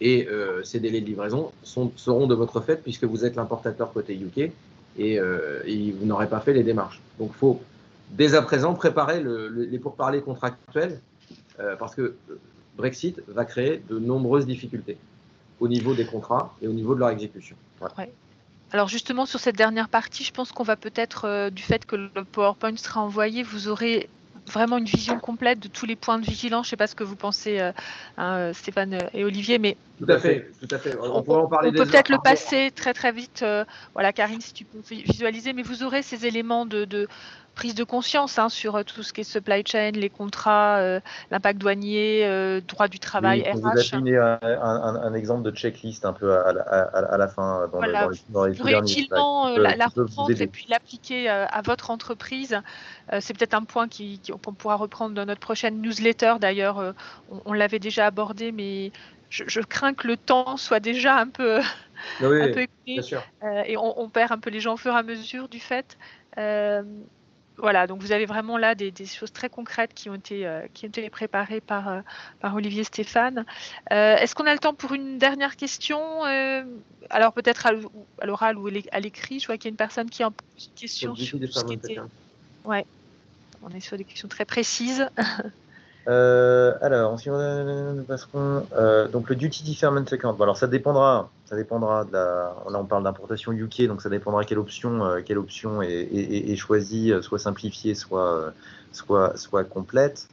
et ces délais de livraison seront de votre fait puisque vous êtes l'importateur côté UK et vous n'aurez pas fait les démarches. Donc, il faut dès à présent préparer les pourparlers contractuels parce que Brexit va créer de nombreuses difficultés au niveau des contrats et au niveau de leur exécution. Voilà. Ouais. Alors justement, sur cette dernière partie, je pense qu'on va peut-être, du fait que le PowerPoint sera envoyé, vous aurez vraiment une vision complète de tous les points de vigilance. Je ne sais pas ce que vous pensez, Stéphane et Olivier, mais tout à fait. On pourrait en parler. On peut peut-être le passer très très vite. Voilà, Karine, si tu peux visualiser, mais vous aurez ces éléments de prise de conscience sur tout ce qui est supply chain, les contrats, l'impact douanier, droit du travail, RH. Vous avez un exemple de checklist un peu à la fin dans les tout derniers utilement la reprendre et puis l'appliquer à votre entreprise. C'est peut-être un point qu'on pourra reprendre dans notre prochaine newsletter. D'ailleurs, on l'avait déjà abordé, mais je crains que le temps soit déjà un peu écoulé et on perd un peu les gens au fur et à mesure du fait. Voilà, donc vous avez vraiment là des choses très concrètes qui ont été préparées par Olivier et Stéphane. Est-ce qu'on a le temps pour une dernière question alors peut-être à l'oral ou à l'écrit. Je vois qu'il y a une personne qui a une question sur tout ce qui était... Ouais, on est sur des questions très précises. Alors, si nous passerons, donc le duty deferment account. Bon, alors ça dépendra de la. Là, on parle d'importation UK, donc ça dépendra quelle option est choisie, soit simplifiée, soit complète.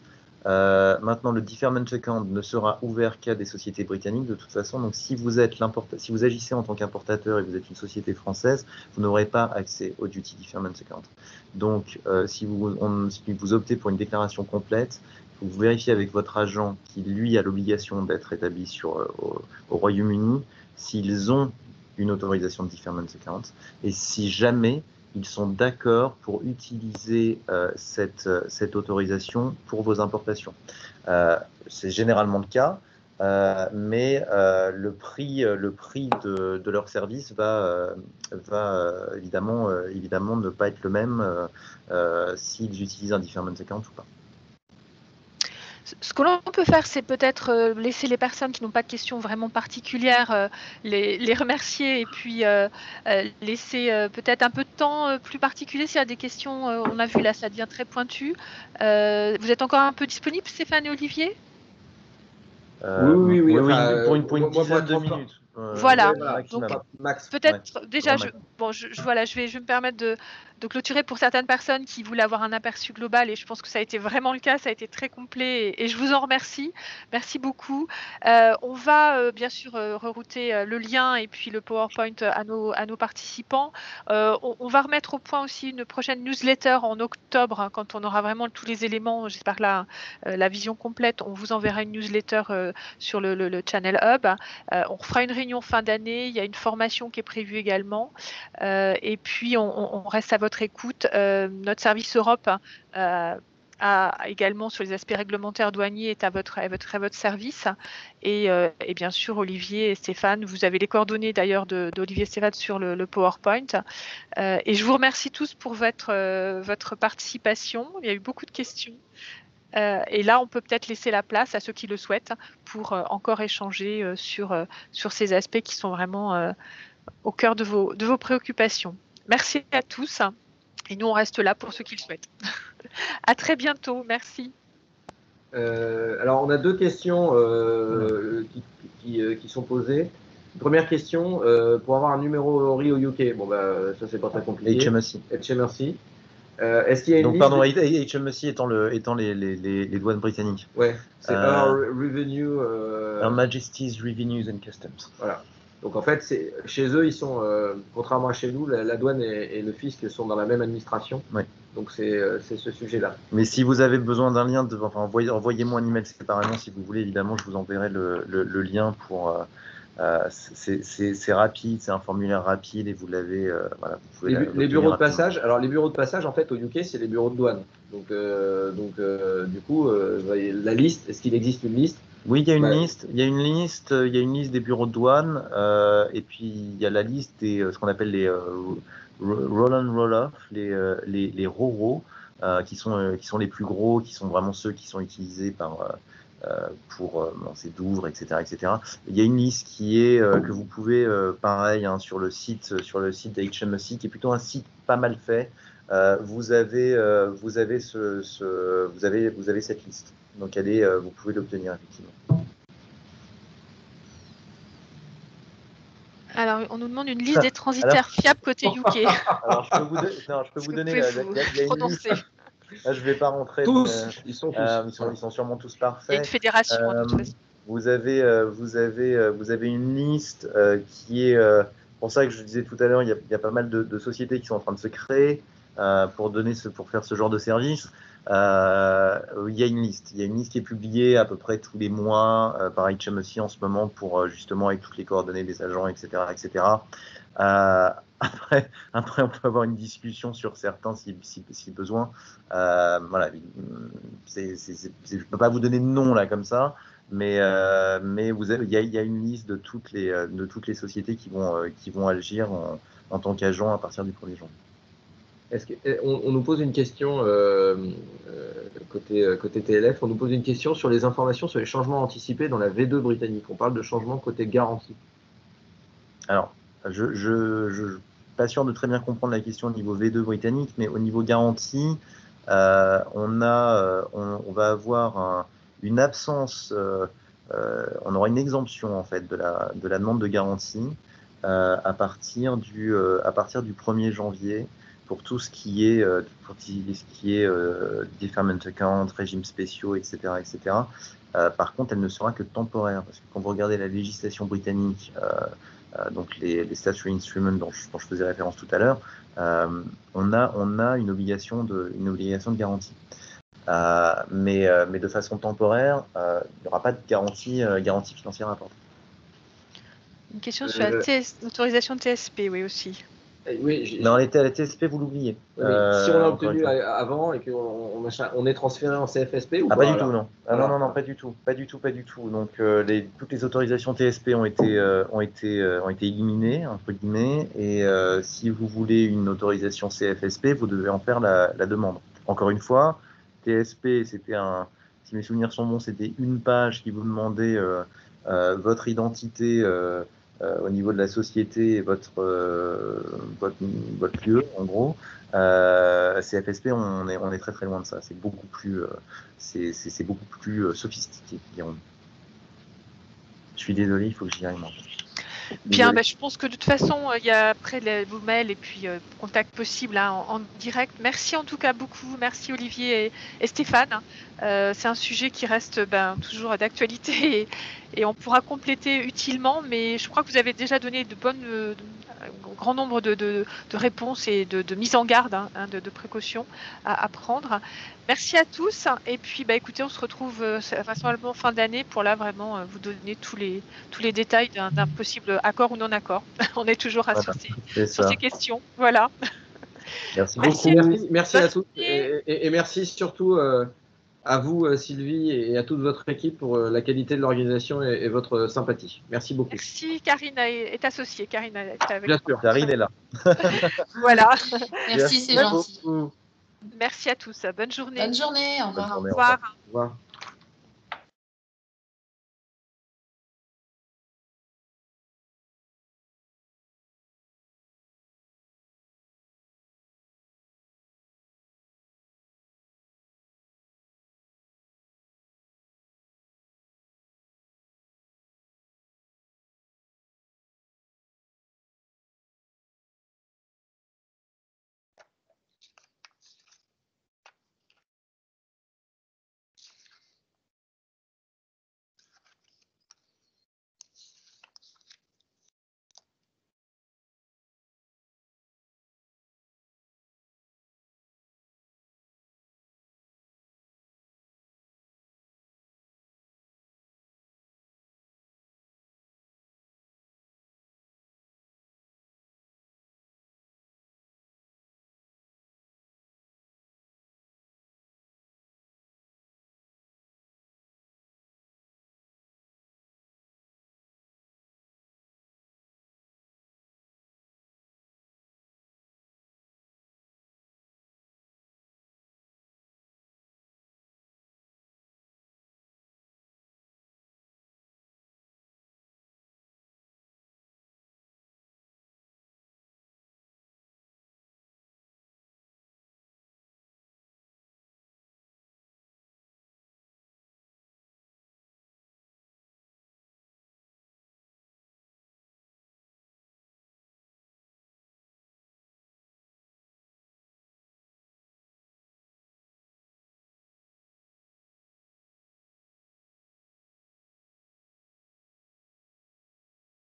Maintenant, le deferment account ne sera ouvert qu'à des sociétés britanniques de toute façon. Donc, si vous agissez en tant qu'importateur et vous êtes une société française, vous n'aurez pas accès au duty deferment account. Donc, si vous optez pour une déclaration complète, vous vérifiez avec votre agent qui, lui, a l'obligation d'être établi au Royaume-Uni, s'ils ont une autorisation de deferment account, et si jamais ils sont d'accord pour utiliser cette autorisation pour vos importations. C'est généralement le cas, mais le prix de leur service va évidemment ne pas être le même s'ils utilisent un deferment account ou pas. Ce que l'on peut faire, c'est peut-être laisser les personnes qui n'ont pas de questions vraiment particulières, les remercier et puis laisser peut-être un peu de temps plus particulier s'il y a des questions. On a vu là, ça devient très pointu. Vous êtes encore un peu disponible, Stéphane et Olivier? Oui. Pour une dizaine de minutes. Voilà. Maximum. Donc, Max. peut-être déjà, je vais me permettre de clôturer pour certaines personnes qui voulaient avoir un aperçu global et je pense que ça a été vraiment le cas, ça a été très complet et je vous en remercie. Merci beaucoup. On va bien sûr rerouter le lien et puis le PowerPoint à nos participants. On va remettre au point aussi une prochaine newsletter en octobre hein, quand on aura vraiment tous les éléments. J'espère que la vision complète, on vous enverra une newsletter sur le Channel Hub. On fera une réunion fin d'année, il y a une formation qui est prévue également. Et puis, on reste à votre écoute. Notre service Europe également sur les aspects réglementaires douaniers est à votre service. Et bien sûr, Olivier et Stéphane, vous avez les coordonnées d'ailleurs d'Olivier et Stéphane sur le PowerPoint. Et je vous remercie tous pour votre participation. Il y a eu beaucoup de questions. Et là, on peut peut-être laisser la place à ceux qui le souhaitent pour encore échanger sur ces aspects qui sont vraiment au cœur de vos préoccupations. Merci à tous et nous, on reste là pour ceux qui le souhaitent. À très bientôt. Merci. Alors, on a deux questions qui sont posées. Première question, pour avoir un numéro ORI au UK, bon, ça, c'est pas très compliqué. HMRC. Est-ce qu'il y a une liste pardon, HMRC étant les douanes britanniques. Ouais, c'est Her Revenue. Her Majesty's Revenues and Customs. Voilà. Donc en fait, chez eux, ils sont, contrairement à chez nous, la douane et le fisc sont dans la même administration. Oui. Donc c'est ce sujet-là. Mais si vous avez besoin d'un lien, envoyez-moi un email séparément si vous voulez. Évidemment, je vous enverrai le lien pour. C'est rapide, c'est un formulaire rapide et vous l'avez. Voilà, vous pouvez les bureaux de passage. Alors les bureaux de passage, en fait, au UK, c'est les bureaux de douane. Donc du coup, la liste. Est-ce qu'il existe une liste? Oui, il y a une liste. Il y a une liste des bureaux de douane et puis il y a la liste des ce qu'on appelle les roll on roll off, les RORO qui sont les plus gros, qui sont vraiment ceux qui sont utilisés pour c'est Douvres, etc., etc. Il y a une liste qui est que vous pouvez pareil hein, sur le site d'HMRC qui est plutôt un site pas mal fait. Vous avez cette liste. Donc vous pouvez l'obtenir effectivement. Alors, on nous demande une liste des transitaires fiables côté UK. Alors, je peux vous donner. Il y a une liste. Là, je ne vais pas rentrer. Tous, ils sont tous. Ils sont sûrement tous parfaits. Il y a une fédération. Vous avez une liste qui est. Pour ça que je disais tout à l'heure, il y a pas mal de sociétés qui sont en train de se créer pour faire ce genre de service. Il y a une liste qui est publiée à peu près tous les mois par HMRC en ce moment pour justement avec toutes les coordonnées des agents, etc., etc. Après, on peut avoir une discussion sur certains si besoin. Voilà, je ne peux pas vous donner de nom là comme ça, mais il y a une liste de toutes les sociétés qui vont agir en tant qu'agents à partir du 1er janvier. On nous pose une question côté TLF, on nous pose une question sur les informations sur les changements anticipés dans la V2 britannique. On parle de changements côté garantie. Alors, je suis pas sûr de très bien comprendre la question au niveau V2 britannique, mais au niveau garantie, on va avoir une absence, on aura une exemption en fait de la demande de garantie à partir du 1er janvier pour tout ce qui est deferment account, régimes spéciaux, etc., etc. Par contre, elle ne sera que temporaire, parce que quand vous regardez la législation britannique, donc les statutory instruments dont je faisais référence tout à l'heure, on a une obligation de garantie. Mais de façon temporaire, il n'y aura pas de garantie financière à apporter. Une question sur l'autorisation de TSP, oui, aussi. Oui, non, la TSP, vous l'oubliez. Si on a obtenu avant et qu'on est transféré en CFSP ou pas pas du tout, non. Non, pas du tout. Donc, toutes les autorisations TSP ont été éliminées, entre guillemets, et si vous voulez une autorisation CFSP, vous devez en faire la demande. Encore une fois, TSP, si mes souvenirs sont bons, c'était une page qui vous demandait votre identité au niveau de la société et votre lieu, en gros. CFSP, on est très très loin de ça. C'est beaucoup plus, sophistiqué, dirons-nous. Je suis désolé, il faut que j'y aille. Bien, je pense que de toute façon, il y a après vos mails et puis contact possible en direct. Merci en tout cas beaucoup. Merci Olivier et Stéphane. C'est un sujet qui reste toujours d'actualité et on pourra compléter utilement, mais je crois que vous avez déjà donné un grand nombre de réponses et de mises en garde, de précautions à prendre. Merci à tous et puis écoutez, on se retrouve vraisemblablement fin d'année pour là vraiment vous donner tous les détails d'un possible accord ou non accord. On est toujours sur ces questions. Voilà. Merci beaucoup. Merci à tous et merci surtout à vous Sylvie et à toute votre équipe pour la qualité de l'organisation et votre sympathie. Merci beaucoup. Merci. Karine est associée. Karine est avec Bien sûr. Karine est là. Voilà. Merci, c'est gentil. Merci à tous. Bonne journée. Bonne journée. Au revoir. Bonne journée, au revoir. Au revoir.